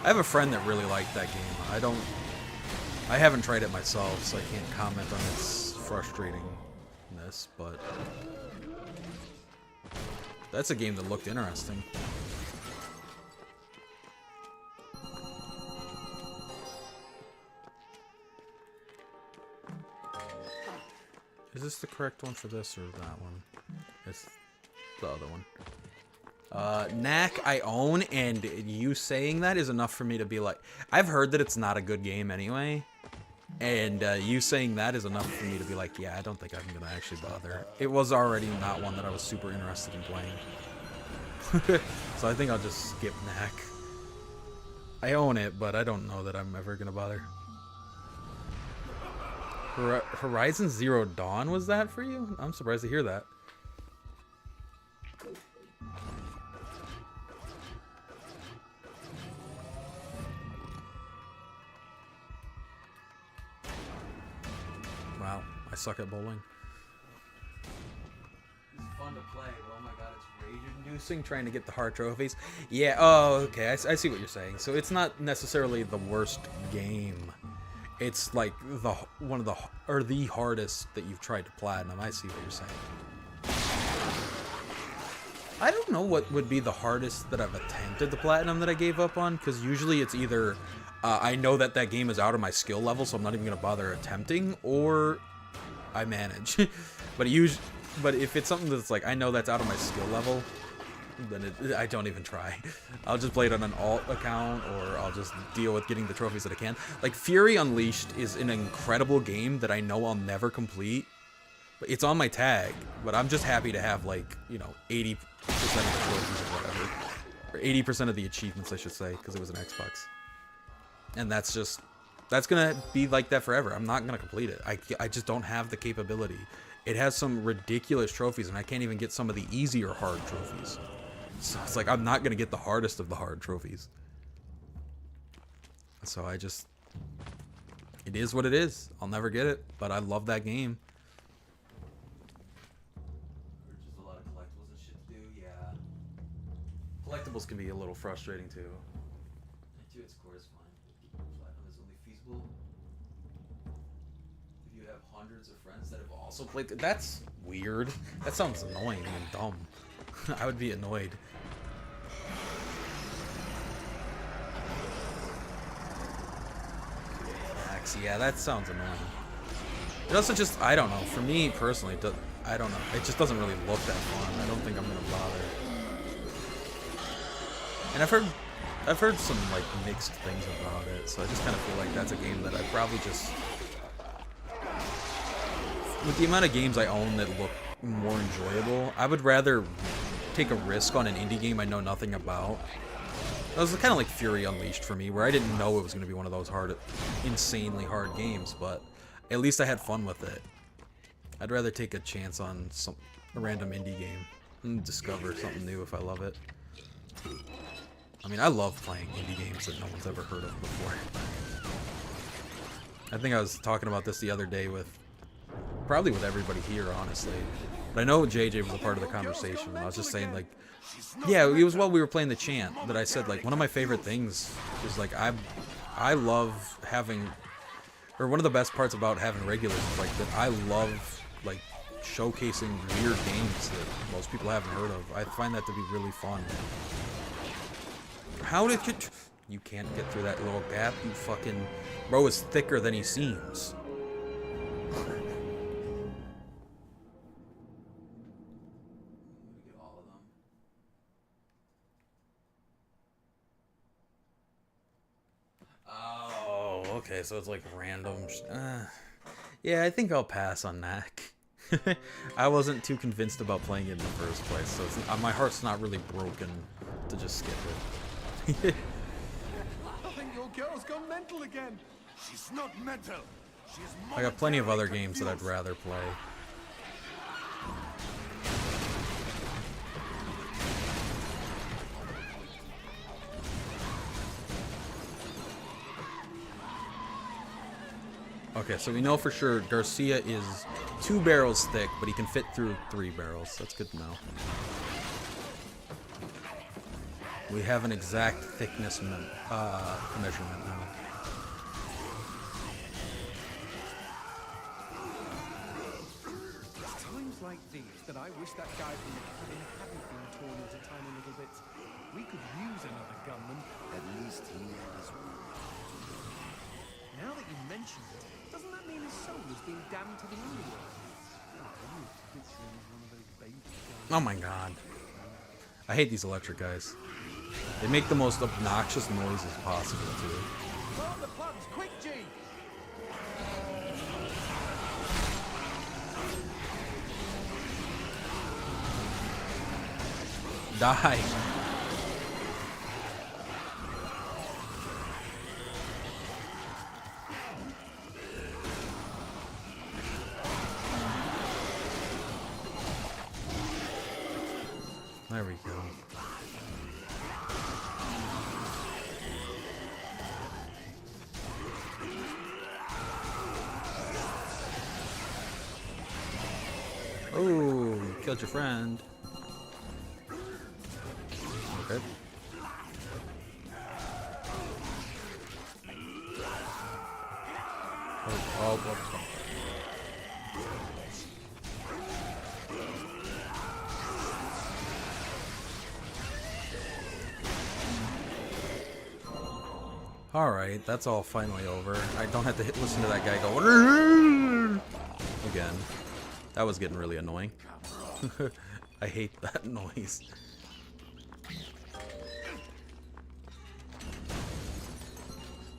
have a friend that really liked that game. I haven't tried it myself, so I can't comment on its frustratingness, but that's a game that looked interesting. Is this the correct one for this or that one? It's the other one. Knack I own, and you saying that is enough for me to be like, I've heard that it's not a good game anyway, and you saying that is enough for me to be like, yeah, I don't think I'm gonna actually bother. It was already not one that I was super interested in playing. So I think I'll just skip Knack. I own it, but I don't know that I'm ever gonna bother. Horizon Zero Dawn, was that for you? I'm surprised to hear that. Wow, I suck at bowling. It's fun to play, but oh my god, it's rage-inducing trying to get the hard trophies. Yeah, oh, okay, I see what you're saying. So it's not necessarily the worst game. It's like one of the hardest that you've tried to platinum. I see what you're saying. I don't know what would be the hardest that I've attempted to platinum that I gave up on, because usually it's either I know that game is out of my skill level, so I'm not even gonna bother attempting, or I manage. But if it's something that's like I know that's out of my skill level, then I don't even try. I'll just play it on an alt account, or I'll just deal with getting the trophies that I can. Like, Fury Unleashed is an incredible game that I know I'll never complete. But it's on my tag, but I'm just happy to have, like, you know, 80% of the trophies or whatever. Or 80% of the achievements, I should say, because it was an Xbox. And that's gonna be like that forever. I'm not gonna complete it. I just don't have the capability. It has some ridiculous trophies, and I can't even get some of the easier hard trophies. So it's like, I'm not going to get the hardest of the hard trophies. So it is what it is. I'll never get it, but I love that game. There's just a lot of collectibles and shit to do, yeah. Collectibles can be a little frustrating, too. To its core is fine. Platinum is only feasible if you have hundreds of friends that have also played. That's weird. That sounds annoying and dumb. I would be annoyed. Yeah, that sounds annoying. It also just, I don't know. For me personally, I don't know. It just doesn't really look that fun. I don't think I'm gonna bother. And I've heard some like mixed things about it, so I just kind of feel like that's a game that I probably just, with the amount of games I own that look more enjoyable, I would rather take a risk on an indie game I know nothing about. That was kind of like Fury Unleashed for me, where I didn't know it was going to be one of those insanely hard games, but at least I had fun with it. I'd rather take a chance on a random indie game and discover something new if I love it. I mean, I love playing indie games that no one's ever heard of before. I think I was talking about this the other day probably with everybody here, honestly. But I know JJ was a part of the conversation, and I was just saying, like, yeah, it was while we were playing the chant that I said, like, one of my favorite things is, like, I love having, or one of the best parts about having regulars is, like, that I love, like, showcasing weird games that most people haven't heard of. I find that to be really fun. How did you can't get through that little gap, you fucking, bro is thicker than he seems. Okay, so it's like random. Yeah, I think I'll pass on Knack. I wasn't too convinced about playing it in the first place, so my heart's not really broken to just skip it. I think your girl's gone mental again. She's not mental. She's I got plenty of other momentarily games that I'd confused. rather play. Okay, so we know for sure Garcia is 2 barrels thick, but he can fit through 3 barrels. That's good to know. We have an exact thickness measurement now. It's times like these that I wish that guy from the cabin hadn't been torn into tiny little bits. We could use another gunman. At least he has one. Now that you mention it, doesn't that mean his soul is being damned to the underworld? Oh, picturing one of those baby guns. Oh my god. I hate these electric guys. They make the most obnoxious noises possible, too. Blow up the plugs, quick, G! Die. There we go. Oh, you killed your friend. Okay. Oh. Alright, that's all finally over. I don't have to listen to that guy go again. That was getting really annoying. I hate that noise.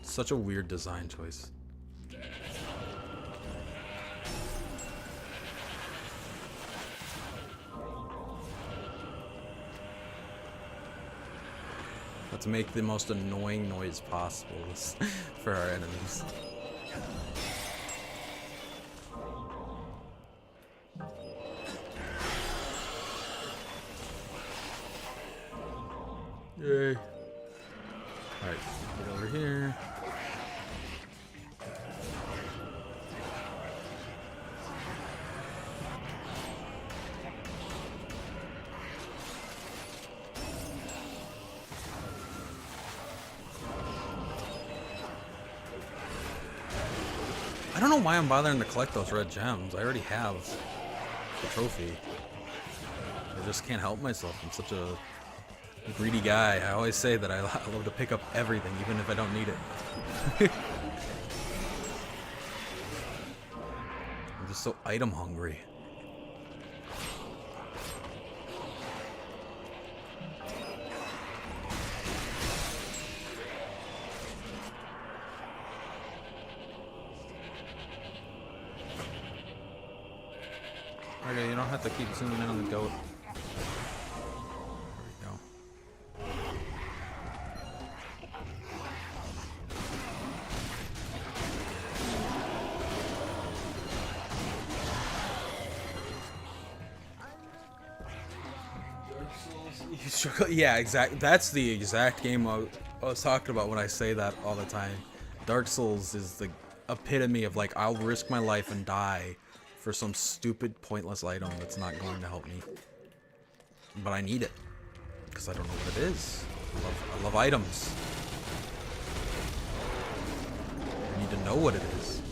Such a weird design choice. Let's make the most annoying noise possible for our enemies. Yay. Alright, get over here. I don't know why I'm bothering to collect those red gems. I already have the trophy. I just can't help myself. I'm such a greedy guy. I always say that I love to pick up everything, even if I don't need it. I'm just so item hungry. Okay, you don't have to keep zooming in on the goat. There we go. You struggle. Yeah, exactly. That's the exact game I was talking about when I say that all the time. Dark Souls is the epitome of like, I'll risk my life and die for some stupid, pointless item that's not going to help me. But I need it because I don't know what it is. I love items. I need to know what it is.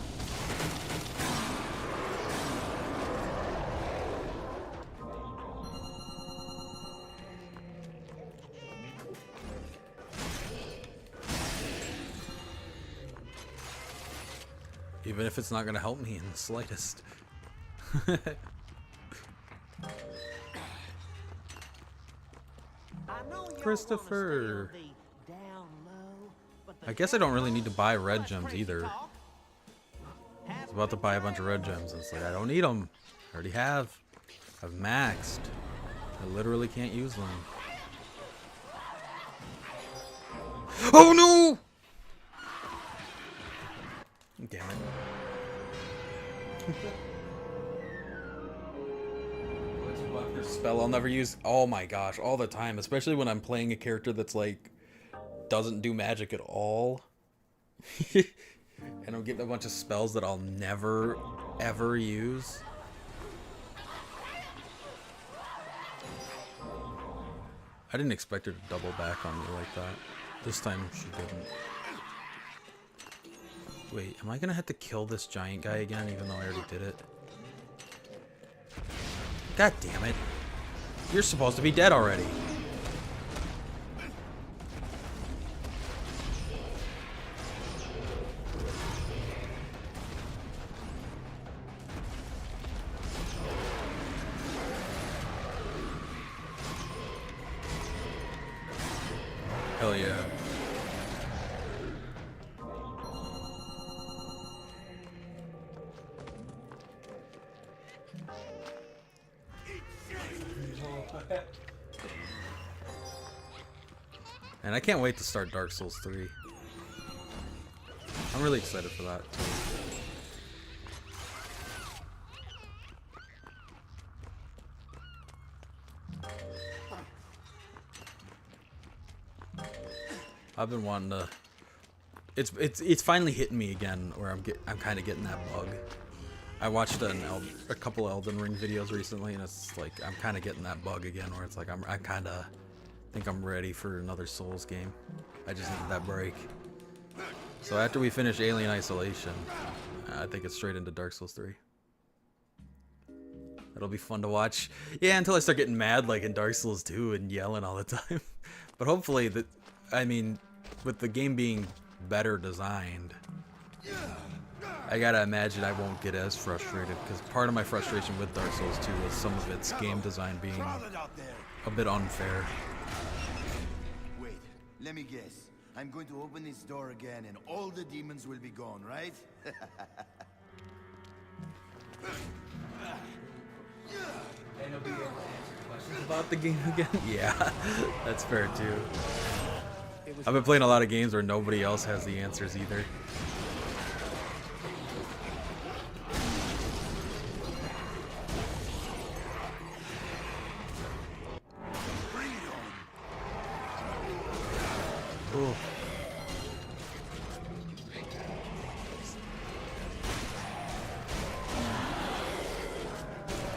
Even if it's not going to help me in the slightest. Christopher. I guess I don't really need to buy red gems either. I was about to buy a bunch of red gems and it's like, I don't need them. I already have. I've maxed. I literally can't use them. Oh no! Damn it. Spell I'll never use. Oh my gosh, all the time. Especially when I'm playing a character that's like doesn't do magic at all. And I'm getting a bunch of spells that I'll never ever use. I didn't expect her to double back on me like that. This time she didn't. Wait, am I gonna have to kill this giant guy again even though I already did it? God damn it. You're supposed to be dead already. Hell yeah. And I can't wait to start Dark Souls 3. I'm really excited for that too. I've been wanting to. It's finally hitting me again, where I'm kind of getting that bug. I watched a couple Elden Ring videos recently, and it's like I'm kind of getting that bug again, where it's like I kind of think I'm ready for another Souls game. I just needed that break. So after we finish Alien Isolation, I think it's straight into Dark Souls 3. It'll be fun to watch. Yeah, until I start getting mad like in Dark Souls 2 and yelling all the time. But hopefully I mean, with the game being better designed, I gotta imagine I won't get as frustrated, because part of my frustration with Dark Souls 2 was some of its game design being a bit unfair. Wait, let me guess. I'm going to open this door again and all the demons will be gone, right? And I'll be able to answer questions about the game again? Yeah, that's fair too. I've been playing a lot of games where nobody else has the answers either. Ooh.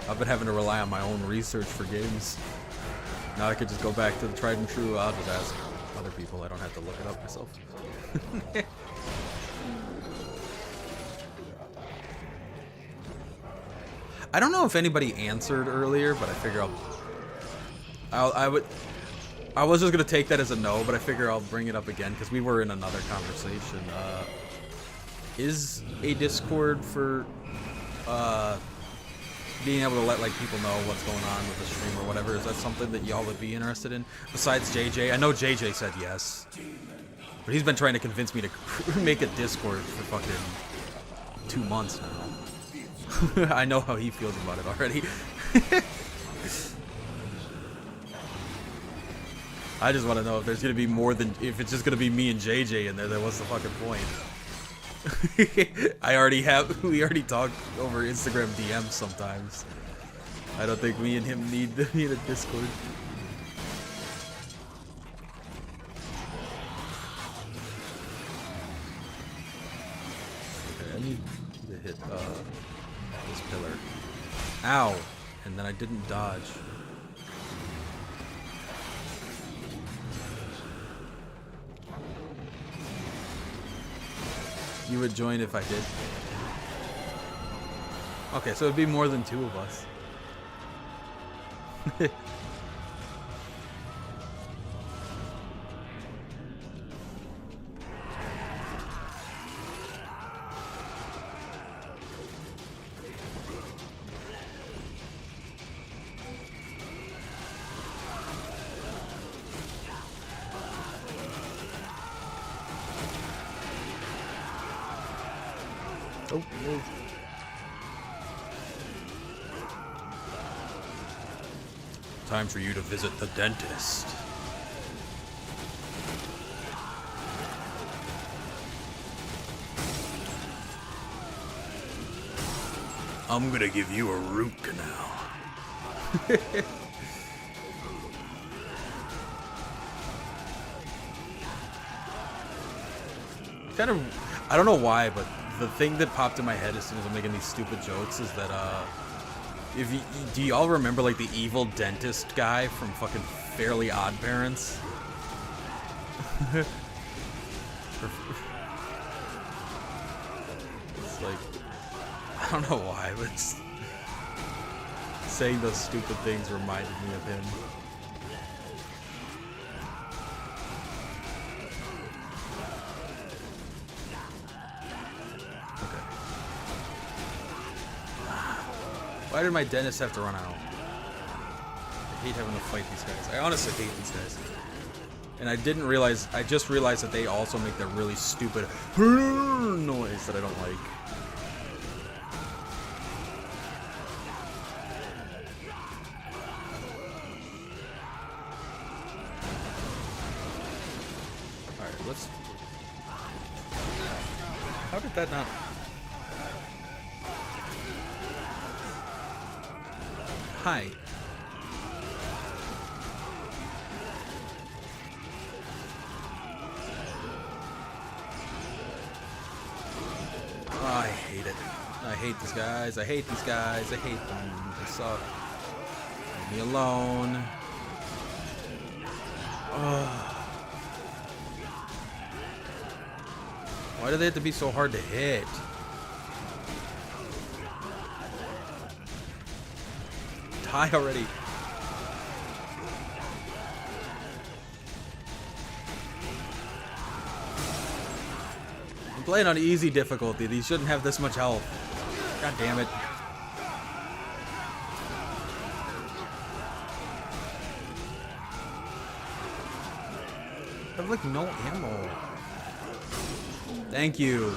I've been having to rely on my own research for games. Now I could just go back to the tried and true. I'll just ask other people. I don't have to look it up myself. I don't know if anybody answered earlier, but I figure I was just gonna take that as a no, but I figure I'll bring it up again because we were in another conversation. Is a Discord for being able to let like people know what's going on with the stream or whatever, is that something that y'all would be interested in? Besides JJ, I know JJ said yes, but he's been trying to convince me to make a Discord for fucking 2 months now. I know how he feels about it already. I just want to know if there's gonna be more than, if it's just gonna be me and JJ in there, then what's the fucking point? We already talk over Instagram DMs sometimes. I don't think me and him need to be in a Discord. Okay, I need to hit this pillar. Ow! And then I didn't dodge. You would join if I did? Okay, so it'd be more than 2 of us. Oh, no. Time for you to visit the dentist. I'm gonna give you a root canal. Kind of, I don't know why, but the thing that popped in my head as soon as I'm making these stupid jokes is that, if you, do y'all remember like the evil dentist guy from fucking Fairly Odd Parents? It's like, I don't know why, but saying those stupid things reminded me of him. Okay. Why did my dentist have to run out? I hate having to fight these guys. I honestly hate these guys. And I didn't realize, I just realized that they also make that really stupid noise that I don't like. Alright, let's... How did that not... Hi. Oh, I hate it. I hate these guys. I hate these guys. I hate them. They suck. Leave me alone. Oh. Why do they have to be so hard to hit? Die already. I'm playing on easy difficulty. These shouldn't have this much health. God damn it. I have like no ammo. Thank you.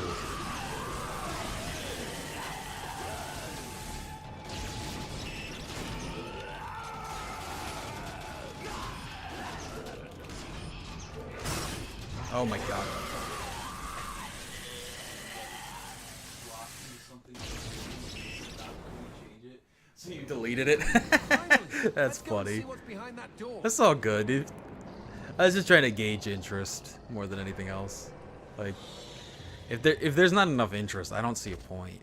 Oh my god. So you deleted it? That's funny. That's all good, dude. I was just trying to gauge interest more than anything else. Like, if there's not enough interest, I don't see a point.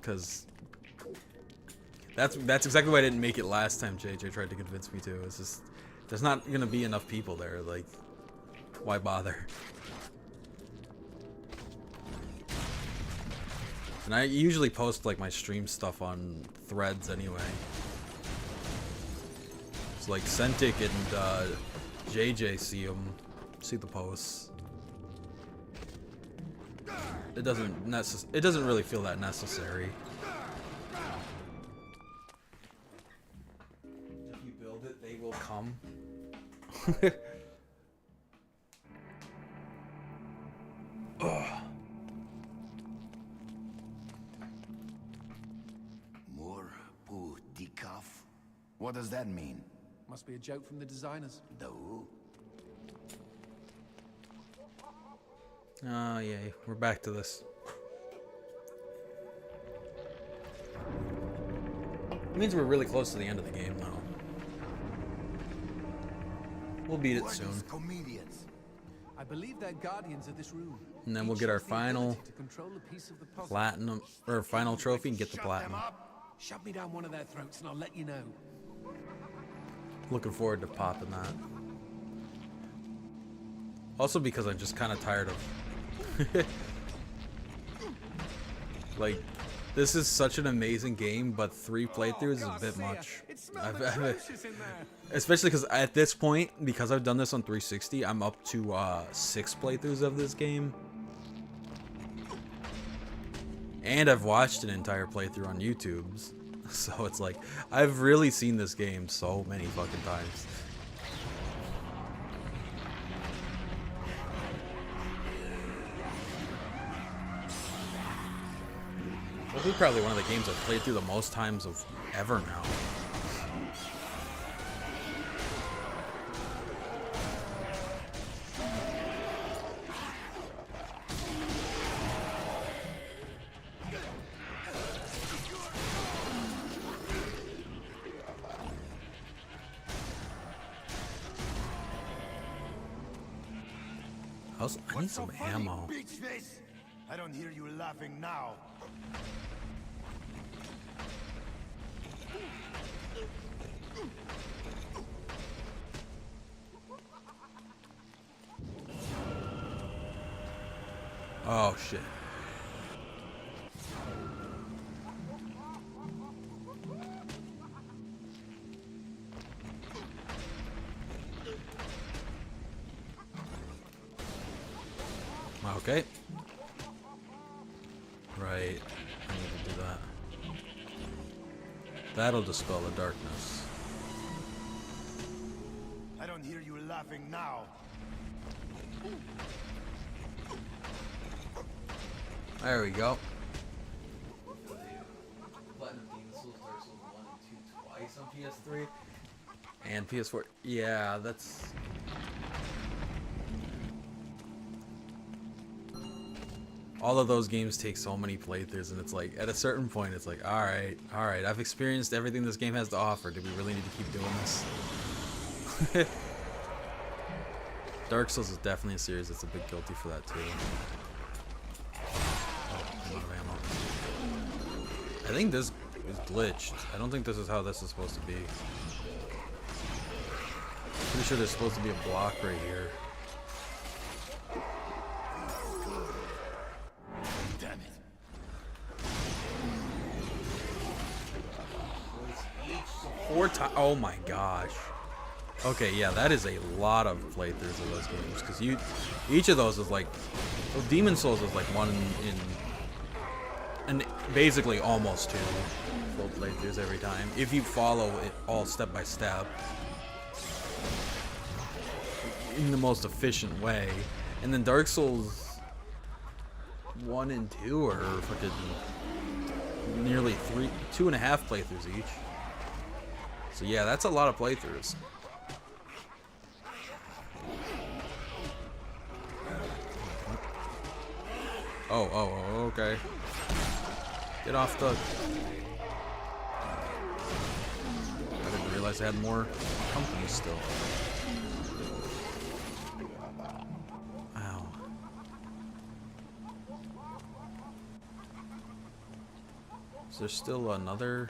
Cause that's exactly why I didn't make it last time JJ tried to convince me to. It's just there's not gonna be enough people there. Like, why bother? And I usually post like my stream stuff on threads anyway. It's like Centric and JJ see the posts. It doesn't really feel that necessary. If you build it, they will come. More Putikaf? What does that mean? Must be a joke from the designers. The who? Oh, yay. We're back to this. It means we're really close to the end of the game, though. We'll beat it soon. Comedians. I believe they're guardians of this room. And then we'll get our final platinum, or final trophy and get the platinum. Shove me down one of their throats and I'll let you know. Looking forward to popping that. Also because I'm just kind of tired of... like, this is such an amazing game, but 3 playthroughs is a bit much. Especially because at this point, because I've done this on 360, I'm up to 6 playthroughs of this game. And I've watched an entire playthrough on YouTube. So it's like, I've really seen this game so many fucking times. This is probably one of the games I've played through the most times of ever now. I need some ammo. Bitch face? I don't hear you laughing now. Oh shit. Okay. Right. I need to do that. That'll dispel the darkness. I don't hear you laughing now. There we go. Platinum Demon Souls, Dark Souls 1 and 2 twice on PS3 and PS4. Yeah, that's. All of those games take so many playthroughs, and it's like, at a certain point, it's like, alright, I've experienced everything this game has to offer. Do we really need to keep doing this? Dark Souls is definitely a series that's a bit guilty for that, too. Oh, I'm out of ammo. I think this is glitched. I don't think this is how this is supposed to be. Pretty sure there's supposed to be a block right here. Damn it. 4 times. Oh my gosh. Okay, yeah, that is a lot of playthroughs of those games, because each of those is like, well, Demon Souls is like one and basically almost 2 full playthroughs every time if you follow it all step by step in the most efficient way. And then Dark Souls 1 and 2 are fucking nearly 2.5 playthroughs each. So yeah, that's a lot of playthroughs. Oh, okay. Get off the... I didn't realize I had more company still. Ow. Is there still another...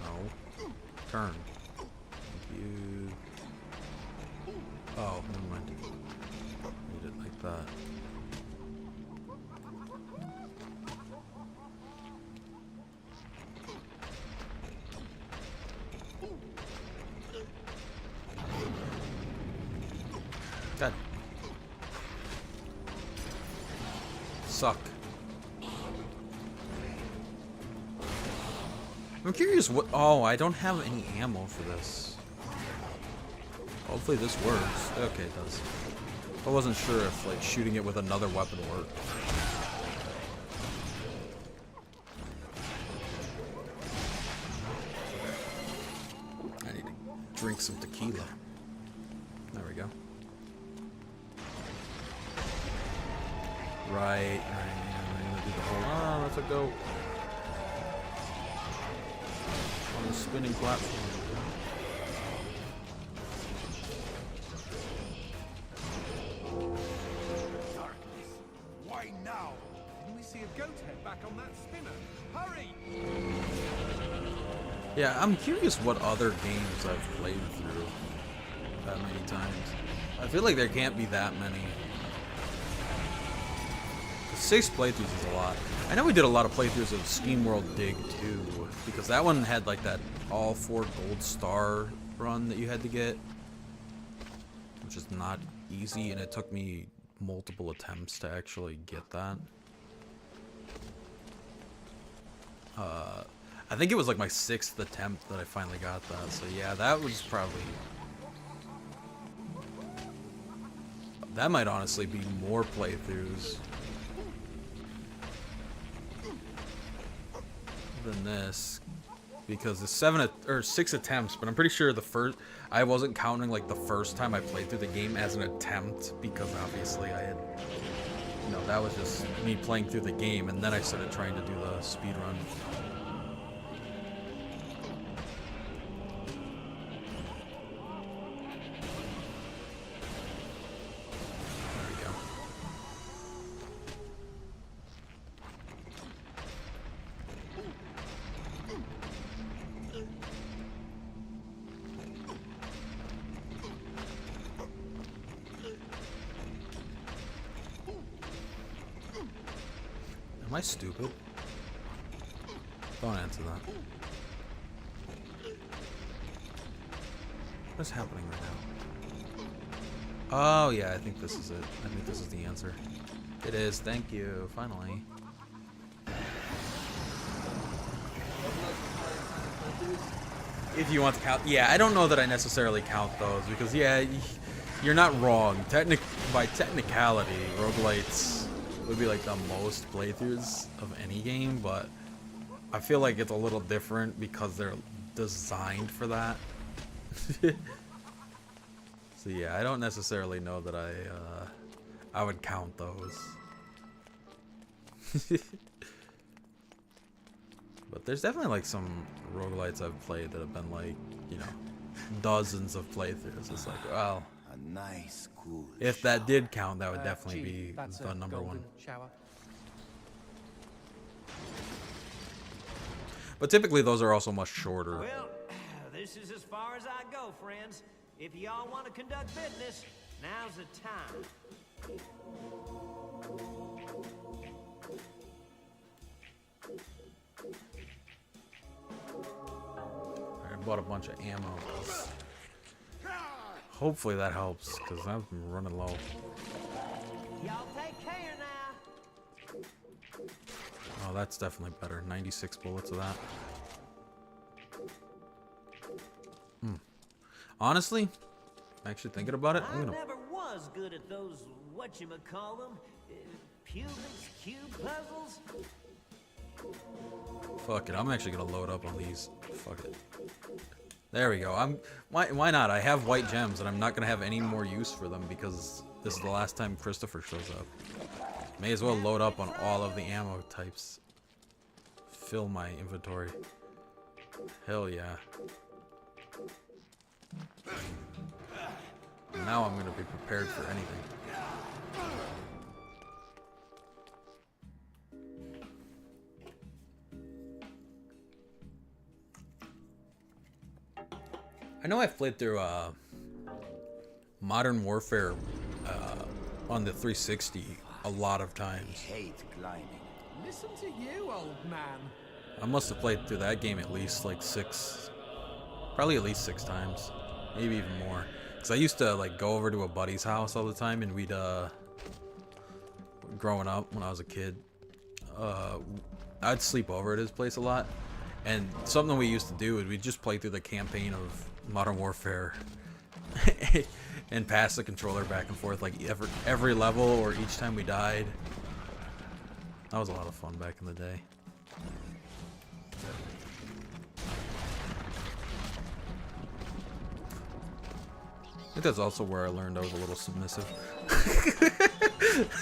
No. Turn. Thank you. Oh, never mind. Need it like that. God. Suck. I'm curious what... Oh, I don't have any ammo for this. Hopefully this works. Okay, it does. I wasn't sure if like shooting it with another weapon worked. I need to drink some tequila. There we go. Right. I'm gonna do the whole... Ah, let's go. On the spinning platform. Yeah, I'm curious what other games I've played through that many times. I feel like there can't be that many. 6 playthroughs is a lot. I know we did a lot of playthroughs of SteamWorld Dig 2, because that one had like that all 4 gold star run that you had to get, which is not easy, and it took me multiple attempts to actually get that. I think it was like my 6th attempt that I finally got that, so yeah, that was probably... That might honestly be more playthroughs than this, because it's 6 attempts, but I'm pretty sure the first... I wasn't counting like the first time I played through the game as an attempt, because obviously I had... You know, that was just me playing through the game, and then I started trying to do the speed run. Am I stupid? Don't answer that. What's happening right now? Oh yeah, I think this is it. I think this is the answer. It is. Thank you. Finally. If you want to count, yeah, I don't know that I necessarily count those because yeah, you're not wrong. By technicality, roguelites would be like the most playthroughs of any game, but I feel like it's a little different because they're designed for that. So yeah, I don't necessarily know that I would count those. But there's definitely like some roguelites I've played that have been like, you know, dozens of playthroughs. It's like, well, A nice, cool if that did count, that would definitely Gee, be that's the a number golden one. shower. But typically those are also much shorter. Well, this is as far as I go, friends. If y'all want to conduct business, now's the time. I bought a bunch of ammo. Hopefully that helps, because I'm running low. Y'all take care now. Oh, that's definitely better. 96 bullets of that. Honestly, actually thinking about it, I I'm gonna... never was good at those whatchamacallem, Pubens cube puzzles. Fuck it, I'm actually gonna load up on these. Fuck it. There we go. Why not? I have white gems and I'm not gonna have any more use for them because this is the last time Christopher shows up. May as well load up on all of the ammo types. Fill my inventory. Hell yeah. Now I'm gonna be prepared for anything. I know I've played through Modern Warfare on the 360 a lot of times. hate climbing. Listen to you, old man. I must have played through that game at least like probably at least 6 times, maybe even more. Cause I used to like go over to a buddy's house all the time, and we'd growing up when I was a kid, I'd sleep over at his place a lot. And something we used to do is we'd just play through the campaign of Modern Warfare and pass the controller back and forth like every level or each time we died. That was a lot of fun back in the day. I think that's also where I learned I was a little submissive.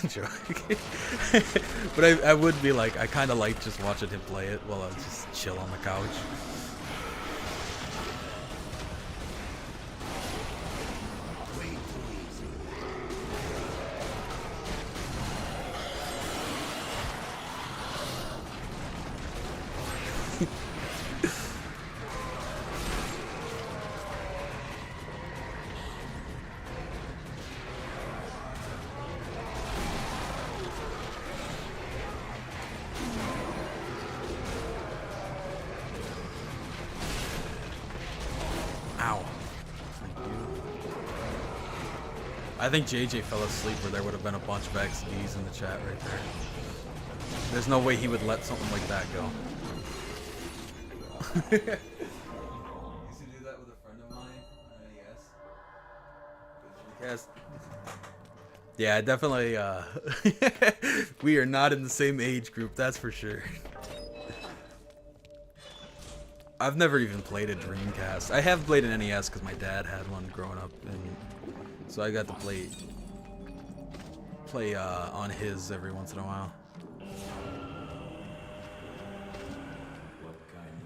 I'm joking. But I would be like, I kind of like just watching him play it while I just chill on the couch. Ow. Thank you. I think JJ fell asleep or there would have been a bunch of XDs in the chat right there. There's no way he would let something like that go. Used to do that with a friend of mine on NES. Yeah, definitely we are not in the same age group, that's for sure. I've never even played a Dreamcast. I have played an NES because my dad had one growing up, and so I got to play on his every once in a while.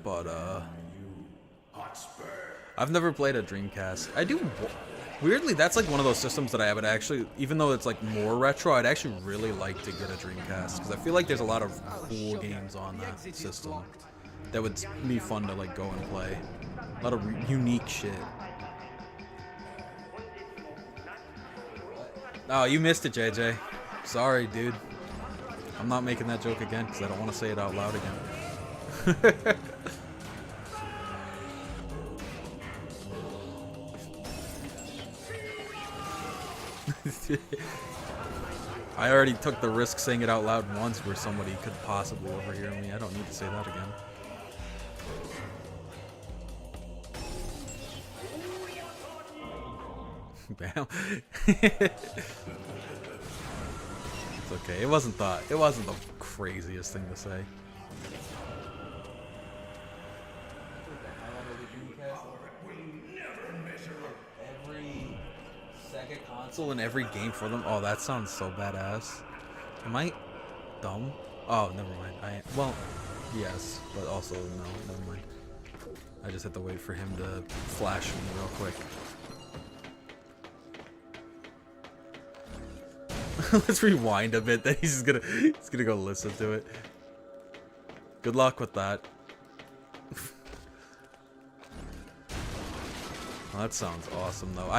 But I've never played a Dreamcast. I do. Weirdly, that's like one of those systems that I would actually, even though it's like more retro, I'd actually really like to get a Dreamcast because I feel like there's a lot of cool games on that system that would be fun to like go and play. A lot of unique shit. Oh, you missed it, JJ. Sorry, dude. I'm not making that joke again because I don't want to say it out loud again. I already took the risk saying it out loud once where somebody could possibly overhear me. I don't need to say that again. Bam. It's okay. It wasn't the craziest thing to say. Every second console in every game for them. Oh, that sounds so badass. Am I dumb? Oh, never mind. Well, yes, but also no, never mind. I just have to wait for him to flash me real quick. Let's rewind a bit. Then he's gonna go listen to it. Good luck with that. Well, that sounds awesome though.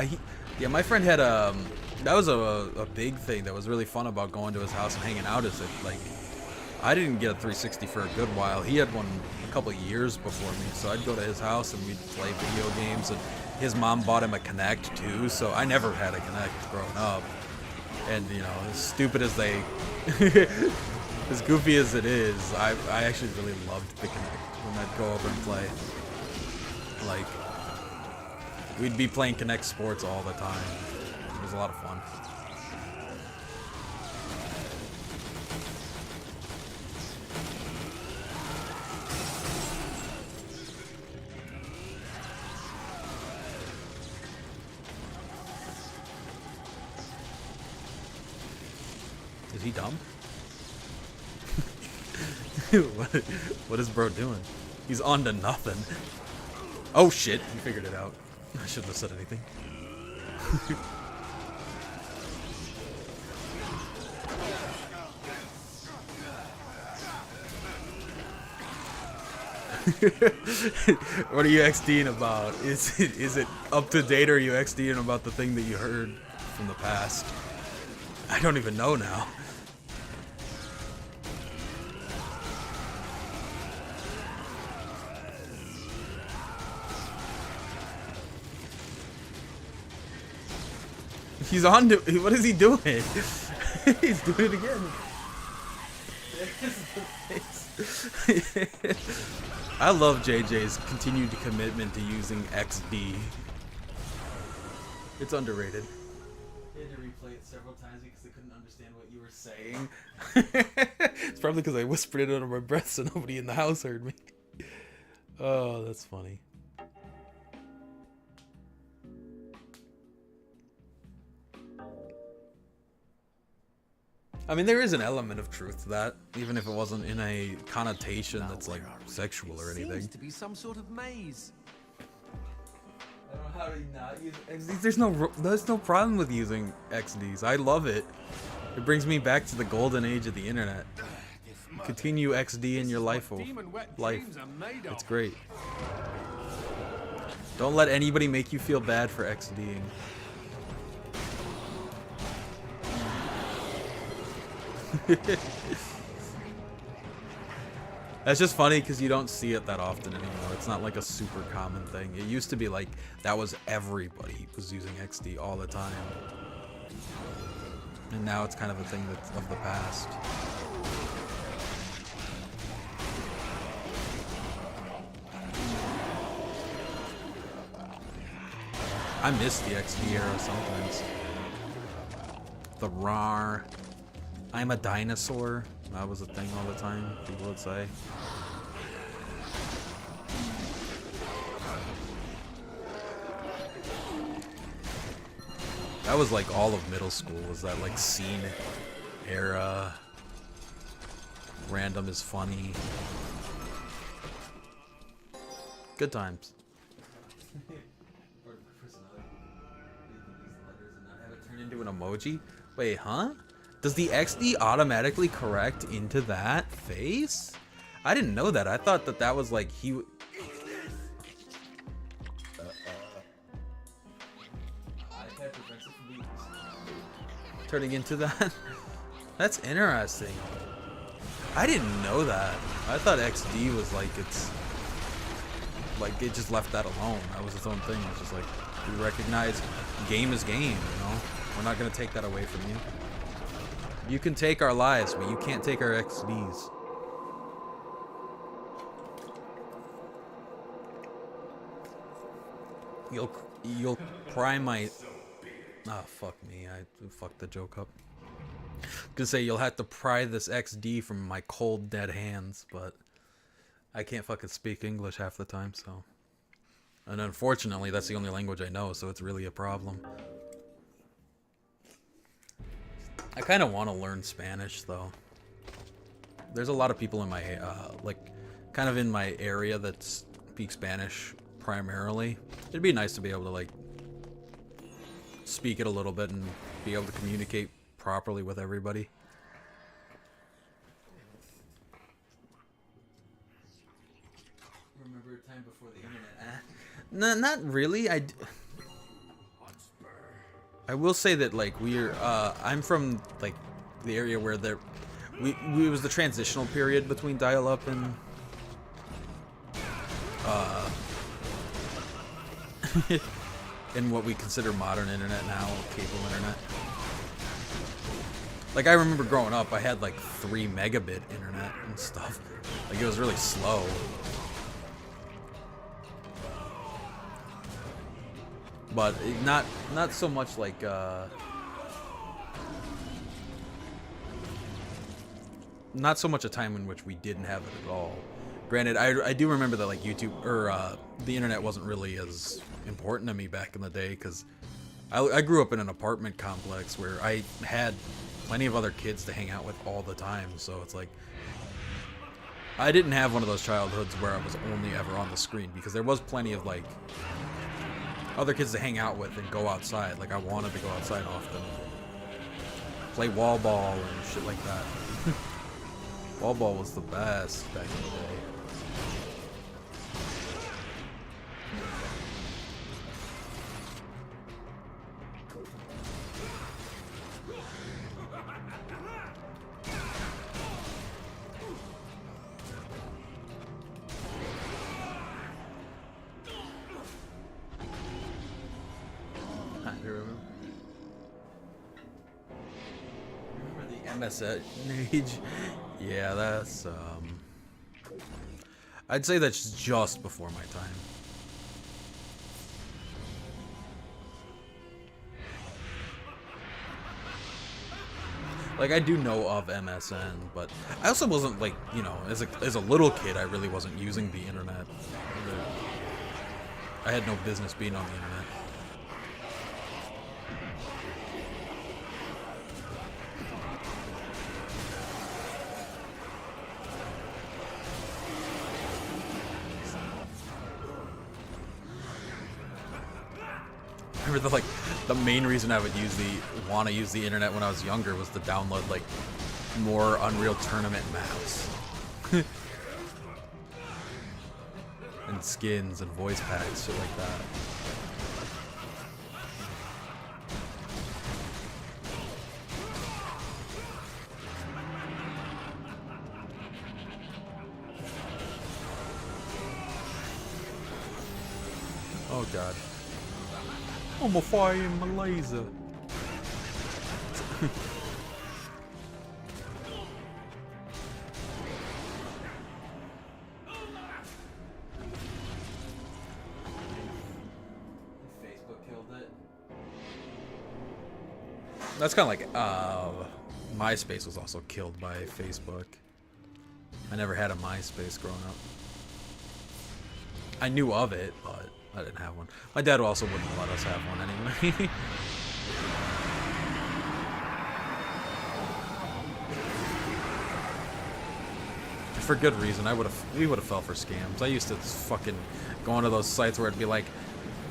Yeah, my friend had that was a big thing that was really fun about going to his house and hanging out. Is it like I didn't get a 360 for a good while. He had one a couple of years before me, so I'd go to his house and we'd play video games. And his mom bought him a Kinect too, so I never had a Kinect growing up. And you know, as stupid as they, as goofy as it is, I actually really loved the Kinect when I'd go over and play. Like, we'd be playing Kinect Sports all the time. It was a lot of fun. Is he dumb? What is bro doing? He's on to nothing. Oh shit, he figured it out. I shouldn't have said anything. What are you XDing about? Is it up to date, or are you XDing about the thing that you heard from the past? I don't even know now. He's on to. What is he doing? He's doing it again. I love JJ's continued commitment to using XD. It's underrated. I had to replay it several times because I couldn't understand what you were saying. It's probably because I whispered it under my breath so nobody in the house heard me. Oh, that's funny. I mean, there is an element of truth to that, even if it wasn't in a connotation that's like sexual or anything. Seems to be some sort of maze. I don't know how to not use XDs. There's no problem with using XDs. I love it. It brings me back to the golden age of the internet. Continue XD in your life. It's great. Don't let anybody make you feel bad for XDing. That's just funny because you don't see it that often anymore. It's not like a super common thing. It used to be like that was everybody was using XD all the time. And now it's kind of a thing that's of the past. I miss the XD era sometimes. The RAR. I'm a dinosaur. That was a thing all the time, people would say. That was like all of middle school, was that like scene era. Random is funny. Good times. Turn into an emoji? Wait, huh? Does the XD automatically correct into that face? I didn't know that. I thought that that was like he. Turning into that. That's interesting. I didn't know that. I thought XD was like it's like it just left that alone. That was its own thing. It's just like we recognize game is game, you know? We're not gonna take that away from you. You can take our lives, but you can't take our XDs. You'll pry my fuck me. I fucked the joke up. Gonna say you'll have to pry this XD from my cold dead hands, but I can't fucking speak English half the time, so. And unfortunately, that's the only language I know, so it's really a problem. I kind of want to learn Spanish, though. There's a lot of people in my, like, kind of in my area that speak Spanish primarily. It'd be nice to be able to, like, speak it a little bit and be able to communicate properly with everybody. Remember a time before the internet? No, not really. I will say that like I'm from like the area where it was the transitional period between dial-up and and what we consider modern internet now, cable internet. Like I remember growing up, I had like 3 megabit internet and stuff. Like it was really slow. But not so much like not so much a time in which we didn't have it at all. Granted, I do remember that like YouTube or the internet wasn't really as important to me back in the day because I grew up in an apartment complex where I had plenty of other kids to hang out with all the time. So it's like I didn't have one of those childhoods where I was only ever on the screen because there was plenty of like other kids to hang out with and go outside. Like I wanted to go outside often, play wall ball and shit like that. Wall ball was the best back in the day. Remember the MSN age? Yeah, that's I'd say that's just before my time. Like I do know of MSN, but I also wasn't like, you know, as a little kid, I really wasn't using the internet. I had no business being on the internet. Remember the main reason I would want to use the internet when I was younger was to download like more Unreal Tournament maps and skins and voice packs, shit like that. Oh god. I'm a fire in my laser. Facebook killed it. That's kind of like MySpace was also killed by Facebook. I never had a MySpace growing up. I knew of it, but I didn't have one. My dad also wouldn't let us have one anyway. For good reason. We would have fell for scams. I used to fucking go onto those sites where it'd be like,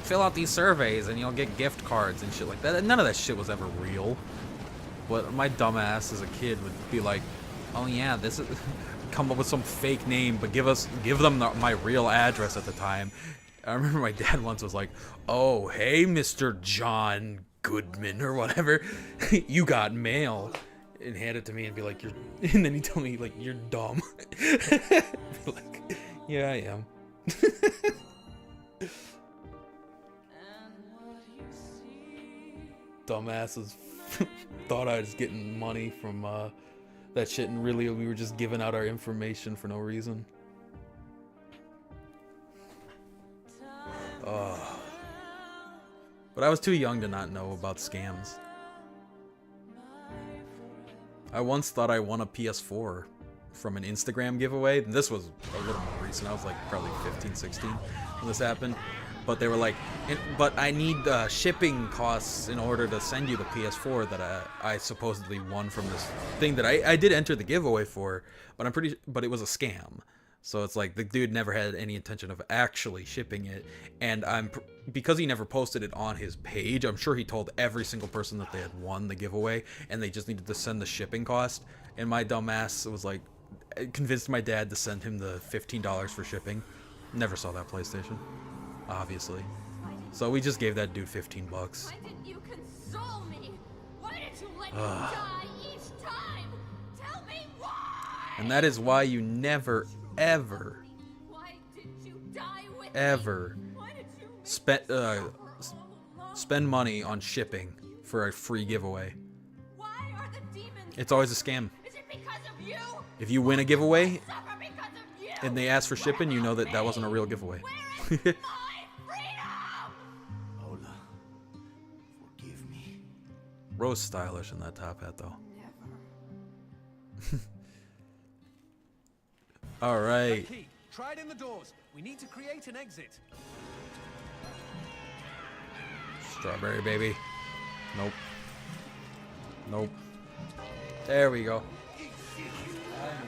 fill out these surveys and you'll get gift cards and shit like that. And none of that shit was ever real. But my dumb ass as a kid would be like, oh yeah, this is come up with some fake name, but give them my real address at the time. I remember my dad once was like, oh, hey, Mr. John Goodman or whatever, you got mail. and hand it to me and be like, "You're," and then he told me like, "You're dumb." Like, yeah, I am. Dumbasses thought I was getting money from that shit, and really we were just giving out our information for no reason. But I was too young to not know about scams. I once thought I won a PS4 from an Instagram giveaway. This was a little more recent. I was like probably 15, 16 when this happened. But they were like, but I need shipping costs in order to send you the PS4 that I supposedly won from this thing that I did enter the giveaway for, but but it was a scam. So it's like the dude never had any intention of actually shipping it, and because he never posted it on his page, I'm sure he told every single person that they had won the giveaway, and they just needed to send the shipping cost. And my dumbass was like, convinced my dad to send him the $15 for shipping. Never saw that PlayStation, obviously. So we just gave that dude $15. Why didn't you console me? Why did you let me die each time? Tell me why! And that is why you never, ever, Why did you die with ever me? Why did you spend money on shipping for a free giveaway. Why are the demons? It's always a scam. Is it because of you? If you win a giveaway Suffer because of you. and they ask for shipping, you know that that wasn't a real giveaway. Where is my freedom? Ola, forgive me. Rose stylish in that top hat though. Never. All right. Key, try it in the doors. We need to create an exit. Strawberry baby. Nope. Nope. There we go.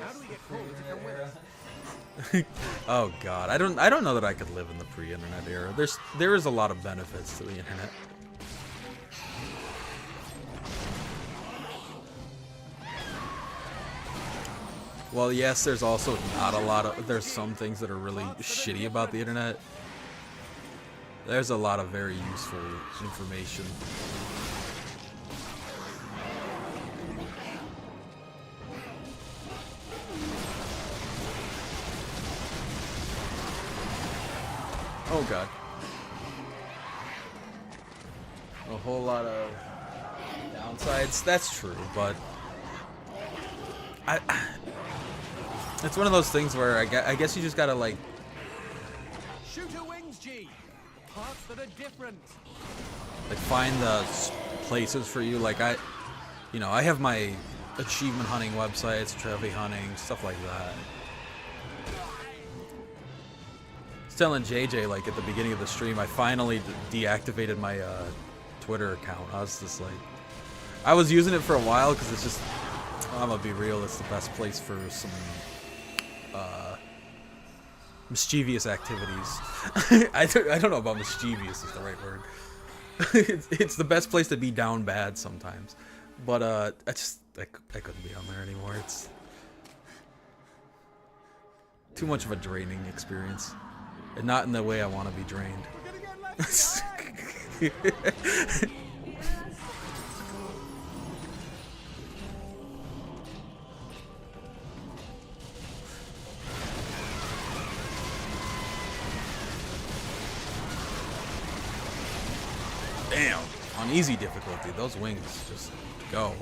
How do we get Crawler to come with us? Oh god, I don't know that I could live in the pre-internet era. There is a lot of benefits to the internet. Well, yes, there's also not a lot of, there's some things that are really shitty about the internet. There's a lot of very useful information. Oh god. A whole lot of downsides. That's true, but it's one of those things where I guess you just gotta like Shooter wings, G. Parts that are different. find the places for you. Like I have my achievement hunting websites, trophy hunting, stuff like that. I was telling JJ like at the beginning of the stream, I finally deactivated my Twitter account. I was just like, I was using it for a while because it's just, I'm gonna be real, it's the best place for some mischievous activities. I don't know about mischievous is the right word. It's the best place to be down bad sometimes, but I couldn't be on there anymore. It's too much of a draining experience, and not in the way I want to be drained. Damn, on easy difficulty, those wings just go.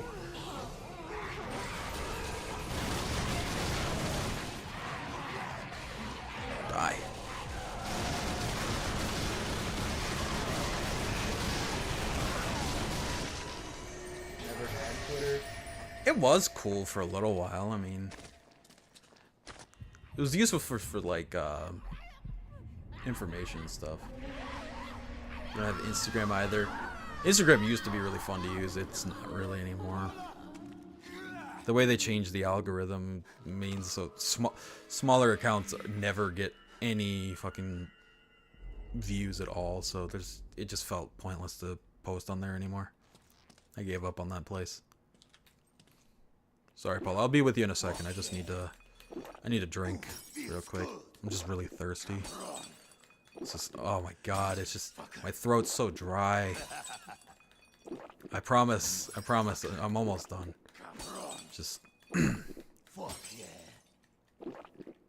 Die. Never had Twitter. It was cool for a little while. I mean, it was useful for like information and stuff. I don't have Instagram either. Instagram used to be really fun to use. It's not really anymore. The way they changed the algorithm means so smaller accounts never get any fucking views at all. So it just felt pointless to post on there anymore. I gave up on that place. Sorry, Paul. I'll be with you in a second. I need a drink real quick. I'm just really thirsty. It's just, oh my god, it's just, my throat's so dry. I promise, I'm almost done. Just Fuck yeah.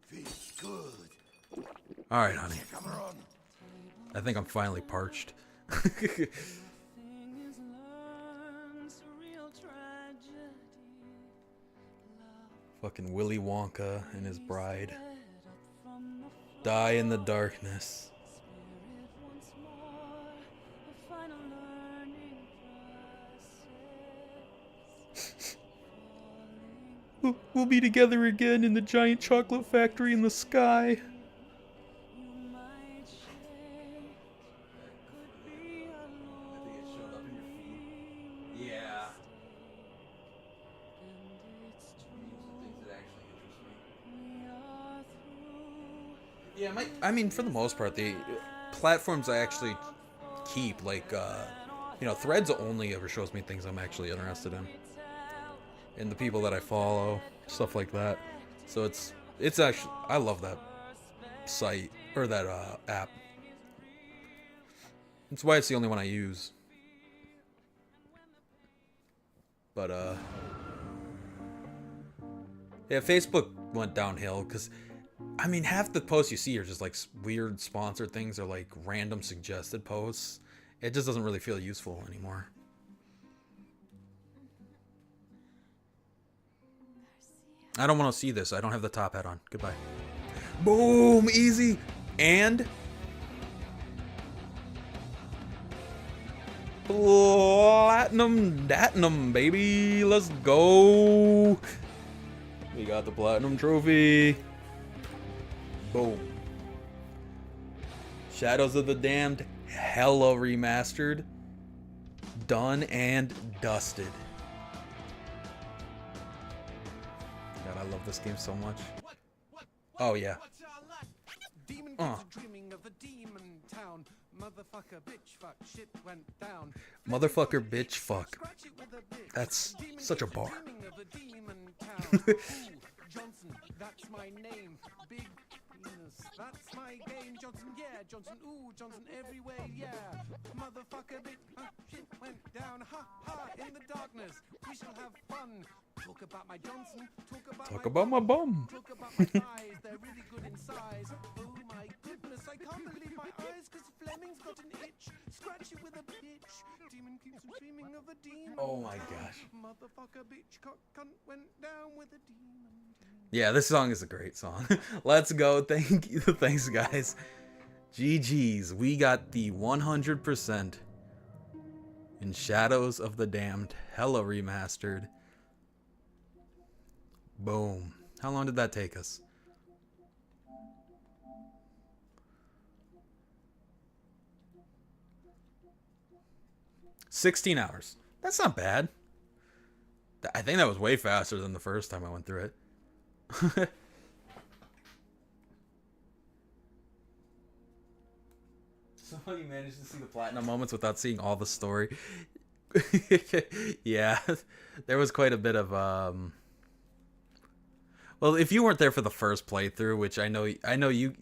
Feels good. all right, honey. Come on. I think I'm finally parched. Fucking Willy Wonka and his bride die in the darkness. We'll be together again in the giant chocolate factory in the sky. Yeah. Yeah, I mean, for the most part, the platforms I actually keep, like, you know, Threads only ever shows me things I'm actually interested in. And the people that I follow, stuff like that. So it's actually, I love that site, or that app. That's why it's the only one I use. But, yeah, Facebook went downhill, because, I mean, half the posts you see are just, like, weird sponsored things, or, like, random suggested posts. It just doesn't really feel useful anymore. I don't want to see this. I don't have the top hat on. Goodbye. Boom! Easy! And... Platinum, baby! Let's go! We got the Platinum Trophy. Boom. Shadows of the Damned, hella remastered. Done and dusted. God, I love this game so much. Oh, yeah. Demon dreaming of a demon town. Motherfucker, bitch, fuck, shit went down. Motherfucker, bitch, fuck. That's such a bar. Johnson, that's my name. Big penis, that's my game. Johnson, yeah, Johnson, ooh, Johnson everywhere, yeah. Motherfucker, bitch, shit went down. Ha ha, in the darkness, we shall have fun. Talk about my Johnson, Talk about my bum. Talk about my thighs, they're really good in size. Oh my goodness, I can't believe my eyes, cause Fleming's got an itch. Scratch it with a bitch. Demon keeps dreaming of a demon. Oh my gosh. Motherfucker, bitch, cunt went down with a demon. Yeah, this song is a great song. Let's go. Thank you. Thanks, guys. GG's. We got the 100% in Shadows of the Damned, hella remastered. Boom. How long did that take us? $16 hours. That's not bad. I think that was way faster than the first time I went through it. Somebody managed to see the platinum moments without seeing all the story. Yeah, there was quite a bit of well, if you weren't there for the first playthrough, which I know you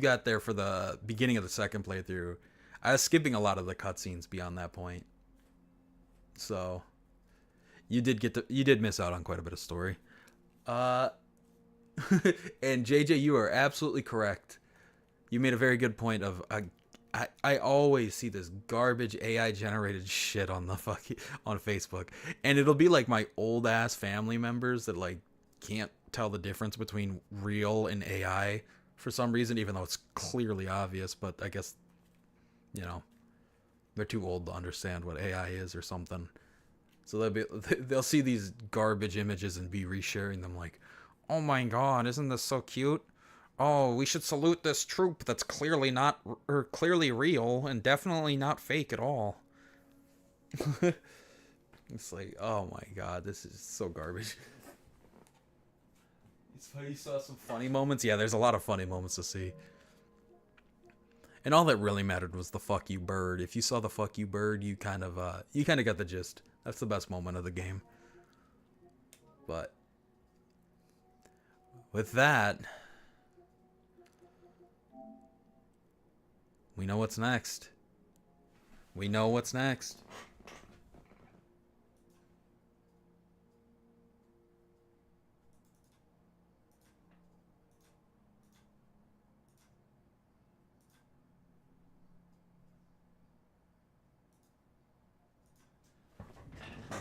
got there for the beginning of the second playthrough, I was skipping a lot of the cutscenes beyond that point. So you did miss out on quite a bit of story. And JJ, you are absolutely correct. You made a very good point of I always see this garbage AI generated shit on the on Facebook, and it'll be like my old ass family members that like can't tell the difference between real and AI for some reason, even though it's clearly obvious. But I guess, you know, they're too old to understand what AI is or something. So they'll see these garbage images and be resharing them like, oh my god, isn't this so cute? Oh, we should salute this troop that's clearly not, or clearly real and definitely not fake at all. It's like, oh my god, this is so garbage. It's funny, you saw some funny moments. Yeah, there's a lot of funny moments to see. And all that really mattered was the fuck you bird. If you saw the fuck you bird, you kind of got the gist. That's the best moment of the game. But with that, we know what's next. We know what's next.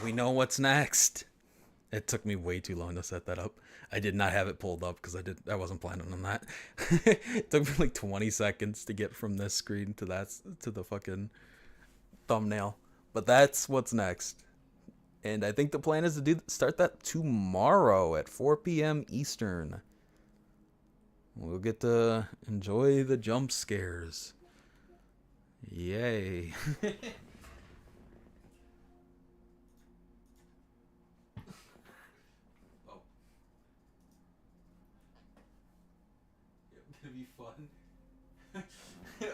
We know what's next. It took me way too long to set that up. I did not have it pulled up because I wasn't planning on that. It took me like 20 seconds to get from this screen to the fucking thumbnail. But that's what's next. And I think the plan is to start that tomorrow at 4 p.m. Eastern. We'll get to enjoy the jump scares. Yay. Gonna be fun.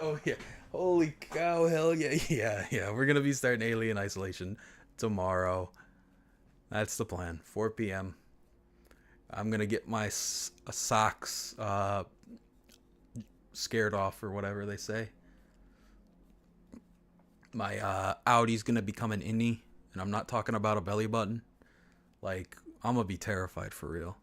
Oh yeah. Holy cow, hell yeah. Yeah. We're gonna be starting Alien Isolation tomorrow. That's the plan. 4 p.m. I'm gonna get my socks scared off, or whatever they say. My Audi's gonna become an innie, and I'm not talking about a belly button. Like, I'm gonna be terrified for real.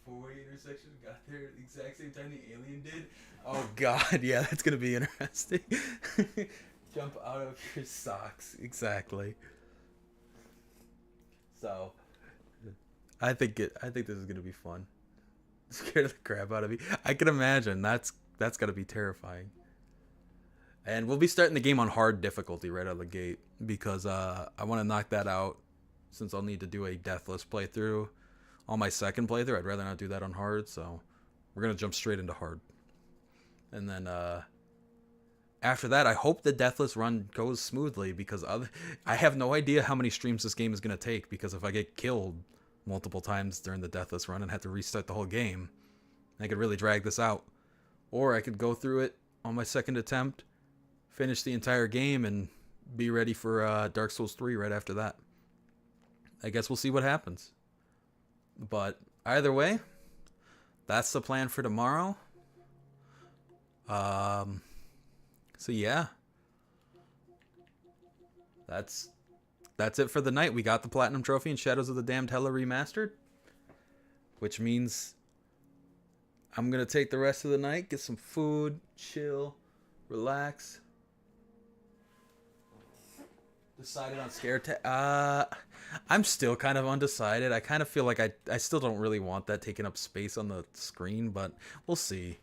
Four-way intersection got there at the exact same time the alien did. Oh god, yeah, that's gonna be interesting. Jump out of your socks, exactly. So, I think this is gonna be fun. Scared the crap out of me. I can imagine that's gotta be terrifying. And we'll be starting the game on hard difficulty right out of the gate because I want to knock that out since I'll need to do a deathless playthrough on my second playthrough. I'd rather not do that on hard, so we're gonna jump straight into hard. And then after that, I hope the deathless run goes smoothly because I have no idea how many streams this game is gonna take, because if I get killed multiple times during the deathless run and have to restart the whole game, I could really drag this out. Or I could go through it on my second attempt, finish the entire game, and be ready for Dark Souls 3 right after that. I guess we'll see what happens. But either way, that's the plan for tomorrow. So yeah, that's it for the night. We got the Platinum Trophy in Shadows of the Damned Hella Remastered, which means I'm gonna take the rest of the night, get some food, chill, relax. Decided on scare I'm still kind of undecided. I kind of feel like I still don't really want that taking up space on the screen, but we'll see.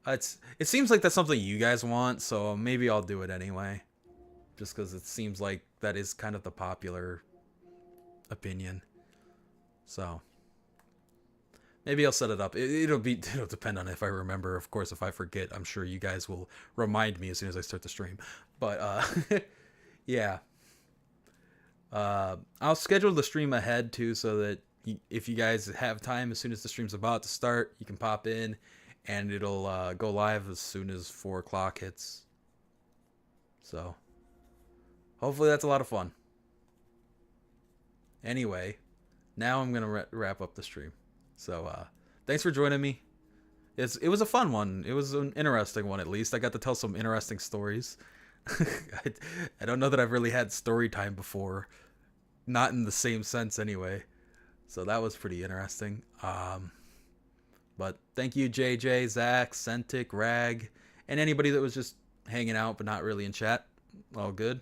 It seems like that's something you guys want, so maybe I'll do it anyway. Just because it seems like that is kind of the popular opinion. So maybe I'll set it up. It'll depend on if I remember. Of course, if I forget, I'm sure you guys will remind me as soon as I start the stream. But yeah. I'll schedule the stream ahead too, so that if you guys have time as soon as the stream's about to start, you can pop in, and it'll go live as soon as 4 o'clock hits. So hopefully that's a lot of fun. Anyway, now I'm gonna wrap up the stream. So thanks for joining me. It was a fun one. It was an interesting one, at least. I got to tell some interesting stories. I don't know that I've really had story time before, not in the same sense anyway, so that was pretty interesting. But thank you JJ, Zach, Centik, Rag, and anybody that was just hanging out but not really in chat. All good.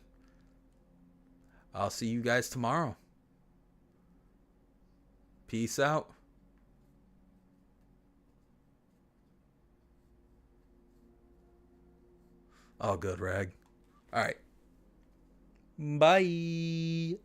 I'll see you guys tomorrow. Peace out. All good, Rag. All right. Bye.